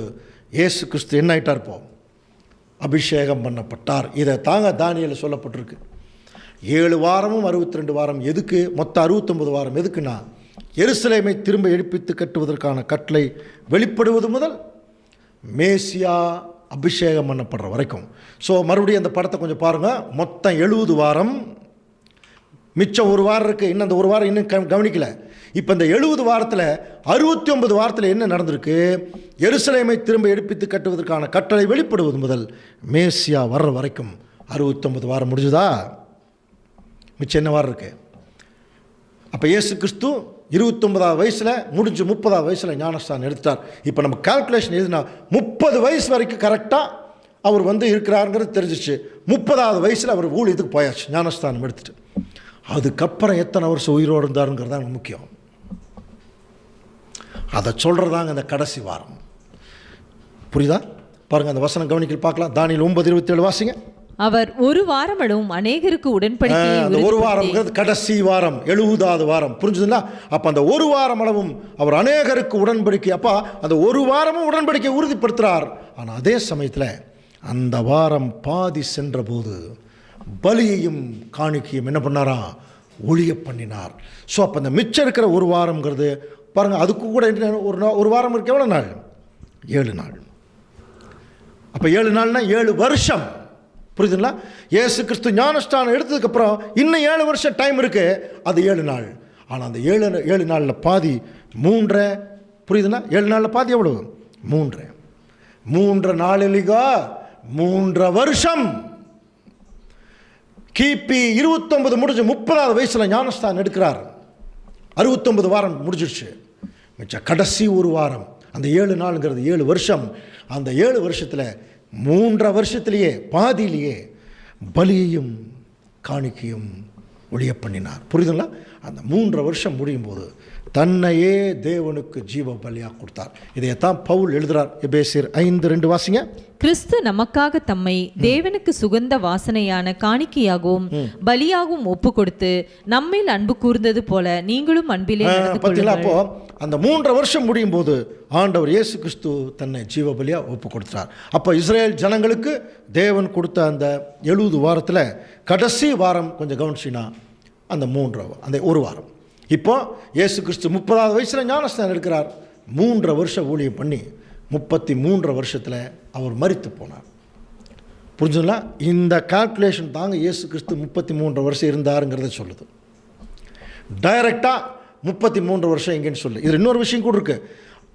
இயேசு கிறிஸ்து என்ன ஆயிட்டார்? இப்போ அபிஷேகம் பண்ணப்பட்டார். இதை தாங்க தானியேல் சொல்லப்பட்டிருக்கு. 7 வாரமும் 62 வாரம் எதுக்கு? மொத்தம் 69 வாரம் எதுக்குன்னா எருசலேமை திரும்ப எடுப்பித்து கட்டுவதற்கான கட்டளை வெளிப்படுவது முதல் மேசியா அபிஷேகம் பண்ணப்படுற வரைக்கும். ஸோ மறுபடியும் அந்த படத்தை கொஞ்சம் பாருங்கள். மொத்தம் 70 வாரம், மிச்சம் 1 வாரம் இருக்குது. இன்னும் அந்த 1 வாரம் இன்னும் கவனிக்கல. இப்போ இந்த 70 வாரத்தில் 69 வாரத்தில் என்ன நடந்திருக்கு? எருசலேமை திரும்ப எடுப்பித்து கட்டுவதற்கான கட்டளை வெளிப்படுவது முதல் மேசியா வர்ற வரைக்கும் 69 வாரம் முடிஞ்சுதா? மிச்சம் என்ன வாரம் இருக்குது? அப்போ இயேசு கிறிஸ்து 29வது வயசில் முடிஞ்சு 30வது வயசில் ஞானஸ்தானம் எடுத்துட்டார். இப்போ நம்ம கால்குலேஷன் எதுனா 30 வயசு வரைக்கும் கரெக்டாக அவர் வந்து இருக்கிறாருங்கிறது தெரிஞ்சிச்சு. 30வது வயசில் அவர் ஊழியத்துக்கு போயாச்சு ஞானஸ்தானம் எடுத்துட்டு. அதுக்கப்புறம் எத்தனை வருஷம் உயிரோடு இருந்தாருங்கிறது தான் முக்கியம். அதை சொல்கிறதாங்க அந்த கடைசி வாரம். புரியுதா? பாருங்கள், அந்த வசனம் கவனிக்கல் பார்க்கலாம். தானியேல் 9:27 வாசிங்க. அவர் 1 வாரமளவும் அநேகருக்கு உடன்படிக்கையை அந்த 1 வாரம்ங்கிறது கடைசி வாரம், 70வது வாரம். புரிஞ்சுதுங்களா? அப்போ அந்த 1 வாரம் அளவும் அவர் அநேகருக்கு உடன்படிக்கை. அப்போ அந்த 1 வாரமும் உடன்படிக்கை உறுதிப்படுத்துகிறார். ஆனால் அதே சமயத்தில் அந்த வாரம் பாதி சென்ற போது பலியையும் காணிக்கையும் என்ன பண்ணாரா? ஒழிய பண்ணினார். ஸோ அப்போ அந்த மிச்சம் இருக்கிற 1 வாரம்ங்கிறது பாருங்கள், அதுக்கு கூட ஒரு வாரம் இருக்கு. எவ்வளோ நாள்? 7 நாள். அப்போ 7 நாள்னா 7 வருஷம். புரியுதுங்களா? இயேசு கிறிஸ்து ஞானஸ்தானம் எடுத்ததுக்கப்புறம் இன்னும் 7 வருஷம் டைம் இருக்குது. அது 7 நாள். ஆனால் அந்த 7 நாளில் பாதி 3. புரியுதுங்களா? 7 நாளில் பாதி எவ்வளவு? 3 நாளிலிகா 3 வருஷம். கிபி 29 முடிஞ்சு 30வது வயசில் ஞானஸ்தானம் எடுக்கிறார். 69 வாரம் முடிஞ்சிடுச்சு. மிச்சம் கடைசி 1 வாரம். அந்த 7 நாளுங்கிறது 7 வருஷம். அந்த 7 வருஷத்தில் 3 வருஷத்திலேயே பாதியிலேயே பலியையும் காணிக்கையும் ஒழிய பண்ணினார். புரியுதுங்களா? அந்த 3 வருஷம் முடியும் போது தன்னையே தேவனுக்கு ஜீவ பலியாக கொடுத்தார். இதைத்தான் பவுல் எழுதுகிறார். எபேசியர் 5:2 வாசிங்க. கிறிஸ்து நமக்காக தம்மை தேவனுக்கு சுகந்த வாசனையான காணிக்கையாகவும் பலியாகவும் ஒப்பு கொடுத்து நம்மில் அன்பு கூர்ந்தது போல நீங்களும் அன்பிலே நடந்து கொள்ளுங்கள். அப்போ அந்த 3 வருஷம் முடியும் போது ஆண்டவர் இயேசு கிறிஸ்து தன்னை ஜீவ பலியா ஒப்பு கொடுத்தார். அப்போ இஸ்ரேல் ஜனங்களுக்கு தேவன் கொடுத்த அந்த 70 வாரத்தில் கடைசி வாரம் கொஞ்சம் கவனிச்சினா அந்த 1 வாரம். இப்போ இயேசு கிறிஸ்து 30வது வயசில் ஞானஸ்தானம் எடுக்கிறார். 3 வருஷம் ஊழியம் பண்ணி 33 வருஷத்தில் அவர் மரித்து போனார். புரிஞ்சுங்களா? இந்த கால்குலேஷன் தாங்க இயேசு கிறிஸ்து 33 வருஷம் இருந்தாருங்கிறத சொல்லுது. டைரெக்டாக 33 வருஷம் எங்கேன்னு சொல்லு. இது இன்னொரு விஷயம் கூட இருக்குது.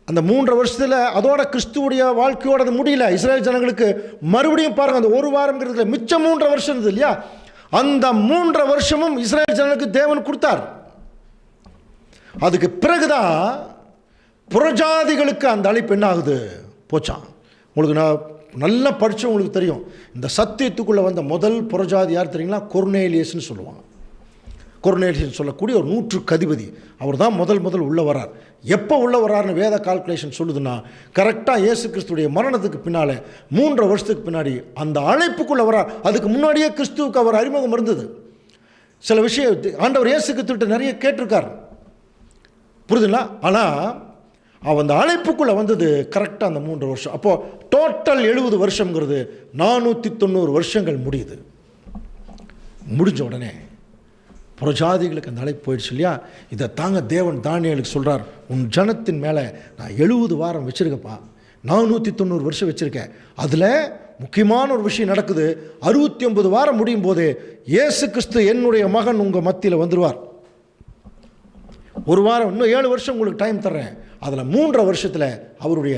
அந்த 3 வருஷத்தில் அதோட கிறிஸ்துவுடைய வாழ்க்கையோட அது முடியல. இஸ்ரேல் ஜனங்களுக்கு மறுபடியும் பாருங்கள், அந்த ஒரு வாரம்ங்கிறதுல மிச்சம் 3 வருஷம் இருந்தது இல்லையா, அந்த 3 வருஷமும் இஸ்ரேல் ஜனங்களுக்கு தேவன் கொடுத்தார். அதுக்கு பிறகுதான் புறஜாதிகளுக்கு அந்த அழைப்பு என்ன ஆகுது, போச்சான். உங்களுக்கு நான் நல்லா படித்து உங்களுக்கு தெரியும், இந்த சத்தியத்துக்குள்ளே வந்த முதல் புறஜாதி யார் தெரியுங்களா? கொர்னேலியஸ்ன்னு சொல்லுவாங்க. கொர்னேலியஸ் சொல்லக்கூடிய ஒரு 100க்கு அதிபதி. அவர் தான் முதல் உள்ள வரார். எப்போ உள்ள வர்றாருன்னு வேத கால்குலேஷன் சொல்லுதுன்னா, கரெக்டாக இயேசு கிறிஸ்துடைய மரணத்துக்கு பின்னால் 3 வருஷத்துக்கு பின்னாடி அந்த அழைப்புக்குள்ளே வரார். அதுக்கு முன்னாடியே கிறிஸ்துவுக்கு அவர் அறிமுகம் இருந்தது. சில விஷயம் ஆண்டவர் இயேசு கிறிஸ்துவிட்ட நிறைய கேட்டிருக்கார், புரியுதுங்களா? ஆனால் அவன் அந்த அழைப்புக்குள்ளே வந்தது கரெக்டாக அந்த 3 வருஷம். அப்போது டோட்டல் 70 வருஷங்கிறது 490 வருஷங்கள் முடியுது. முடிஞ்ச உடனே புறஜாதிகளுக்கு அந்த அழைப்பு போயிடுச்சு இல்லையா. இதை தாங்க தேவன் தானியேலுக்கு சொல்கிறார், உன் ஜனத்தின் மேலே நான் 70 வாரம் வச்சுருக்கப்பா, 490 வருஷம் வச்சுருக்கேன். அதில் முக்கியமான ஒரு விஷயம் நடக்குது. 69 வாரம் முடியும் போது இயேசு கிறிஸ்து என்னுடைய மகன் உங்கள் மத்தியில் வந்துடுவார். ஒரு வாரம், இன்னும் 7 வருஷம் உங்களுக்கு டைம் தர்றேன். அதில் 3 வருஷத்தில் அவருடைய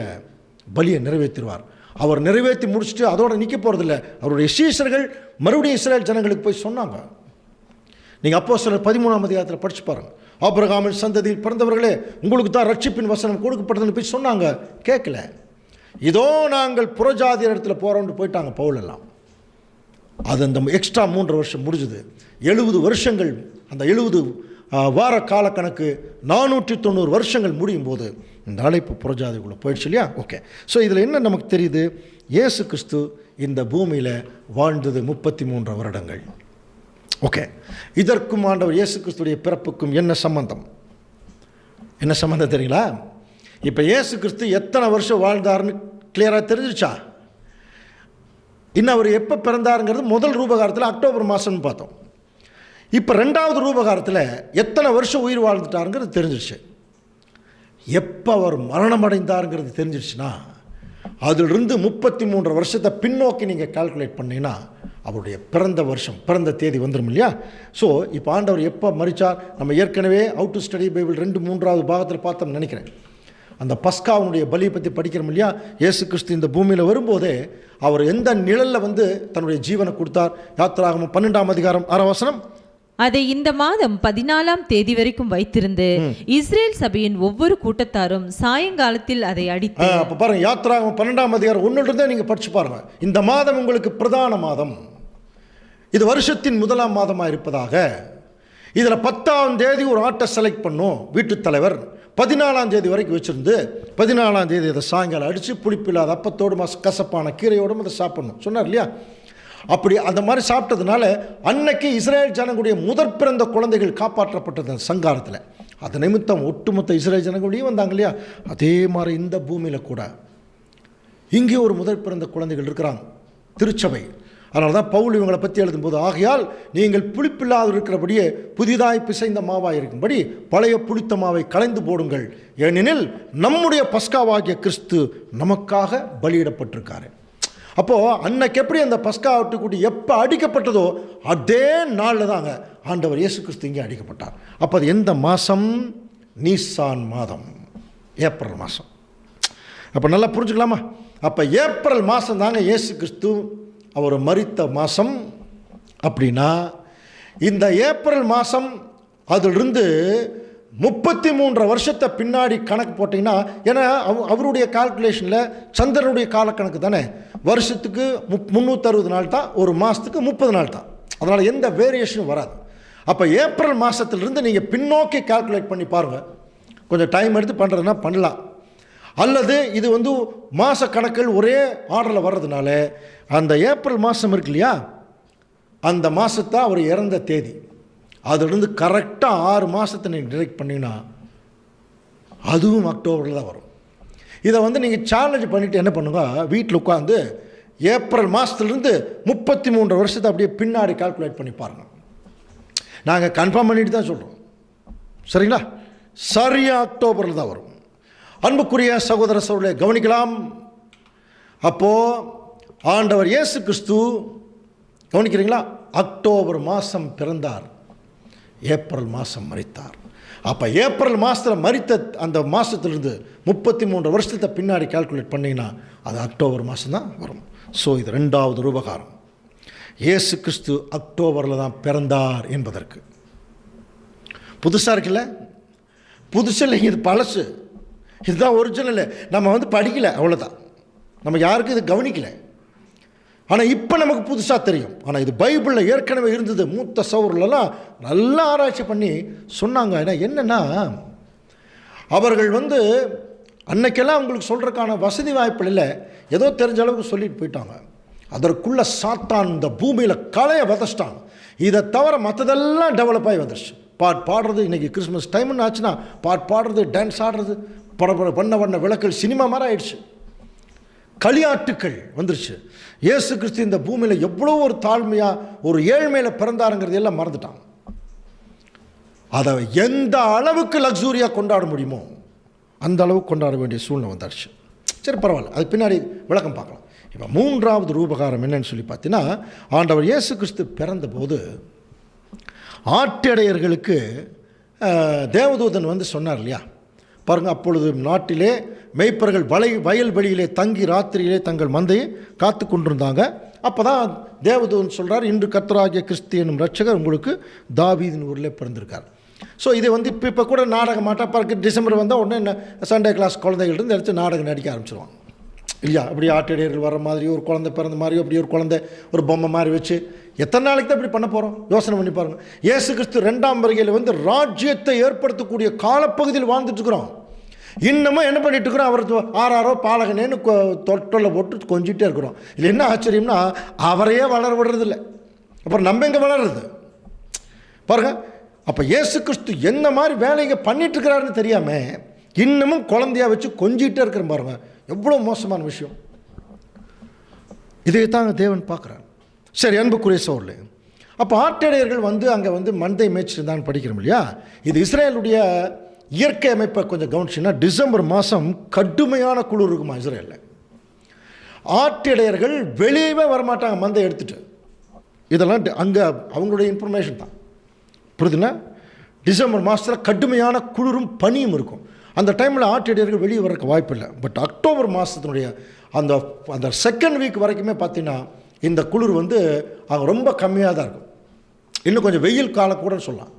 பலியை நிறைவேற்றிடுவார். அவர் நிறைவேற்றி முடிச்சுட்டு அதோட நிற்க போகிறதில்ல. அவருடைய சீஷர்கள் மறுபடியும் இஸ்ரேல் ஜனங்களுக்கு போய் சொன்னாங்க. நீங்கள் அப்போஸ்தலர் 13ஆம் அதிகாரத்தில் படிச்சு பாருங்கள். ஆபிரகாமின் சந்ததியில் பிறந்தவர்களே, உங்களுக்கு தான் ரட்சிப்பின் வசனம் கொடுக்கப்பட்டதுன்னு போய் சொன்னாங்க. கேட்கல. இதோ நாங்கள் புறஜாதியர் இடத்துல போகிறோம்னு போயிட்டாங்க பவுல் எல்லாம். அது அந்த எக்ஸ்ட்ரா 3 வருஷம் முடிஞ்சுது. 70 வருஷங்கள், அந்த 70 வார கால கணக்கு 490 வருஷங்கள் முடியும் போது இந்த அழைப்பு புறஜாதிக்குள்ளே போயிடுச்சு இல்லையா. ஓகே, ஸோ இதில் என்ன நமக்கு தெரியுது? இயேசு கிறிஸ்து இந்த பூமியில் வாழ்ந்தது 33 வருடங்கள். ஓகே, இதற்கும் ஆண்டவர் இயேசு கிறிஸ்துடைய பிறப்புக்கும் என்ன சம்பந்தம்? என்ன சம்பந்தம் தெரியுங்களா? இப்போ இயேசு கிறிஸ்து எத்தனை வருஷம் வாழ்ந்தார்னு கிளியராக தெரிஞ்சிருச்சா? இன்னும் அவர் எப்போ பிறந்தாருங்கிறது முதல் ரூபகாரத்தில் அக்டோபர் மாதம்னு பார்த்தோம். இப்போ 2வது ரூபகாரத்தில் எத்தனை வருஷம் உயிர் வாழ்ந்துட்டாருங்கிறது தெரிஞ்சிருச்சு. எப்போ அவர் மரணம் அடைந்தாருங்கிறது தெரிஞ்சிருச்சுன்னா, அதிலிருந்து 33 வருஷத்தை பின்னோக்கி நீங்கள் கால்குலேட் பண்ணிங்கன்னா அவருடைய பிறந்த வருஷம், பிறந்த தேதி வந்துடும் இல்லையா. ஸோ இப்போ ஆண்டவர் எப்போ மரித்தார், நம்ம ஏற்கனவே அவுட் டு ஸ்டடி பைபிள் 2-3வது பாகத்தில் பார்த்தோம்னு நினைக்கிறேன். அந்த பஸ்காவுடைய பலியை பற்றி படிக்கிறோம் இல்லையா. இயேசு கிறிஸ்து இந்த பூமியில் வரும்போதே அவர் எந்த நிழலில் வந்து தன்னுடைய ஜீவனை கொடுத்தார்? யாத்திராகமம் 12ஆம் அதிகாரம் 6ஆம் வசனம், அதை இந்த மாதம் 14ஆம் தேதி வரைக்கும் வைத்திருந்து இஸ்ரேல் சபையின் ஒவ்வொரு கூட்டத்தாரும் சாயங்காலத்தில் அதை அடித்து. அப்போ பாருங்க, யாத்திராகமம் 12ஆம் அதிகாரம் 1-இருந்தே நீங்கள் படிச்சு பாருங்க. இந்த மாதம் உங்களுக்கு பிரதான மாதம், இது வருஷத்தின் 1ஆம் மாதமாக இருப்பதாக. இதில் 10ஆம் தேதி ஒரு ஆட்டை செலக்ட் பண்ணும் வீட்டுத் தலைவர். 14ஆம் தேதி வரைக்கும் வச்சுருந்து 14ஆம் தேதி அதை சாயங்காலம் அடித்து புளிப்பில்லாத அப்பத்தோடு கசப்பான கீரையோடும் அதை சாப்பிடணும் சொன்னார் இல்லையா. அப்படி அந்த மாதிரி சாப்பிட்டதுனால அன்னைக்கு இஸ்ரேல் ஜனங்களுடைய முதற் பிறந்த குழந்தைகள் காப்பாற்றப்பட்டது அந்த சங்காரத்தில். அது நிமித்தம் ஒட்டுமொத்த இஸ்ரேல் ஜனங்களுடையும் வந்தாங்க இல்லையா. அதே மாதிரி இந்த பூமியில் கூட இங்கே ஒரு முதற் பிறந்த குழந்தைகள் இருக்கிறாங்க, திருச்சபை. அதனால தான் பவுல் இவங்களை பற்றி எழுதும்போது, ஆகையால் நீங்கள் புளிப்பில்லாது இருக்கிறபடியே புதிதாய் பிசைந்த மாவாய் இருக்கும்படி பழைய புளித்த மாவை களைந்து போடுங்கள், ஏனெனில் நம்முடைய பஸ்காவாகிய கிறிஸ்து நமக்காக பலியிடப்பட்டிருக்காரு. அப்போது அன்னைக்கு எப்படி அந்த பஸ்கா ஆட்டுக்குட்டி எப்போ அடிக்கப்பட்டதோ அதே நாளில் தாங்க ஆண்டவர் இயேசு கிறிஸ்து இங்கே அடிக்கப்பட்டார். அப்போ அது எந்த மாதம்? நீசான் மாதம், ஏப்ரல் மாதம். அப்போ நல்லா புரிஞ்சுக்கலாமா? அப்போ ஏப்ரல் மாதம் தாங்க இயேசு கிறிஸ்து அவர் மரித்த மாதம். அப்படின்னா இந்த ஏப்ரல் மாதம் அதிலிருந்து 33 வருஷத்தை பின்னாடி கணக்கு போட்டிங்கன்னா, ஏன்னா அவருடைய கால்குலேஷனில் சந்திரனுடைய காலக்கணக்கு தானே, வருஷத்துக்கு 360 நாள் தான், ஒரு மாதத்துக்கு 30 நாள் தான். அதனால் எந்த வேரியேஷனும் வராது. அப்போ ஏப்ரல் மாதத்திலிருந்து நீங்கள் பின்னோக்கி கால்குலேட் பண்ணி பாருங்கள். கொஞ்சம் டைம் எடுத்து பண்ணுறதுனா பண்ணலாம். அல்லது இது வந்து மாத கணக்கில் ஒரே ஆர்டரில் வர்றதுனால அந்த ஏப்ரல் மாதம் இருக்கு இல்லையா, அந்த மாதத்தான் அவர் இறந்த தேதி, அதிலிருந்து கரெக்டாக 6 மாதத்தை நீங்கள் டிரெக்ட் பண்ணிங்கன்னா அதுவும் அக்டோபரில் தான் வரும். இதை வந்து நீங்கள் சேலஞ்ச் பண்ணிவிட்டு என்ன பண்ணுங்க, வீட்டில் உட்காந்து ஏப்ரல் மாதத்துலேருந்து 33 வருஷத்தை அப்படியே பின்னாடி கால்குலேட் பண்ணி பாருங்கள். நாங்கள் கன்ஃபார்ம் பண்ணிட்டு தான் சொல்கிறோம், சரிங்களா? சரியாக அக்டோபரில் தான் வரும். அன்புக்குரிய சகோதர சகோதரர்களே, கவனிக்கலாம். அப்போது ஆண்டவர் இயேசு கிறிஸ்து, கவனிக்கிறீங்களா, அக்டோபர் மாதம் பிறந்தார், ஏப்ரல் மாதம் மரித்தார். அப்போ ஏப்ரல் மாதத்தில் மரித்த அந்த மாதத்துலேருந்து 33 வருஷத்தை பின்னாடி கால்குலேட் பண்ணிங்கன்னா அது அக்டோபர் மாதம் தான் வரும். ஸோ இது 2வது ரூபகாரம். இயேசு கிறிஸ்து அக்டோபரில் தான் பிறந்தார் என்பதற்கு. புதுசாக இருக்குல்ல? புதுசு இல்லைங்க, இது பழசு. இதுதான் ஒரிஜினல். நம்ம படிக்கலை, அவ்வளோதான். நம்ம யாருக்கும் இது கவனிக்கலை. ஆனால் இப்போ நமக்கு புதுசாக தெரியும். ஆனால் இது பைபிளில் ஏற்கனவே இருந்தது. மூத்த சகோதரர்களெல்லாம் நல்லா ஆராய்ச்சி பண்ணி சொன்னாங்க. என்னென்னா, அவர்கள் அன்னைக்கெல்லாம் அவங்களுக்கு சொல்கிறதுக்கான வசதி வாய்ப்பு இல்லை. ஏதோ தெரிஞ்ச அளவுக்கு சொல்லிட்டு போயிட்டாங்க. அதற்குள்ளே சாத்தான் இந்த பூமியில் கலையை வதச்சிட்டான். இதை தவிர மற்றதெல்லாம் டெவலப் ஆகி வந்துடுச்சு. பாடுறது, இன்றைக்கி கிறிஸ்மஸ் டைம்னு ஆச்சுன்னா பாடுறது, டான்ஸ் ஆடுறது, பண்ண விளக்கல் சினிமா மாதிரி ஆயிடுச்சு. களியாட்டுக்கள் வந்துருச்சு. இயேசு கிறிஸ்து இந்த பூமியில் எவ்வளோ ஒரு தாழ்மையாக ஒரு ஏழ்மையில் பிறந்தாருங்கிறது எல்லாம் மறந்துட்டாங்க. அதை எந்த அளவுக்கு லக்ஸூரியாக கொண்டாட முடியுமோ அந்த அளவுக்கு கொண்டாட வேண்டிய சூழ்நிலை வந்துடுச்சு. சரி, பரவாயில்ல, அதுக்கு பின்னாடி விளக்கம் பார்க்கலாம். இப்போ 3வது ரூபகாரம் என்னன்னு சொல்லி பார்த்தீங்கன்னா, ஆண்டவர் இயேசு கிறிஸ்து பிறந்தபோது ஆட்டிடையர்களுக்கு தேவதூதன் சொன்னார் இல்லையா, பாருங்கள், அப்பொழுது நாட்டிலே மேய்ப்பர்கள் வயல்வெளியிலே தங்கி ராத்திரியிலே தங்கள் மந்தையை காத்து கொண்டிருந்தாங்க. அப்போ தான் தேவதூதன் சொல்கிறார், இன்று கர்த்தராகிய கிறிஸ்து என்னும் ரட்சகர் உங்களுக்கு தாவீதின் ஊரில் பிறந்திருக்கார். ஸோ இதை இப்போ கூட நாடகமாட்டா பார்க்க டிசம்பர் வந்தால் உடனே சண்டே கிளாஸ் குழந்தைகள்ருந்து எடுத்து நாடகம் நடிக்க ஆரம்பிச்சிருவாங்க இல்லையா? அப்படி ஆட்டிடையர்கள் வர மாதிரி ஒரு குழந்தை பிறந்த மாதிரியோ அப்படி ஒரு குழந்தை ஒரு பொம்மை மாதிரி வச்சு எத்தனை நாளைக்கு தான் இப்படி பண்ண போகிறோம்? யோசனை பண்ணி பாருங்கள். இயேசு கிறிஸ்து 2ஆம் வருகையில் ராஜ்யத்தை ஏற்படுத்தக்கூடிய காலப்பகுதியில் வாழ்ந்துட்டு இருக்கிறோம். இன்னமும் என்ன பண்ணிட்டு இருக்கிறோம்? அவர் ஆறாரோ பாலகனேன்னு தொட்டலை போட்டு கொஞ்சிட்டே இருக்கிறோம். இல்லை, என்ன ஆச்சரியம்னா அவரையே வளர விடுறதில்லை. அப்புறம் நம்ம எங்கே வளருது பாருங்க. அப்போ இயேசு கிறிஸ்து என்ன மாதிரி வேலைங்க பண்ணிட்டு இருக்கிறாருன்னு தெரியாமல் இன்னமும் குழந்தையா வச்சு கொஞ்சிட்டே இருக்கிற பாருங்க. எவ்வளோ மோசமான விஷயம். இதை தாங்க தேவன் பார்க்குறார். சரி, அன்புக்குரிய சகோதரர்களே, அப்போ ஆட்டிடையர்கள் அங்கே மந்தை மேய்ச்சிருந்தான்னு படிக்கிறோம் இல்லையா? இது இஸ்ரேலுடைய இயற்கை அமைப்பை கொஞ்சம் கவனிச்சுன்னா, டிசம்பர் மாதம் கடுமையான குளிர் இருக்குமா இஸ்ரேலில். ஆட்டிடையர்கள் வெளியவே வரமாட்டாங்க மந்தை எடுத்துகிட்டு. இதெல்லாம் அங்கே அவங்களுடைய இன்ஃபர்மேஷன் தான், புரியுதுன்னா? டிசம்பர் மாதத்தில் கடுமையான குளிரும் பனியும் இருக்கும். அந்த டைமில் ஆட்டிடையர்கள் வெளியே வரக்கு வாய்ப்பு இல்லை. பட் அக்டோபர் மாதத்தினுடைய அந்த அந்த செகண்ட் வீக் வரைக்குமே பார்த்தீங்கன்னா இந்த குளிர் அவங்க ரொம்ப கம்மியாக தான் இருக்கும். இன்னும் கொஞ்சம் வெயில் காலம் கூட சொல்லலாம்.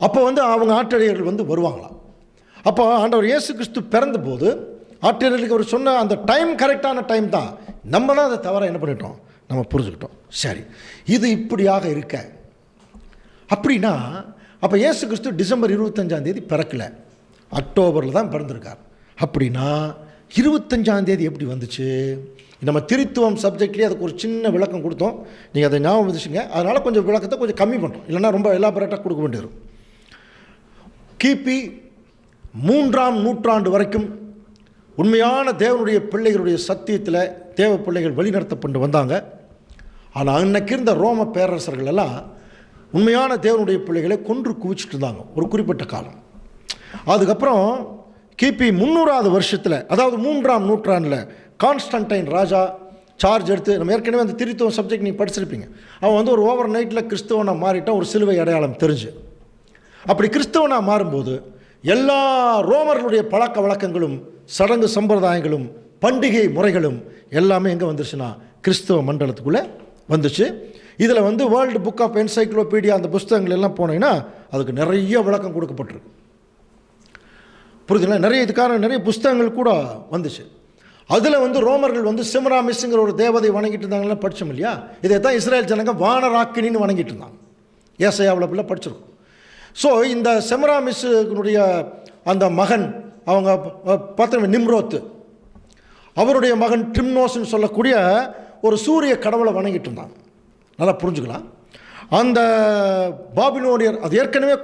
அப்போ அவங்க ஆட்டிடையர்கள் வருவாங்களாம். அப்போ ஆண்டவர் இயேசு கிறிஸ்து பிறந்தபோது ஆட்டிடையர்களுக்கு அவர் சொன்ன அந்த டைம் கரெக்டான டைம் தான். நம்ம தான் அதை தவிர என்ன பண்ணிட்டோம், நம்ம புரிஞ்சுக்கிட்டோம். சரி, இது இப்படியாக இருக்க அப்படின்னா அப்போ இயேசு கிறிஸ்து டிசம்பர் 25ஆம் தேதி பிறக்கலை, அக்டோபரில் தான் பிறந்திருக்கார். அப்படின்னா 25ஆம் தேதி எப்படி வந்துச்சு? நம்ம திருத்துவம் சப்ஜெக்ட்லேயே அதுக்கு ஒரு சின்ன விளக்கம் கொடுத்தோம். நீங்கள் அதை ஞாபகம் வச்சுங்க. அதனால் கொஞ்சம் விளக்கத்தை கொஞ்சம் கம்மி பண்ணுறோம், இல்லைன்னா ரொம்ப எலாபரேட்டாக கொடுக்க வேண்டியிருக்கும். கிபி 3ஆம் நூற்றாண்டு வரைக்கும் உண்மையான தேவனுடைய பிள்ளைகளுடைய சத்தியத்தில் தேவ பிள்ளைகள் வழிநடத்தப்பட்டு வந்தாங்க. ஆனால் அன்னைக்கு இருந்த ரோம பேரரசர்கள் எல்லாம் உண்மையான தேவனுடைய பிள்ளைகளை கொன்று குவிச்சிட்டு இருந்தாங்க ஒரு குறிப்பிட்ட காலம். அதுக்கப்புறம் கிபி 300ஆவது வருஷத்தில், அதாவது 3ஆம் நூற்றாண்டில் கான்ஸ்டன்டைன் ராஜா சார்ஜ் எடுத்து, நம்ம ஏற்கனவே அந்த திருத்துவம் சப்ஜெக்ட் நீங்கள் படிச்சிருப்பீங்க. அவன் ஒரு ஓவர் நைட்டில் கிறிஸ்தவனாக மாறிட்டான், ஒரு சிலுவை அடையாளம் தெரிஞ்சு. அப்படி கிறிஸ்தவனாக மாறும்போது எல்லா ரோமர்களுடைய பழக்க வழக்கங்களும் சடங்கு சம்பிரதாயங்களும் பண்டிகை முறைகளும் எல்லாமே எங்கே வந்துருச்சுன்னா கிறிஸ்தவ மண்டலத்துக்குள்ளே வந்துச்சு. இதில் வேர்ல்டு புக் ஆஃப் என்சைக்ளோபீடியா அந்த புஸ்தகங்கள் எல்லாம் போனீங்கன்னா அதுக்கு நிறைய விளக்கம் கொடுக்கப்பட்டிருக்கு, புரியுதுங்களா? நிறைய இதுக்கான நிறைய புஸ்தகங்கள் கூட வந்துச்சு. அதில் ரோமர்கள் செமராமிஸ்ங்கிற ஒரு தேவதை வணங்கிட்டு இருந்தாங்கன்னா படித்தோம் இல்லையா? இதை தான் இஸ்ரேல் ஜனங்க வானராக்கினின்னு வணங்கிட்டு இருந்தாங்க. ஏசாயாவில் அப்படிலாம் படிச்சிருக்கோம். ஸோ இந்த செமராமிஸுடைய அந்த மகன் அவங்க பார்த்தோம் நிம்ரோத்து, அவருடைய மகன் ட்ரிம்னோஸ்ன்னு சொல்லக்கூடிய ஒரு சூரிய கடவுளை வணங்கிட்டு இருந்தாங்க. நல்லா புரிஞ்சுக்கலாம். அந்த பாபிலோனியர் அது ஏற்கனவே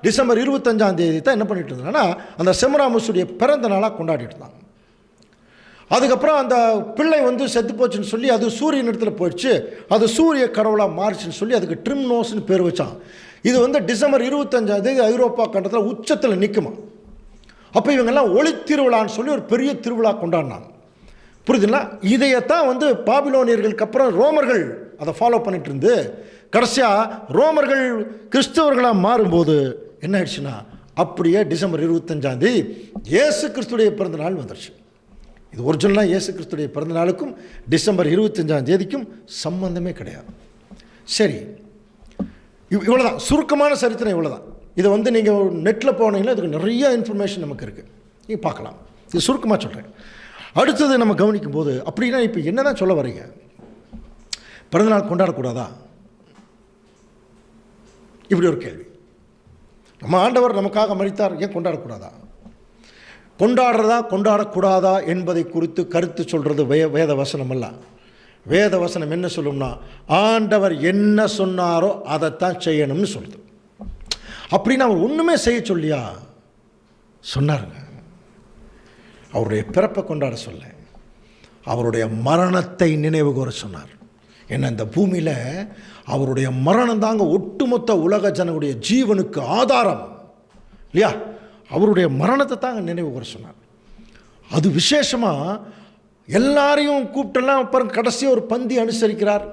டிசம்பர் 25ஆம் தேதி தான் என்ன பண்ணிட்டு இருந்தாங்கன்னா அந்த செமராமிஸுடைய பிறந்த நாளாக கொண்டாடிட்டு இருந்தாங்க. அதுக்கப்புறம் அந்த பிள்ளை செத்து போச்சுன்னு சொல்லி அது சூரியன் இடத்துல போயிடுச்சு, அது சூரிய கடவுளாக மாறிச்சுன்னு சொல்லி அதுக்கு ட்ரிம்னோஸ்னு பேர் வச்சான். இது டிசம்பர் 25ஆம் தேதி ஐரோப்பா கண்டத்தில் உச்சத்தில் நிற்குமா. அப்போ இவங்கெல்லாம் ஒளி திருவிழான்னு சொல்லி ஒரு பெரிய திருவிழா கொண்டாடினாங்க. புரியுதுங்களா? இதையத்தான் வந்து பாபிலோனியர்களுக்கு அப்புறம் ரோமர்கள் அதை ஃபாலோ பண்ணிட்டு இருந்து கடைசியாக ரோமர்கள் கிறிஸ்தவர்களாக மாறும்போது என்ன ஆயிடுச்சுன்னா, அப்படியே டிசம்பர் 25 இயேசு கிறிஸ்துடைய பிறந்தநாள் வந்துடுச்சு. இது ஒரிஜினலாக இயேசு கிறிஸ்துடைய பிறந்தநாளுக்கும் டிசம்பர் 25 சம்பந்தமே கிடையாது. சரி, இவ்வளோதான் சுருக்கமான சரித்திரம், இவ்வளோதான். இதை வந்து நீங்கள் நெட்டில் போனீங்கன்னா இதுக்கு நிறைய இன்ஃபர்மேஷன் நமக்கு இருக்குது, நீங்கள் பார்க்கலாம். இது சுருக்கமாக சொல்கிறேன். அடுத்தது நம்ம கவனிக்கும் போது, அப்படின்னா இப்போ என்ன தான் சொல்ல வரீங்க? பிறந்தநாள் கொண்டாடக்கூடாதா? இப்படி ஒரு கேள்வி. நம்ம ஆண்டவர் நமக்காக மரித்தார், ஏன் கொண்டாடக்கூடாதா? கொண்டாடுறதா கொண்டாடக்கூடாதா என்பதை குறித்து கருத்து சொல்கிறது வேத வசனம் அல்ல. வேத வசனம் என்ன சொல்லும்னா, ஆண்டவர் என்ன சொன்னாரோ அதைத்தான் செய்யணும்னு சொல்லுது. அப்படின்னு அவர் ஒன்றுமே செய்ய சொல்லியா? சொன்னாருங்க. அவருடைய பிறப்பை கொண்டாட சொல்ல, அவருடைய மரணத்தை நினைவு கூற சொன்னார். ஏன்னா இந்த பூமியில் அவருடைய மரணம் தாங்க ஒட்டுமொத்த உலக ஜனங்களுடைய ஜீவனுக்கு ஆதாரம் இல்லையா? அவருடைய மரணத்தை தாங்க நினைவு கூற சொன்னார். அது விசேஷமாக எல்லாரையும் கூப்பிட்டெல்லாம் அப்புறம் கடைசியாக ஒரு பந்தி அனுசரிக்கிறார்.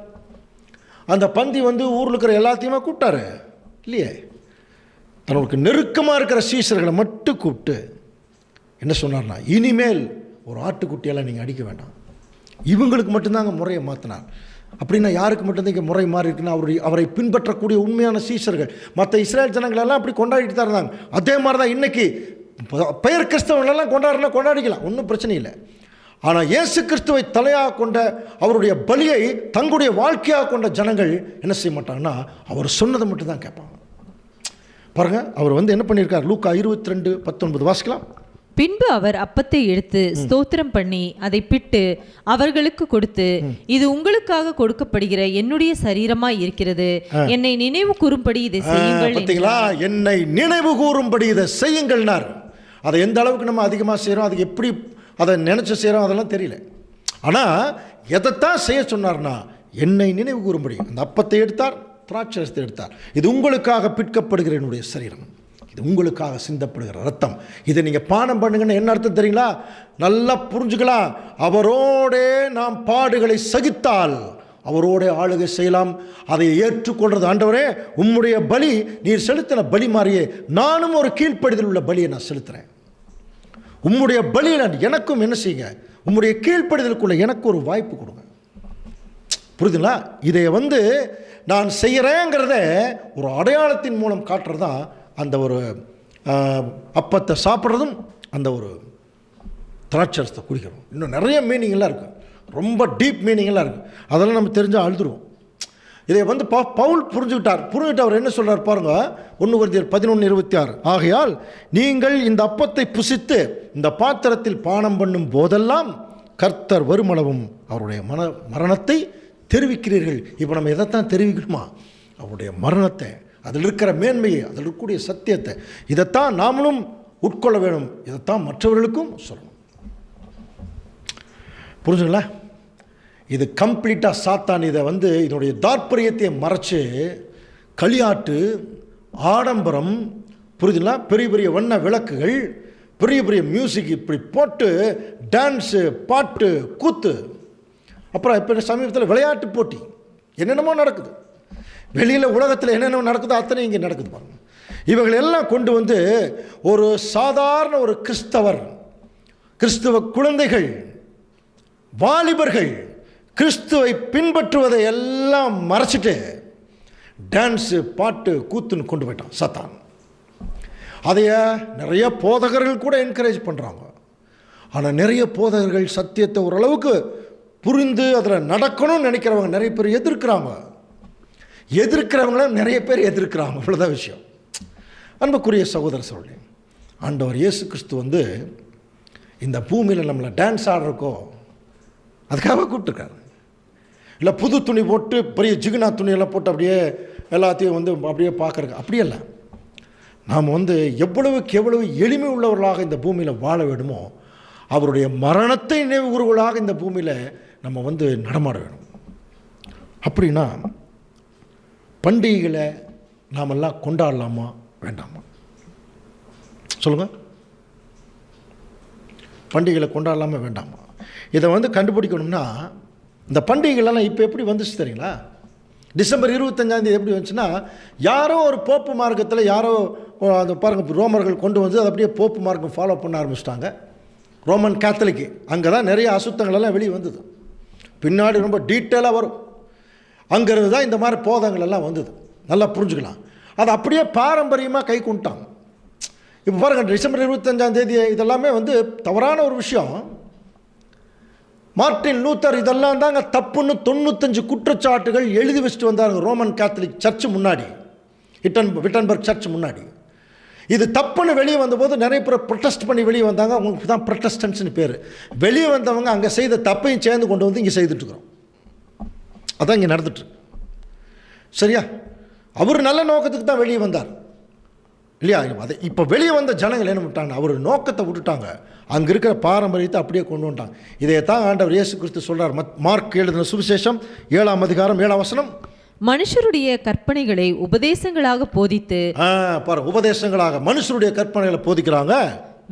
அந்த பந்தி வந்து ஊரில் இருக்கிற எல்லாத்தையுமே கூப்பிட்டாரு இல்லையே, தனக்கு நெருக்கமாக இருக்கிற சீசர்களை மட்டும் கூப்பிட்டு என்ன சொன்னார்னா, இனிமேல் ஒரு ஆட்டுக்குட்டியெல்லாம் நீங்கள் அடிக்க வேண்டாம், இவங்களுக்கு மட்டும்தாங்க முறையை மாற்றினார். அப்படின்னா யாருக்கு மட்டும்தான் இங்கே முறை மாறி இருக்குன்னா, அவரை பின்பற்றக்கூடிய உண்மையான சீசர்கள் மற்ற இஸ்ரேல் ஜனங்களெல்லாம் அப்படி கொண்டாடிட்டு தான் இருந்தாங்க. அதே மாதிரி தான் இன்றைக்கி பெயர் கிறிஸ்தவங்களெல்லாம் கொண்டாடிக்கலாம், ஒன்றும் பிரச்சனை இல்லை. ஆனால் இயேசு கிறிஸ்துவை தலையாக கொண்ட அவருடைய பலியை தங்களுடைய வாழ்க்கையாக கொண்ட ஜனங்கள் என்ன செய்ய மாட்டாங்கன்னா, அவர் சொன்னதை மட்டும்தான் கேட்பாங்க. பாருங்கள், அவர் வந்து என்ன பண்ணியிருக்கார்? லூக்கா 22:19 வாசிக்கலாம். பின்பு அவர் அப்பத்தை எடுத்து ஸ்தோத்திரம் பண்ணி அதை பிட்டு அவர்களுக்கு கொடுத்து, இது உங்களுக்காக கொடுக்கப்படுகிற என்னுடைய சரீரமாய் இருக்கிறது, என்னை நினைவு கூறும்படி இதை செய்யுங்கள். பார்த்தீங்களா? என்னை நினைவு கூறும்படி இதை செய்யுங்கள்னார். அதை எந்த அளவுக்கு நம்ம அதிகமாக செய்கிறோம், அதுக்கு எப்படி அதை நினச்சி செய்கிறோம் அதெல்லாம் தெரியல. ஆனால் எதைத்தான் செய்ய சொன்னார்னா, என்னை நினைவு கூறும்படி. அந்த அப்பத்தை எடுத்தார், திராட்சரசத்தை எடுத்தார். இது உங்களுக்காக பிற்கப்படுகிற என்னுடைய சரீரம், இது உங்களுக்காக சிந்தப்படுகிற ரத்தம், இதை நீங்கள் பானம் பண்ணுங்கன்னு என்ன அர்த்தம் தெரியுங்களா? நல்லா புரிஞ்சுக்கலாம். அவரோடே நாம் பாடுகளை சகித்தால் அவரோட ஆளுகை செய்யலாம். அதை ஏற்றுக்கொள்றது, ஆண்டவரே உம்முடைய பலி நீர் செலுத்தின பலி மாதிரியே நானும் ஒரு கீழ்ப்படிதல் உள்ள பலியை நான் செலுத்துகிறேன். உம்முடைய பலியில் எனக்கும் என்ன செய்யுங்க, உம்முடைய கீழ்ப்படிதலுக்குள்ள எனக்கு ஒரு வாய்ப்பு கொடுங்க. புரியுதுங்களா? இதை வந்து நான் செய்கிறேங்கிறத ஒரு அடையாளத்தின் மூலம் காட்டுறது தான் அந்த ஒரு அப்பத்தை சாப்பிட்றதும் அந்த ஒரு திராட்சரசத்தை குடிக்கிறோம். இன்னும் நிறைய மீனிங்கெல்லாம் இருக்குது, ரொம்ப டீப் மீனிங்கெல்லாம் இருக்குது. அதெல்லாம் நம்ம தெரிஞ்சால் அழுதுருவோம். இதை வந்து பவுல் புரிஞ்சுக்கிட்டு அவர் என்ன சொல்கிறார் பாருங்க, 1 கொரிந்தியர் 11:26. ஆகையால் நீங்கள் இந்த அப்பத்தை புசித்து இந்த பாத்திரத்தில் பானம் பண்ணும் போதெல்லாம் கர்த்தர் வருமளவும் அவருடைய மரணத்தை தெரிவிக்கிறீர்கள். இப்போ நம்ம எதைத்தான் தெரிவிக்கணுமா? அவருடைய மரணத்தை, அதில் இருக்கிற மேன்மையை, அதில் இருக்கக்கூடிய சத்தியத்தை, இதைத்தான் நாமளும் உட்கொள்ள வேணும். இதைத்தான் மற்றவர்களுக்கும் சொல்லணும். புரிஞ்சுங்களா? இது கம்ப்ளீட்டாக சாத்தான் இதை வந்து இதனுடைய தாற்பரியத்தை மறைச்சு களியாட்டு, ஆடம்பரம், புரியுதுங்களா, பெரிய பெரிய வண்ண விளக்குகள், பெரிய பெரிய மியூசிக் இப்படி போட்டு டான்ஸு, பாட்டு, கூத்து, அப்புறம் இப்போ சமீபத்தில் விளையாட்டு போட்டி, என்னென்னமோ நடக்குது. வெளியில் உலகத்தில் என்னென்ன நடக்குதோ அத்தனை இங்கே நடக்குது பாருங்கள். இவர்கள் எல்லாம் கொண்டு வந்து ஒரு சாதாரண ஒரு கிறிஸ்தவ குழந்தைகள், வாலிபர்கள் கிறிஸ்துவை பின்பற்றுவதை எல்லாம் மறைச்சிட்டு டான்ஸு, பாட்டு, கூத்துன்னு கொண்டு போயிட்டான் சாத்தான். அதைய நிறைய போதகர்கள் கூட என்கரேஜ் பண்ணுறாங்க. ஆனால் நிறைய போதகர்கள் சத்தியத்தை ஓரளவுக்கு புரிந்து அதில் நடக்கணும்னு நினைக்கிறவங்க நிறைய பேர் எதிர்க்கிறவங்களும் நிறைய பேர் எதிர்க்கிறாங்க. அவ்வளோதான் விஷயம். அன்புக்குரிய சகோதர சகோதரி, ஆண்டவர் இயேசு கிறிஸ்து வந்து இந்த பூமியில் நம்மளை டான்ஸ் ஆடுறக்கோ அதுக்காக கூப்பிட்டுருக்காரு. இல்லை புது துணி போட்டு பெரிய ஜிகுனா துணியெல்லாம் போட்டு அப்படியே எல்லாத்தையும் வந்து அப்படியே பார்க்குறக்கு அப்படியே இல்லை. நாம் வந்து எவ்வளவுக்கு எவ்வளவு எளிமை உள்ளவர்களாக இந்த பூமியில் வாழ வேண்டுமோ அவருடைய மரணத்தை நினைவு கூறுவர்களாக இந்த பூமியில் நம்ம வந்து நடமாட வேணும். அப்படின்னா பண்டிகைகளை நாமெல்லாம் கொண்டாடலாமா வேண்டாமா சொல்லுங்கள்? பண்டிகைகளை கொண்டாடலாமா வேண்டாமா? இதை வந்து கண்டுபிடிக்கணும்னா இந்த பண்டிகைகளெல்லாம் இப்போ எப்படி வந்துச்சு தெரியுங்களா? டிசம்பர் 25 எப்படி வந்துச்சுன்னா, யாரோ ஒரு போப்பு மார்க்கத்தில் யாரோ அந்த பாருங்கள் ரோமர்கள் கொண்டு வந்து அதை அப்படியே போப்பு மார்க்கம் ஃபாலோ பண்ண ஆரம்பிச்சிட்டாங்க. ரோமன் கேத்தலிக்கு அங்கே தான் நிறைய அசுத்தங்களெல்லாம் வெளியே வந்தது. பின்னாடி ரொம்ப டீட்டெயிலாக வரும். அங்கேருந்து தான் இந்த மாதிரி போதங்கள் எல்லாம் வந்தது. நல்லா புரிஞ்சுக்கலாம். அது அப்படியே பாரம்பரியமாக கை கொண்டுட்டாங்க. இப்போ பாருங்கள், டிசம்பர் 25 இதெல்லாமே வந்து தவறான ஒரு விஷயம். மார்ட்டின் லூத்தர் இதெல்லாம் தாங்க தப்புன்னு 95 குற்றச்சாட்டுகள் எழுதி வச்சுட்டு வந்தாங்க ரோமன் கேத்தலிக் சர்ச் முன்னாடி, விட்டன்பர்க் சர்ச் முன்னாடி. இது தப்புன்னு வெளியே வந்தபோது நிறைய பேர் ப்ரொட்டஸ்ட் பண்ணி வெளியே வந்தாங்க. அவங்களுக்கு தான் ப்ரொட்டஸ்டன்ட்ஸ்னு பேர். வெளியே வந்தவங்க அங்கே செய்த தப்பையும் சேர்ந்து கொண்டு வந்து இங்கே செய்துட்ருக்குறோம். அதான் இங்கே நடந்துட்டுருக்கு. சரியா? அவர் நல்ல நோக்கத்துக்கு தான் வெளியே வந்தார் இல்லையா? அதை இப்போ வெளியே வந்த ஜனங்கள் என்ன பண்ணிட்டாங்க, அவர் நோக்கத்தை விட்டுட்டாங்க. அங்கே இருக்கிற பாரம்பரியத்தை அப்படியே கொண்டு வந்துட்டாங்க. இதை தான் ஆண்டவர் இயேசு கிறிஸ்து சொல்கிறார். மார்க் எழுதின சுவிசேஷம் 7ஆம் அதிகாரம் 7ஆம் வசனம். மனுஷருடைய கற்பனைகளை உபதேசங்களாக போதித்து, உபதேசங்களாக மனுஷருடைய கற்பனைகளை போதிக்கிறாங்க.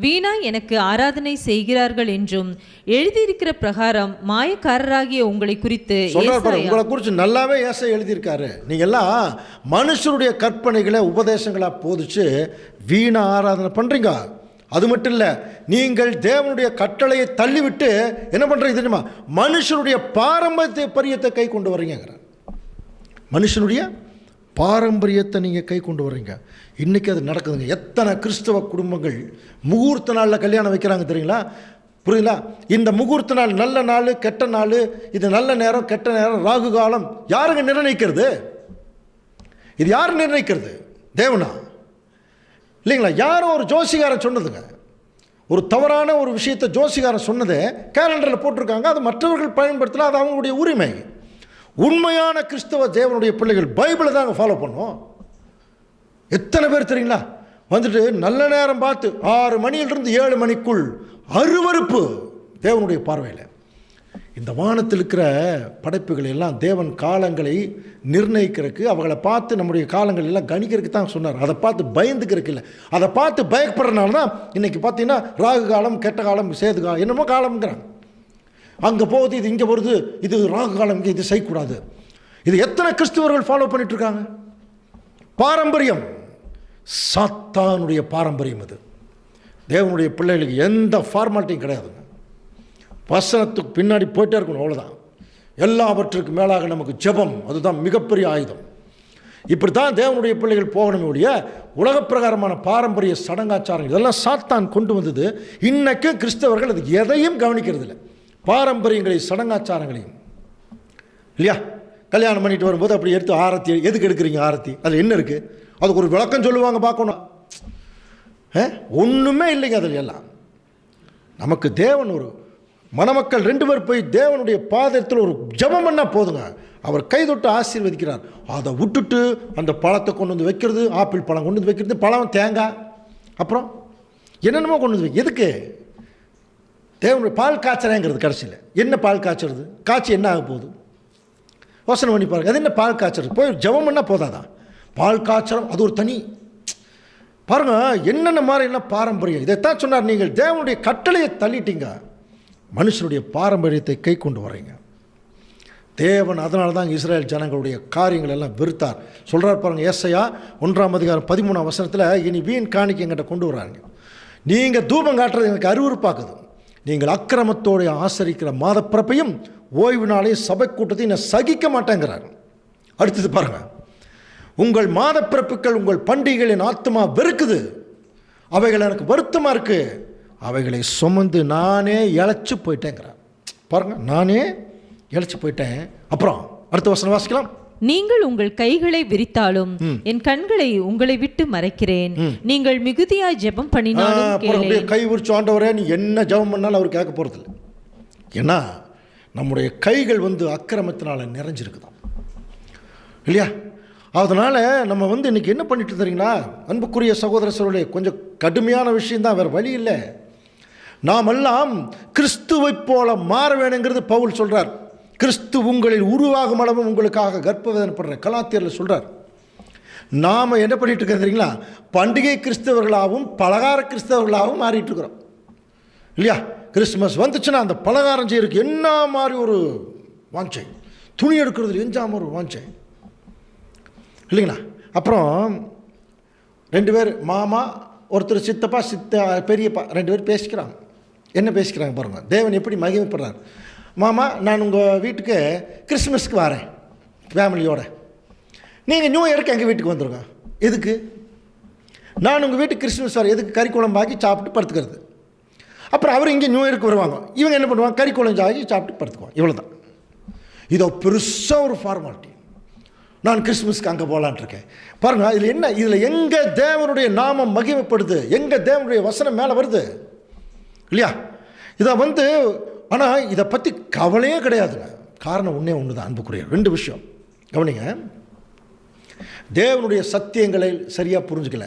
வீணா எனக்கு ஆராதனை செய்கிறார்கள் என்றும் எழுதியிருக்கிற பிரகாரம் மாயக்காரராகிய உங்களை குறித்து உங்களை குறித்து நல்லாவே ஏசை எழுதியிருக்காரு. நீங்க எல்லாம் மனுஷருடைய கற்பனைகளை உபதேசங்களா போதிச்சு வீணா ஆராதனை பண்றீங்க. அது மட்டும் இல்லை, நீங்கள் தேவனுடைய கட்டளையை தள்ளிவிட்டு என்ன பண்றீங்க தெரியுமா? மனுஷருடைய பாரம்பரியத்தை கை கொண்டு வர்றீங்க. மனுஷனுடைய பாரம்பரியத்தை நீங்கள் கை கொண்டு வர்றீங்க. இன்றைக்கி அது நடக்குதுங்க. எத்தனை கிறிஸ்தவ குடும்பங்கள் முகூர்த்த நாளில் கல்யாணம் வைக்கிறாங்க தெரியுங்களா? புரியுங்களா? இந்த முகூர்த்த நாள் நல்ல நாள் கெட்ட நாள், இது நல்ல நேரம் கெட்ட நேரம், ராகு காலம் யாருங்க நிர்ணயிக்கிறது? இது யார் நிர்ணயிக்கிறது? தேவனா? இல்லைங்களா? யாரோ ஒரு ஜோசிகாரன் சொன்னதுங்க. ஒரு தவறான ஒரு விஷயத்தை ஜோசிகாரன் சொன்னதை கேலண்டரில் போட்டிருக்காங்க. அது மற்றவர்கள் பயன்படுத்தலாம், அது அவங்களுடைய உரிமை. உண்மையான கிறிஸ்தவ தேவனுடைய பிள்ளைகள் பைபிளை தாங்க ஃபாலோ பண்ணும். எத்தனை பேர் தெரியுங்களா? வந்துட்டு நல்ல நேரம் பார்த்து 6 மணியிலிருந்து 7 மணிக்குள் அருவருப்பு தேவனுடைய பார்வையில். இந்த வானத்தில் இருக்கிற படைப்புகள் எல்லாம் தேவன் காலங்களை நிர்ணயிக்கிறதுக்கு, அவங்களை பார்த்து நம்முடைய காலங்கள் எல்லாம் கணிக்கிறதுக்கு தான் சொன்னார். அதை பார்த்து பயந்துக்கிறதுக்கு இல்லை. அதை பார்த்து பயப்படுறதுனால தான் இன்றைக்கி பார்த்தீங்கன்னா ராகு காலம், கெட்ட காலம், சேது காலம், என்னமோ காலம்ங்கிறாங்க. அங்கே போகுது, இது இங்கே வருது, இது ராகு காலம், இங்கே இது செய்யக்கூடாது. இது எத்தனை கிறிஸ்துவர்கள் ஃபாலோ பண்ணிட்டு இருக்காங்க? பாரம்பரியம், சாத்தானுடைய பாரம்பரியம். அது தேவனுடைய பிள்ளைகளுக்கு எந்த ஃபார்மாலிட்டியும் கிடையாதுங்க. வசனத்துக்கு பின்னாடி போயிட்டே இருக்கணும், அவ்வளோதான். எல்லாவற்றுக்கு மேலாக நமக்கு ஜெபம், அதுதான் மிகப்பெரிய ஆயுதம். இப்படி தான் தேவனுடைய பிள்ளைகள் போகணுமே ஒழிய உலக பிரகாரமான பாரம்பரிய சடங்காச்சாரம் இதெல்லாம் சாத்தான் கொண்டு வந்தது. இன்னைக்கு கிறிஸ்தவர்கள் அது எதையும் கவனிக்கிறது இல்லை, பாரம்பரியங்களை சடங்காச்சாரங்களையும். இல்லையா? கல்யாணம் பண்ணிட்டு வரும்போது அப்படி எடுத்து ஆரத்தி, எதுக்கு எடுக்கிறீங்க ஆரத்தி? அதில் என்ன இருக்குது? அதுக்கு ஒரு விளக்கம் சொல்லுவாங்க, பார்க்கணும். ஒன்றுமே இல்லைங்க அதில் எல்லாம். நமக்கு தேவன் ஒரு மணமக்கள் 2 பேர் போய் தேவனுடைய பாதத்தில் ஒரு ஜெபம் பண்ணால் போதுங்க, அவர் கைதொட்டு ஆசீர்வதிக்கிறார். அதை விட்டுட்டு அந்த பழத்தை கொண்டு வந்து வைக்கிறது, ஆப்பிள் பழம் கொண்டு வந்து வைக்கிறது, பழம், தேங்காய், அப்புறம் என்னென்னமோ கொண்டு வந்து எதுக்கு? தேவனுடைய பால் காய்ச்சறேங்கிறது. கடைசியில் என்ன பால் காய்ச்சறது? காய்ச்சி என்ன ஆக போகுது? யோசனை பண்ணி பாருங்க. அது என்ன பால் காய்ச்சறது? போய் ஜெபம் பண்ணால் போதாதான்? பால் காய்ச்சறம் அது ஒரு தனி பாருங்க. என்னென்ன மாதிரி என்ன பாரம்பரியம். இதைத்தான் சொன்னார், நீங்கள் தேவனுடைய கட்டளையை தள்ளிட்டீங்க, மனுஷனுடைய பாரம்பரியத்தை கை கொண்டு வரீங்க. தேவன் அதனால தான் இஸ்ரேல் ஜனங்களுடைய காரியங்கள் எல்லாம் வெறுத்தார். சொல்கிறார் பாருங்க, ஏசாயா 1ஆம் அதிகாரம் 13ஆம் வசனத்தில், இனி வீண் காணிக்கை என்கிட்ட கொண்டு வராங்க. நீங்கள் தூபம் காட்டுறது எனக்கு அருவருப்பாக்குது. நீங்கள் அக்கிரமத்தோடைய ஆசரிக்கிற மாதப்பிறப்பையும் ஓய்வு நாளையும் சபை கூட்டத்தையும் நான் சகிக்க மாட்டேங்கிறார். அடுத்தது பாருங்க, உங்கள் மாதப்பிறப்புகள் உங்கள் பண்டிகைகளின் ஆத்மா வெறுக்குது, அவைகள் எனக்கு வருத்தமாக இருக்கு, அவைகளை சுமந்து நானே இழைச்சி போயிட்டேங்கிறார். பாருங்க, நானே இழைச்சி போயிட்டேன். அப்புறம் அடுத்த வசனம் வாசிக்கலாம். நீங்கள் உங்கள் கைகளை விரித்தாலும் என் கண்களை உங்களை விட்டு மறைக்கிறேன். நீங்கள் மிகுதியாய் ஜெபம் பண்ணினாலும் கை விரிச்சு ஆண்டவரே நீ என்ன ஜெபம் பண்ணாலும் அவர் கேட்க போறது இல்லை. ஏன்னா நம்முடைய கைகள் அக்கிரமத்தினால நிறைஞ்சிருக்குதான் இல்லையா? அதனால நம்ம இன்னைக்கு என்ன பண்ணிட்டு தெரியுங்களா? அன்புக்குரிய சகோதர சகோதரர்களே, கொஞ்சம் கடுமையான விஷயம்தான், வேறு வழி இல்லை. நாம் எல்லாம் கிறிஸ்துவை போல மாற வேணுங்கிறது பவுல் சொல்றார். கிறிஸ்து உங்களில் உருவாகும் அளவும் உங்களுக்காக கர்ப்பவேதனைப்படுற கலாத்தியரில் சொல்றார். நாம் என்ன பண்ணிட்டு இருக்கிறோம் தெரியுங்களா? பண்டிகை கிறிஸ்தவர்களாகவும் பலகார கிறிஸ்தவர்களாகவும் மாறிட்டு இருக்கிறோம் இல்லையா? கிறிஸ்மஸ் வந்துச்சுன்னா அந்த பலகாரம் செய்யறதுக்கு என்ன மாதிரி ஒரு வாஞ்சை, துணி எடுக்கிறதுல எஞ்சாம ஒரு வாஞ்சை இல்லைங்களா. அப்புறம் 2 பேர் மாமா, ஒருத்தர் சித்தப்பா, பெரியப்பா 2 பேர் பேசிக்கிறாங்க. என்ன பேசிக்கிறாங்க பாருங்கள், தேவன் எப்படி மகிமைப்படுறார். மாமா, நான் உங்கள் வீட்டுக்கு கிறிஸ்மஸ்க்கு வரேன் ஃபேமிலியோட, நீங்கள் நியூ இயருக்கு எங்கள் வீட்டுக்கு வந்துடுங்க. எதுக்கு? நான் உங்கள் வீட்டுக்கு கிறிஸ்மஸ் வரேன், எதுக்கு? கறி குழம்பாக்கி சாப்பிட்டு படுத்துக்கிறது. அப்புறம் அவர் இங்கே நியூ இயருக்கு வருவாங்க, இவங்க என்ன பண்ணுவாங்க, கறி குழம்பு ஆகி சாப்பிட்டு படுத்துக்குவாங்க. இவ்வளோ தான். இதோ பெருசாக ஒரு ஃபார்மாலிட்டி. நான் கிறிஸ்மஸ்க்கு அங்கே போகலான்ட்ருக்கேன் பாருங்கள். இதில் என்ன, இதில் எங்கே தேவனுடைய நாமம் மகிமைப்படுது, எங்கே தேவனுடைய வசனம் மேலே வருது இல்லையா. இதை ஆனால் இதை பற்றி கவலையே கிடையாதுங்க. காரணம் ஒன்று தான் அன்புக்குரிய 2 விஷயம் கவனிங்க. தேவனுடைய சத்தியங்களை சரியாக புரிஞ்சுக்கல,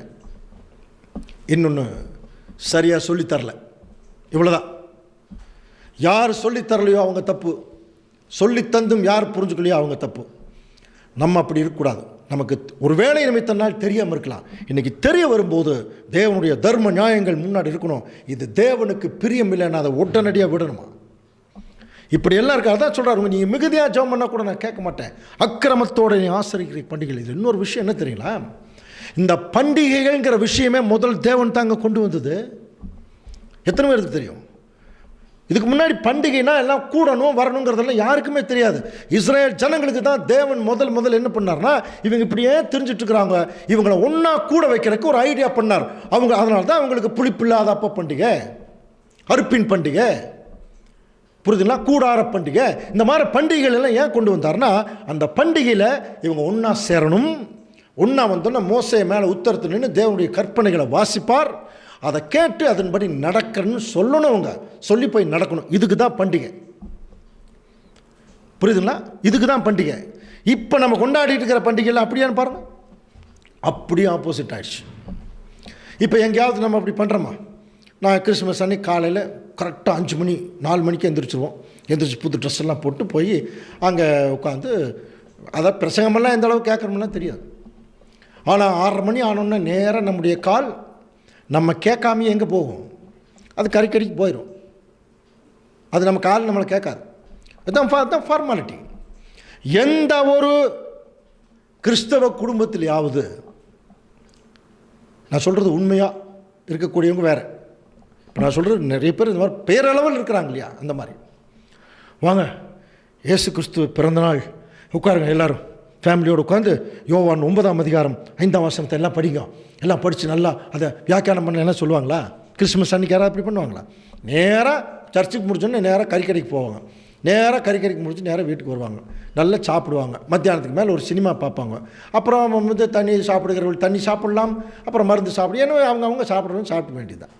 இன்னொன்று சரியாக சொல்லித்தரல. இவ்வளோதான். யார் சொல்லித்தரலையோ அவங்க தப்பு, சொல்லித்தந்தும் யார் புரிஞ்சுக்கலையோ அவங்க தப்பு. நம்ம அப்படி இருக்கக்கூடாது. நமக்கு ஒரு வேலை நிமித்தனால் தெரியாமல் இருக்கலாம், இன்றைக்கி தெரிய வரும்போது தேவனுடைய தர்ம நியாயங்கள் முன்னாடி இருக்கணும். இது தேவனுக்கு பிரியம் இல்லைன்னா அதை உடனடியாக விடணுமா? இப்படி எல்லாம் இருக்கு. அதான் சொல்கிறாருங்க, நீங்கள் மிகுதியாக ஜெபம் பண்ணால் கூட நான் கேட்க மாட்டேன், அக்கிரமத்தோடு நீ ஆசரிக்கிற பண்டிகைகள். இது இன்னொரு விஷயம் என்ன தெரியுங்களா, இந்த பண்டிகைகள்ங்கிற விஷயமே முதல் தேவன் தாங்க கொண்டு வந்தது. எத்தனை பேருக்கு தெரியும்? இதுக்கு முன்னாடி பண்டிகைனா எல்லாம் கூடணும் வரணுங்கிறதெல்லாம் யாருக்குமே தெரியாது. இஸ்ரேல் ஜனங்களுக்கு தான் தேவன் முதல் என்ன பண்ணார்னா, இவங்க இப்படியே தெரிஞ்சிட்டு இருக்கிறாங்க, இவங்களை ஒன்றா கூட வைக்கிறதுக்கு ஒரு ஐடியா பண்ணார். அதனால தான் அவங்களுக்கு புளிப்பில்லாத அப்ப பண்டிகை, அறுப்பின் பண்டிகை, புரியுதுங்களா, கூடார பண்டிகை, இந்த மாதிரி பண்டிகைகள் எல்லாம் ஏன் கொண்டு வந்தார்னா, அந்த பண்டிகையில் இவங்க ஒன்றா சேரணும். ஒன்றா வந்தோன்னா மோசே மேலே உத்தரத்து நின்று தேவனுடைய கற்பனைகளை வாசிப்பார், அதை கேட்டு அதன்படி நடக்கணும்னு சொல்லணும். அவங்க சொல்லி போய் நடக்கணும். இதுக்கு தான் பண்டிகை. புரியுதுங்களா? இதுக்கு தான் பண்டிகை. இப்போ நம்ம கொண்டாடிட்டு இருக்கிற பண்டிகைலாம் அப்படியான்னு பாருங்க, அப்படியே ஆப்போசிட் ஆயிடுச்சு. இப்போ எங்கேயாவது நம்ம அப்படி பண்ணுறோமா? நான் கிறிஸ்மஸ் அன்னைக்கு காலையில் கரெக்டாக 5 மணி 4 மணிக்கு எந்திரிச்சிருவோம். எந்திரிச்சு புது ட்ரெஸ் எல்லாம் போட்டு போய் அங்கே உட்காந்து, அதை பிரசங்கமெல்லாம் எந்த அளவுக்கு கேட்குறோம்லாம் தெரியாது. ஆனால் 6:30 மணி ஆனோன்னா நேராக நம்முடைய கால் நம்ம கேட்காமையே எங்கே போகும்? அது கறிக்கடிக்கு போயிடும். அது நம்ம கால் நம்மளை கேட்காது. அதுதான் ஃபார்மாலிட்டி. எந்த ஒரு கிறிஸ்தவ குடும்பத்திலேயாவது, நான் சொல்கிறது உண்மையாக இருக்கக்கூடியவங்க வேறு, இப்போ நான் சொல்கிறது நிறைய பேர் இந்த மாதிரி பேரளவில் இருக்கிறாங்க இல்லையா, அந்த மாதிரி வாங்க இயேசு கிறிஸ்துவ பிறந்தநாள் உட்காருங்க, எல்லோரும் ஃபேமிலியோடு உட்காந்து யோவான் 9ஆம் அதிகாரம் 5ஆம் வசனத்தை எல்லாம் படிங்க. எல்லாம் படித்து நல்லா அதை வியாக்கியானம் பண்ண என்ன சொல்லுவாங்களா? கிறிஸ்மஸ் அன்றைக்கி யாராவது அப்படி பண்ணுவாங்களா? நேராக சர்ச்சுக்கு முடிச்சோன்னே நேராக கறிக்கடைக்கு போவாங்க. நேராக கறிக்கடைக்கு முடிச்சு நேராக வீட்டுக்கு வருவாங்க, நல்லா சாப்பிடுவாங்க. மத்தியானத்துக்கு மேலே ஒரு சினிமா பார்ப்பாங்க. அப்புறம் தண்ணி சாப்பிடுகிறவர்கள் தண்ணி சாப்பிடலாம், அப்புறம் மருந்து சாப்பிடு, ஏன்னா அவங்க சாப்பிட்றவங்க சாப்பிட வேண்டியதுதான்.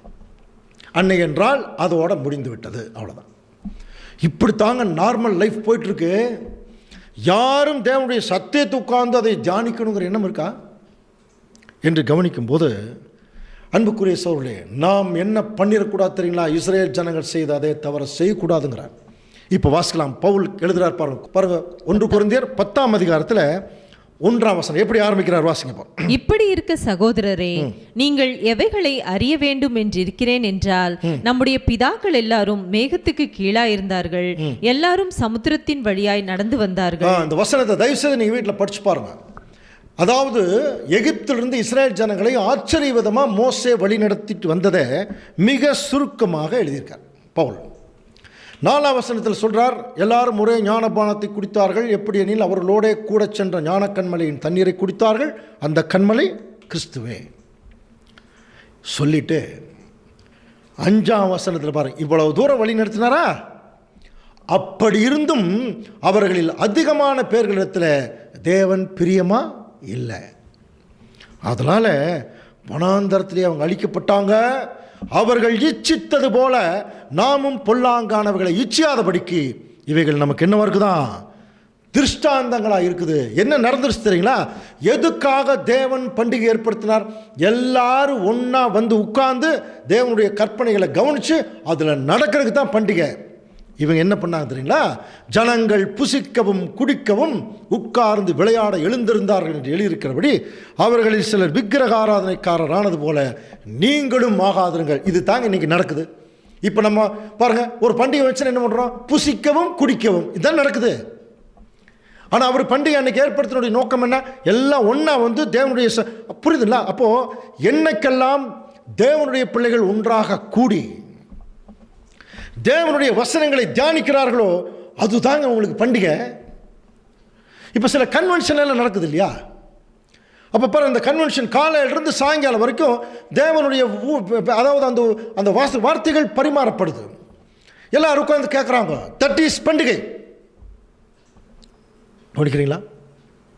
அன்னை என்றால் அதோட முடிந்து விட்டது, அவ்வளோதான். இப்படி தாங்க நார்மல் லைஃப் போயிட்டுருக்கு. யாரும் தேவனுடைய சத்தியத்தை உட்கார்ந்து அதை தியானிக்கணுங்கிற எண்ணம் இருக்கா என்று கவனிக்கும்போது, அன்புக்குரிய சகோதரர்களே, நாம் என்ன பண்ணிடக்கூடாது தெரியுங்களா? இஸ்ரேல் ஜனங்கள் செய்த அதே தவற செய்யக்கூடாதுங்கிறார். இப்போ வாசிக்கலாம், பவுல் எழுதுகிறார் பாருங்க. 1 கொரிந்தியர் 10ஆம் அதிகாரத்தில் 1ஆம் வசனம் எப்படி ஆரம்பிக்கிறார், வாசிங்க. இப்படி இருக்க சகோதரரே, நீங்கள் எவைகளை அறிய வேண்டும் என்று இருக்கிறேன் என்றால், நம்முடைய பிதாக்கள் எல்லாரும் மேகத்துக்கு கீழாய் இருந்தார்கள், எல்லாரும் சமுத்திரத்தின் வழியாய் நடந்து வந்தார்கள். இந்த வசனத்தை தயவு செய்து நீங்க வீட்டில் படிச்சு பாருங்க. அதாவது எகிப்திலிருந்து இஸ்ரேல் ஜனங்களை ஆச்சரியவிதமாக மோசே வழி நடத்திட்டு வந்ததை மிக சுருக்கமாக எழுதியிருக்கார் பவுல். 4ஆம் வசனத்தில் சொல்கிறார், எல்லாரும் ஒரே ஞானபானத்தை குடித்தார்கள், எப்படி எனில் அவர்களோடே கூட சென்ற ஞான கண்மலையின் தண்ணீரை குடித்தார்கள், அந்த கண்மலை கிறிஸ்துவே. சொல்லிட்டு 5ஆம் வசனத்தில் பாருங்க, இவ்வளவு தூரம் வழி நடத்தினாரா? அப்படி இருந்தும் அவர்களில் அதிகமான பேர்களிடத்தில் தேவன் பிரியமா இல்லை. அதனால் வனாந்தரத்திலே அவங்க அழிக்கப்பட்டாங்க. அவர்கள் இச்சித்தது போல நாமும் பொல்லாங்கானவர்களை இச்சியாதபடிக்கு இவைகள் நமக்கு என்ன இருக்குதான்? திருஷ்டாந்தங்களாக இருக்குது. என்ன நடந்துருச்சு தெரியுங்களா? எதுக்காக தேவன் பண்டிகை ஏற்படுத்தினார்? எல்லாரும் ஒன்றா வந்து உட்கார்ந்து தேவனுடைய கற்பனைகளை கவனித்து அதில் நடக்கிறதுக்கு தான் பண்டிகை. இவங்க என்ன பண்ணாங்க தெரியுங்களா? ஜனங்கள் புசிக்கவும் குடிக்கவும் உட்கார்ந்து விளையாட எழுந்திருந்தார்கள் என்று எழுதியிருக்கிறபடி அவர்களில் சிலர் விக்கிரக ஆராதனைக்காரர் ஆனது போல நீங்களும் ஆகாதிருங்கள். இது தாங்க இன்னைக்கு நடக்குது. இப்போ நம்ம பாருங்கள், ஒரு பண்டிகை வச்சுன்னா என்ன பண்ணுறோம்? புசிக்கவும் குடிக்கவும், இதுதான் நடக்குது. ஆனால் அவர் பண்டிகை அன்னைக்கு ஏற்படுத்தினுடைய நோக்கம் என்ன? எல்லாம் ஒன்றா வந்து தேவனுடைய புரியுதுல்ல? அப்போது என்னைக்கெல்லாம் தேவனுடைய பிள்ளைகள் ஒன்றாக கூடி தேவனுடைய வசனங்களை தியானிக்கிறார்களோ அதுதாங்க உங்களுக்கு பண்டிகை. இப்போ சில கன்வென்ஷன் எல்லாம் நடக்குது இல்லையா? அப்போ பாரு, இந்த கன்வென்ஷன் காலையிலிருந்து சாயங்காலம் வரைக்கும் தேவனுடைய அதாவது அந்த அந்த வார்த்தைகள் பரிமாறப்படுது. எல்லாரும் உட்கார்ந்து கேட்குறாங்க. தட் இஸ் பண்டிகை. கவனிக்கிறீங்களா?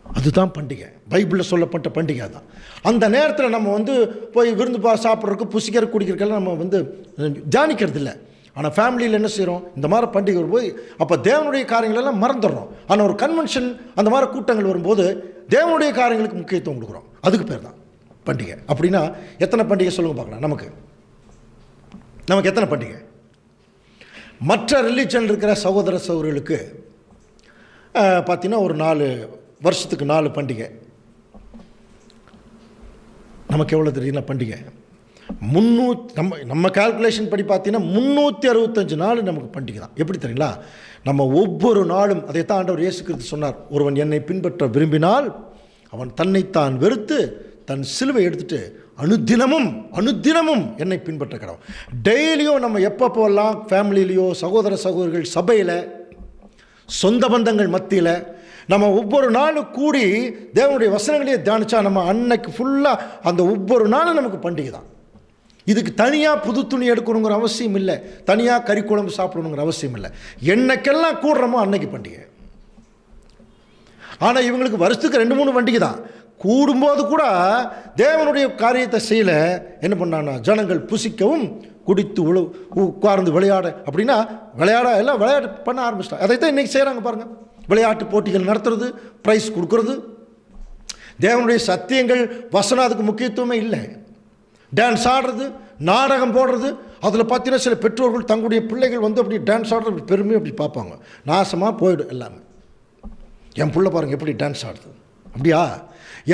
அதுதான் பண்டிகை. பைபிளில் சொல்லப்பட்ட பண்டிகை தான். அந்த நேரத்தில் நம்ம வந்து போய் விருந்து சாப்பிட்றதுக்கு, புசிக்கிற குடிக்கிறதுக்கெல்லாம் நம்ம வந்து தியானிக்கிறது இல்லை. ஆனால் ஃபேமிலியில் என்ன செய்கிறோம்? இந்த மாதிரி பண்டிகை வரும்போது அப்போ தேவனுடைய காரியங்களெல்லாம் மறந்துடுறோம். ஆனால் ஒரு கன்வென்ஷன் அந்த மாதிரி கூட்டங்கள் வரும்போது தேவனுடைய காரியங்களுக்கு முக்கியத்துவம் கொடுக்குறோம். அதுக்கு பேர் தான் பண்டிகை. அப்படின்னா எத்தனை பண்டிகை சொல்லுங்க பார்க்கலாம்? நமக்கு எத்தனை பண்டிகை? மற்ற ரிலீஜன் இருக்கிற சகோதர சகோதரிகளுக்கு பார்த்தீங்கன்னா ஒரு 4 வருஷத்துக்கு 4 பண்டிகை. நமக்கு எவ்வளோ தெரியுங்களா பண்டிகை? நம்ம கால்குலேஷன் படி பார்த்தீங்கன்னா 365 நாள் நமக்கு பண்டிகை தான். எப்படி தெரியுங்களா? நம்ம ஒவ்வொரு நாளும் அதைத்தான் ஆண்டவர் இயேசு கிறிஸ்து சொன்னார். ஒருவன் என்னை பின்பற்ற விரும்பினால் அவன் தன்னைத்தான் வெறுத்து தன் சிலுவை எடுத்துட்டு அனுதினமும் என்னை பின்பற்ற கடவுள். டெய்லியும் நம்ம எப்பப்போல்லாம் ஃபேமிலியிலையோ, சகோதர சகோதரிகள் சபையில், சொந்த பந்தங்கள் மத்தியில் நம்ம ஒவ்வொரு நாளும் கூடி தேவனுடைய வசனங்களையே தியானிச்சா நம்ம அன்னைக்கு ஃபுல்லாக அந்த ஒவ்வொரு நாளும் நமக்கு பண்டிகை தான். இதுக்கு தனியாக புது துணி எடுக்கணுங்கிற அவசியம் இல்லை, தனியாக கறி குழம்பு சாப்பிடணுங்கிற அவசியம் இல்லை. என்னைக்கெல்லாம் கூடுறோமோ அன்னைக்கு பண்டிகை. ஆனால் இவங்களுக்கு வருஷத்துக்கு 2-3 பண்டிகை தான். கூடும்போது கூட தேவனுடைய காரியத்தை செய்யல. என்ன பண்ணான்னா, ஜனங்கள் புசிக்கவும் குடித்து உட்கார்ந்து விளையாட, அப்படின்னா எல்லாம் விளையாட்டு பண்ண ஆரம்பிச்சிட்டாங்க. அதைத்தான் இன்றைக்கி செய்கிறாங்க பாருங்கள். விளையாட்டு போட்டிகள் நடத்துறது, ப்ரைஸ் கொடுக்கறது. தேவனுடைய சத்தியங்கள் வசனம் அதுக்கு முக்கியத்துவமே இல்லை. டான்ஸ் ஆடுறது, நாடகம் போடுறது. அதில் பார்த்தீங்கன்னா சில பெற்றோர்கள் தங்களுடைய பிள்ளைகள் வந்து அப்படி டான்ஸ் ஆடுறது பெருமையாக அப்படி பார்ப்பாங்க. நாசமாக போயிடும் எல்லாமே. என் பிள்ளை பாருங்கள் எப்படி டான்ஸ் ஆடுது, அப்படியா?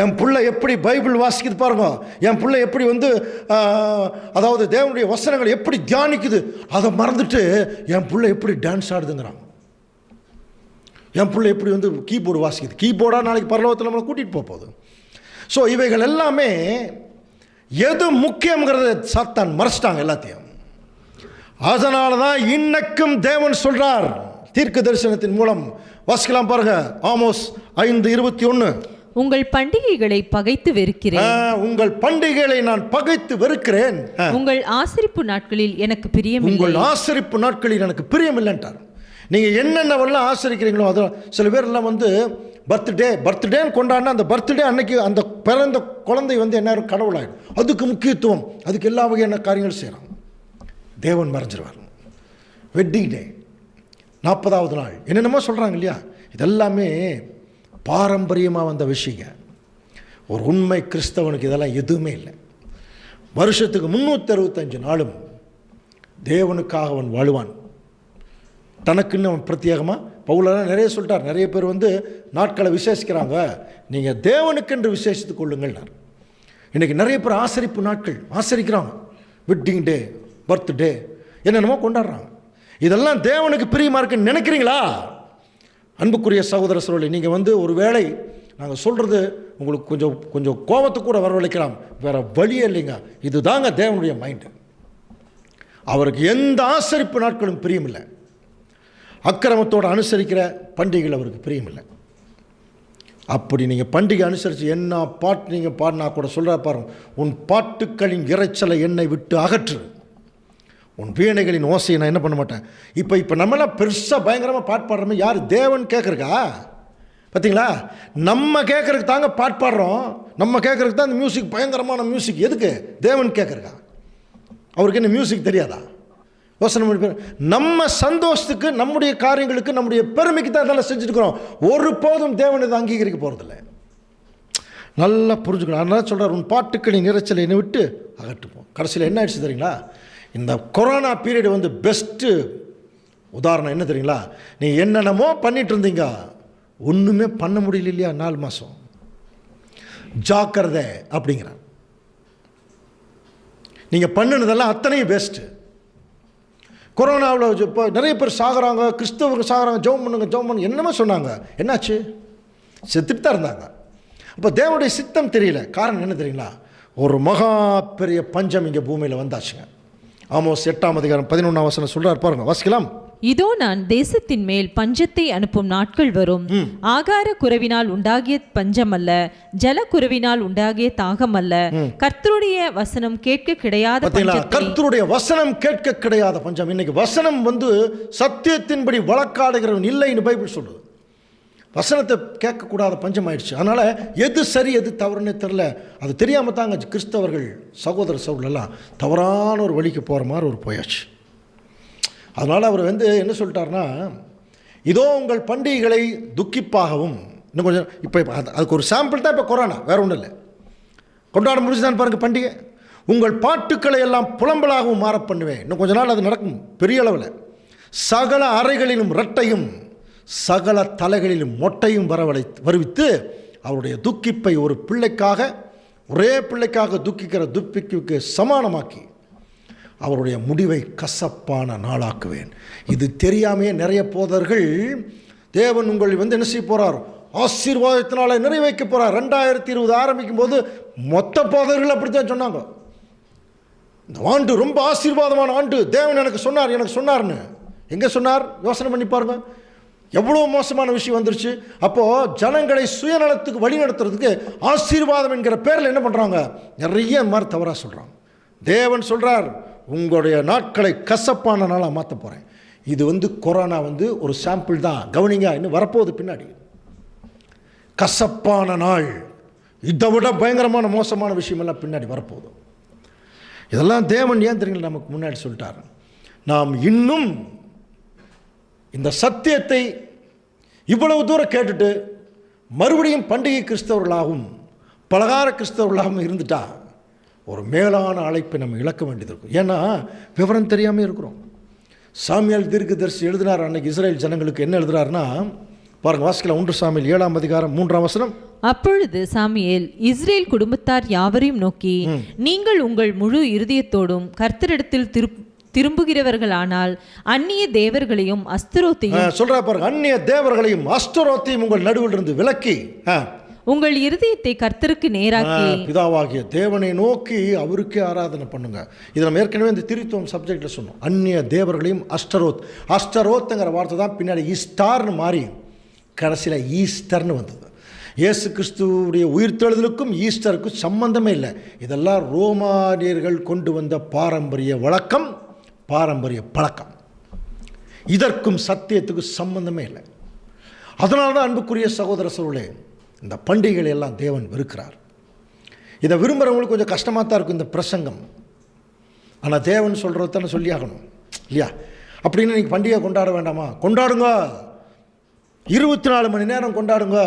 என் பிள்ளை எப்படி பைபிள் வாசிக்குது பாருங்க, என் பிள்ளை எப்படி வந்து அதாவது தேவனுடைய வசனங்கள் எப்படி தியானிக்குது, அதை மறந்துட்டு என் பிள்ளை எப்படி டான்ஸ் ஆடுதுங்கிறாங்க. என் பிள்ளை எப்படி வந்து கீபோர்டு வாசிக்குது. கீபோர்டாக நாளைக்கு பரலோகத்தில் நம்மளை கூட்டிகிட்டு போகுது. ஸோ இவைகள் எல்லாமே எது முக்கியங்கிறத சாத்தான் மறைச்சிட்டாங்க எல்லாத்தையும். அதனால தான் இன்னைக்கும் தேவன் சொல்றார் தீர்க்க தரிசனத்தின் மூலம். வாசிக்கலாம் பாருங்க, ஆமோஸ் 5:21. உங்கள் பண்டிகைகளை பகைத்து வெறுக்கிறேன். உங்கள் பண்டிகைகளை நான் பகைத்து வெறுக்கிறேன். உங்கள் ஆசரிப்பு நாட்களில் எனக்கு பிரியமில்லை. உங்கள் ஆசரிப்பு நாட்களில் எனக்கு பிரியமில்லைன்றார். நீங்கள் என்னென்னவெல்லாம் ஆசரிக்கிறீங்களோ அதில் சில பேர்லாம் வந்து பர்த்டேன்னு கொண்டாடினா அந்த பர்த்டே அன்னைக்கு அந்த பிறந்த குழந்தை வந்து என்ன கடவுளாயிடும். அதுக்கு முக்கியத்துவம், அதுக்கு எல்லா வகையான காரியங்கள் செய்கிறாங்க. தேவன் மறைஞ்சிருவார். வெட்டிங் டே, 40வது நாள், என்னென்னமோ சொல்கிறாங்க இல்லையா? இதெல்லாமே பாரம்பரியமாக வந்த விஷயங்க. ஒரு உண்மை கிறிஸ்தவனுக்கு இதெல்லாம் எதுவுமே இல்லை. வருஷத்துக்கு 365 நாளும் தேவனுக்காக அவன் வாழுவான். தனக்குன்னு அவன் பிரத்யேகமாக பவுலெல்லாம் நிறைய சொல்லிட்டார். நிறைய பேர் வந்து நாட்களை விசேஷிக்கிறாங்க, நீங்கள் தேவனுக்கென்று விசேஷித்துக் கொள்ளுங்கள்னார். இன்றைக்கி நிறைய பேர் ஆசரிப்பு நாட்கள் ஆசரிக்கிறாங்க. வெட்டிங் டே, பர்த்டே, என்னென்னமோ கொண்டாடுறாங்க. இதெல்லாம் தேவனுக்கு பிரியமாக இருக்குன்னு நினைக்கிறீங்களா? அன்புக்குரிய சகோதர சகோதரி, நீங்கள் வந்து ஒரு வேளை நாங்கள் சொல்கிறது உங்களுக்கு கொஞ்சம் கோபத்துக்கு கூட வரவழைக்கலாம். வேறு வழியே இல்லைங்க. இதுதாங்க தேவனுடைய மைண்டு. அவருக்கு எந்த ஆசரிப்பு நாட்களும் பிரியமில்லை. அக்கிரமத்தோடு அனுசரிக்கிற பண்டிகைகள் அவருக்கு பிரியமில்லை. அப்படி நீங்கள் பண்டிகை அனுசரித்து என்ன பாட்டு நீங்கள் பாடினா கூட சொல்கிற பாருங்க, உன் பாட்டுக்களின் இறைச்சலை என்னை விட்டு அகற்று, உன் வீணைகளின் ஓசையை நான் என்ன பண்ண மாட்டேன். இப்போ நம்மளாம் பெருசாக பயங்கரமாக பாட்டு பாடுறோமே, யார்? தேவன் கேட்குறக்கா? பார்த்தீங்களா? நம்ம கேட்குறதுக்கு தாங்க பாட்டு பாடுறோம். நம்ம கேட்குறதுக்கு தான் அந்த மியூசிக், பயங்கரமான மியூசிக். எதுக்கு? தேவன் கேட்குறக்கா? அவருக்கு என்ன மியூசிக் தெரியாதா? யோசனை பண்ணி, நம்ம சந்தோஷத்துக்கு, நம்முடைய காரியங்களுக்கு, நம்முடைய பெருமைக்கு தான் இதெல்லாம் செஞ்சுருக்கிறோம். ஒரு போதும் தேவன் இதை அங்கீகரிக்க போகிறதில்ல. நல்லா புரிஞ்சுக்கணும். அதனால சொல்கிறார், உன் பாட்டுக்களின் இறைச்சலை என்னை விட்டு அகட்டுப்போம். கடைசியில் என்ன ஆயிடுச்சு தெரியுங்களா? இந்த கொரோனா பீரியடு வந்து பெஸ்ட்டு உதாரணம் என்ன தெரியுங்களா? நீ என்னென்னமோ பண்ணிட்டு இருந்தீங்க, ஒன்றுமே பண்ண முடியல இல்லையா? 4 மாதம் ஜாக்கிரதை அப்படிங்கிறான். நீங்கள் பண்ணினதெல்லாம் அத்தனையும் பெஸ்ட்டு. கொரோனாவில் இப்போ நிறைய பேர் சாகுறாங்க, கிறிஸ்தவர்கள் சாகுறாங்க, ஜெபம் பண்ணுங்க என்னமோ சொன்னாங்க. என்னாச்சு? செத்துட்டு தான் இருந்தாங்க. அப்போ தேவனுடைய சித்தம் தெரியல. காரணம் என்ன தெரியுங்களா? ஒரு மகா பெரிய பஞ்சம் இங்கே பூமியில் வந்தாச்சுங்க. ஆமோஸ் 8:11 சொல்றார் பாருங்க, வாசிக்கலாம். இதோ நான் தேசத்தின் மேல் பஞ்சத்தை அனுப்பும் நாட்கள் வரும். ஆகார குறைவினால் உண்டாகிய பஞ்சம் அல்ல, ஜல குறைவினால் உண்டாகிய தாகம் அல்ல, கர்த்தருடைய வசனம் கேட்க கிடையாத பஞ்சம். கர்த்தருடைய வசனம் கேட்க கிடையாத பஞ்சம். இன்னைக்கு வசனம் சத்தியத்தின்படி வழக்காடுகிறவன் இல்லைன்னு பைபிள் சொல்லுது. வசனத்தை கேட்கக்கூடாத பஞ்சம் ஆயிடுச்சு. அதனால் எது சரி எது தவறுன்னு தெரில. அது தெரியாமல் தாங்க கிறிஸ்தவர்கள் சகோதர சகோதரெல்லாம் தவறான ஒரு வழிக்கு போகிற மாதிரி ஒரு போயாச்சு. அதனால் அவர் என்ன சொல்லிட்டாருன்னா, இதோ உங்கள் பண்டிகைகளை துக்கிப்பாகவும், இன்னும் கொஞ்சம் இப்போ அதுக்கு ஒரு சாம்பிள் தான் இப்போ கொரோனா, வேறு ஒன்றும் இல்லை. கொண்டாட முடிச்சுதான் பாருங்கள் பண்டிகை. உங்கள் பாட்டுக்களை எல்லாம் புலம்பலாகவும் மாற பண்ணுவேன். இன்னும் கொஞ்ச நாள் அது நடக்கும் பெரிய அளவில். சகல அறைகளிலும் இரட்டையும் சகல தலைகளிலும் மொட்டையும் வருவித்து அவருடைய துக்கிப்பை ஒரு பிள்ளைக்காக, ஒரே பிள்ளைக்காக துக்கிக்கிற துப்பிக்கு சமானமாக்கி அவருடைய முடிவை கசப்பான நாளாக்குவேன். இது தெரியாமையே நிறைய போதர்கள் தேவன் உங்கள் என்ன செய்ய போகிறார், ஆசீர்வாதத்தினால நிறைவேற்ற போகிறார். 2020 ஆரம்பிக்கும் போது மொத்த போதர்கள் அப்படித்தான் சொன்னாங்க. இந்த ஆண்டு ரொம்ப ஆசீர்வாதமான ஆண்டு, தேவன் எனக்கு சொன்னார்னு. எங்கே சொன்னார்? யோசனை பண்ணி பாருங்க. எவ்வளோ மோசமான விஷயம் வந்துருச்சு. அப்போது ஜனங்களை சுயநலத்துக்கு வழி நடத்துறதுக்கு ஆசீர்வாதம் என்கிற பேரில் என்ன பண்ணுறாங்க? நிறைய மாதிரி தவறாக சொல்கிறாங்க. தேவன் சொல்கிறார், உங்களுடைய நாட்களை கசப்பான நாளாக மாற்ற போகிறேன். இது கொரோனா ஒரு சாம்பிள் தான். கவனிங்க, இன்னும் வரப்போகுது பின்னாடி. கசப்பான நாள், இதை விட பயங்கரமான மோசமான விஷயமெல்லாம் பின்னாடி வரப்போகுது. இதெல்லாம் தேவன் ஏன் தெரியுங்களா நமக்கு முன்னாடி சொல்லிட்டார். நாம் இன்னும் இந்த சத்தியத்தை இவ்வளவு தூரம் கேட்டுட்டு மறுபடியும் பண்டிகை கிறிஸ்தவர்களாகவும் பலகார கிறிஸ்தவர்களாகவும் இருந்துட்டா ஒரு மேலான அழைப்பை நம்ம இழக்க வேண்டியது இருக்கும். ஏன்னா விவரம் தெரியாமல் இருக்கிறோம். சாமியேல் தீர்க்கதரிசி எழுதினார் அன்னைக்கு இஸ்ரேல் ஜனங்களுக்கு. என்ன எழுதுறாருன்னா பாருங்க, வாசிக்கலாம். 1 சாமுவேல் 7:3 அப்பொழுது சாமுவேல் இஸ்ரேல் குடும்பத்தார் யாவரையும் நோக்கி, நீங்கள் உங்கள் முழு இருதயத்தோடும் கர்த்தரிடத்தில் திரும்புகிறவர்களானால் அந்நிய தேவர்களையும் அஸ்தரோத்தையும் சொல்றா பாருங்க, அந்நிய தேவர்களையும் அஸ்தரோத்தையும் உங்கள் நடுவில் இருந்து விலக்கி உங்கள் இருதயத்தை கர்த்தருக்கு நேராக்கி பிதாவாகிய தேவனை நோக்கி அவருக்கே ஆராதனை பண்ணுங்க. இதை நம்ம ஏற்கனவே இந்த திருத்துவம் சப்ஜெக்ட்ல சொன்னோம். அந்நிய தேவர்களையும் அஸ்தரோத்ங்கிற வார்த்தை தான் பின்னாடி ஈஸ்டார்னு மாறி கடைசியில் ஈஸ்டர்னு வந்தது. இயேசு கிறிஸ்துவுடைய உயிர்த்தெழுதலுக்கும் ஈஸ்டருக்கும் சம்பந்தமே இல்லை. இதெல்லாம் ரோமானியர்கள் கொண்டு வந்த பாரம்பரிய வழக்கம், பாரம்பரிய பழக்கம். இதற்கும் சத்தியத்துக்கும் சம்பந்தமே இல்லை. அதனால தான் அன்புக்குரிய சகோதர சகோதரர்களே, இந்த பண்டிகைகளை எல்லாம் தேவன் வெறுக்கிறார். இதை விரும்புகிறவங்களுக்கு கொஞ்சம் கஷ்டமாக தான் இருக்கும் இந்த பிரசங்கம். ஆனால் தேவன் சொல்கிறது தானே சொல்லி ஆகணும் இல்லையா? அப்படின்னு நீங்கள் பண்டிகை கொண்டாட வேண்டாமா? கொண்டாடுங்க. 24 மணி நேரம் கொண்டாடுங்க.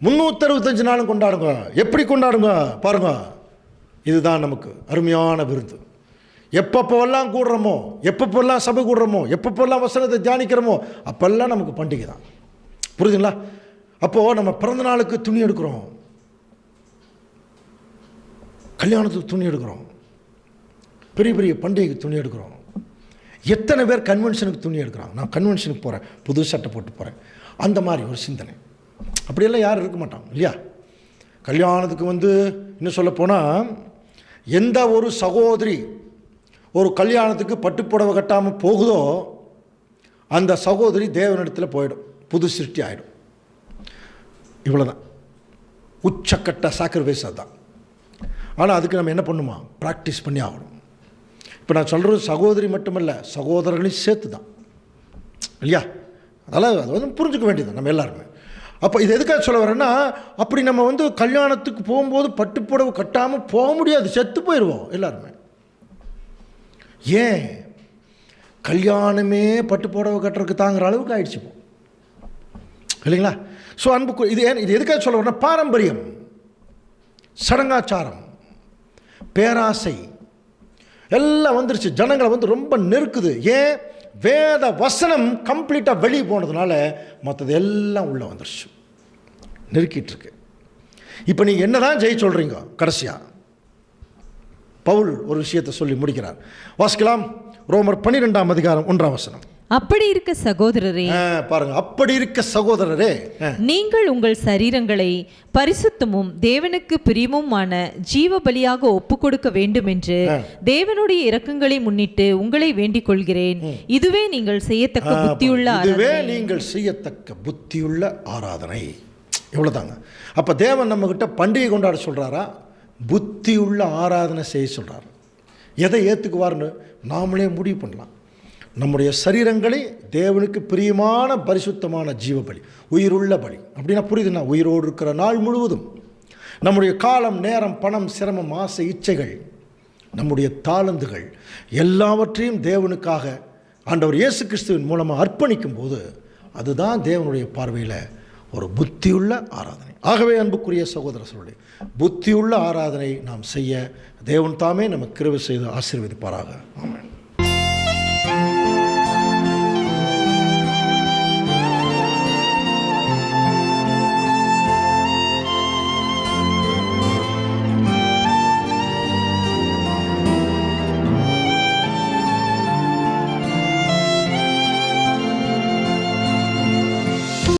365 நாளும் கொண்டாடுங்க. எப்படி கொண்டாடுங்க பாருங்க. இதுதான் நமக்கு அருமையான விருந்து. எப்பப்போல்லாம் கூடுறோமோ, எப்பப்போல்லாம் சபை கூடுறோமோ, எப்பப்போல்லாம் வசனத்தை தியானிக்கிறோமோ அப்போல்லாம் நமக்கு பண்டிகை தான். புரியுதுங்களா? அப்போது நம்ம பிறந்த நாளுக்கு துணி எடுக்கிறோம், கல்யாணத்துக்கு துணி எடுக்கிறோம், பெரிய பெரிய பண்டிகைக்கு துணி எடுக்கிறோம். எத்தனை பேர் கன்வென்ஷனுக்கு துணி எடுக்கிறாங்க? நான் கன்வென்ஷனுக்கு போகிறேன், புது சட்டை போட்டு போகிறேன், அந்த மாதிரி ஒரு சிந்தனை. அப்படியெல்லாம் யாரும் இருக்க மாட்டாங்க இல்லையா? கல்யாணத்துக்கு இன்னும் சொல்லப்போனால், எந்த ஒரு சகோதரி ஒரு கல்யாணத்துக்கு பட்டுப்புடவை கட்டாமல் போகுதோ அந்த சகோதரி தேவனிடத்தில் போயிடும், புது சிருஷ்டி ஆகிடும். இவ்வளோதான் உச்சக்கட்ட சாக்ரிஃபைஸ். அதுதான். ஆனால் அதுக்கு நம்ம என்ன பண்ணுமா? ப்ராக்டிஸ் பண்ணி ஆகணும். இப்போ நான் சொல்கிறது சகோதரி மட்டுமல்ல, சகோதரர்களையும் சேர்த்து தான் இல்லையா? அதனால் அது புரிஞ்சுக்க வேண்டியது நம்ம எல்லாருமே. அப்போ இது எதுக்காக சொல்ல வரேன்னா, அப்படி நம்ம கல்யாணத்துக்கு போகும்போது பட்டுப்புடவை கட்டாமல் போக முடியாது, செத்து போயிடுவோம் எல்லாருமே. ஏன்? கல்யாணமே பட்டுப்புடவை கட்டுறதுக்கு தாங்கிற அளவுக்கு ஆயிடுச்சு இப்போ இல்லைங்களா? ஸோ அன்பு, இது எதுக்காக சொல்ல வரேன்னா, பாரம்பரியம், சடங்காச்சாரம், பேராசை எல்லாம் வந்துருச்சு. ஜனங்களை ரொம்ப நெருக்குது. ஏன்? வேத வசனம் கம்ப்ளீட்டாக வெளியே போனதுனால மற்றது எல்லாம் உள்ளே வந்துருச்சு, நெருக்கிட்டு இருக்கு. இப்போ நீங்கள் என்ன தான் ஜெய் சொல்கிறீங்க? கடைசியாக பவுல் ஒரு விஷயத்தை சொல்லி முடிக்கிறார். வாசிக்கலாம். ரோமர் 12ஆம் அதிகாரம் 1ஆம் வசனம். அப்படி இருக்க சகோதரரே, பாருங்க, அப்படி இருக்க சகோதரரே, நீங்கள் உங்கள் சரீரங்களை பரிசுத்தமும் தேவனுக்கு பிரியமுமான ஜீவ பலியாக ஒப்புக் கொடுக்க வேண்டும் என்று தேவனுடைய இரக்கங்களை முன்னிட்டு உங்களை வேண்டிக் கொள்கிறேன். இதுவே நீங்கள் செய்யத்தக்க புத்தியுள்ள ஆராதனை. இவ்வளவுதாங்க. அப்ப தேவன் நம்ம கிட்ட பண்டிகை கொண்டாட சொல்றாரா? புத்தியுள்ள ஆராதனை செய்ய சொல்றாரு. எதை ஏத்துக்குவார்னு நாமளே முடிவு பண்ணலாம். நம்முடைய சரீரங்களை தேவனுக்கு பிரியமான பரிசுத்தமான ஜீவபலி, உயிருள்ள பலி. அப்படின்னா புரியுதுன்னா, உயிரோடு இருக்கிற நாள் முழுவதும் நம்முடைய காலம், நேரம், பணம், சிரமம், ஆசை, இச்சைகள், நம்முடைய தாளந்துகள் எல்லாவற்றையும் தேவனுக்காக ஆண்டவர் இயேசு கிறிஸ்துவின் மூலமாக அர்ப்பணிக்கும் போது அதுதான் தேவனுடைய பார்வையில் ஒரு புத்தியுள்ள ஆராதனை. ஆகவே அன்புக்குரிய சகோதர சகோதரி, புத்தியுள்ள ஆராதனை நாம் செய்ய தேவன் தாமே நமக்கு கிருபை செய்து ஆசீர்வதிப்பாராக. ஆமென்.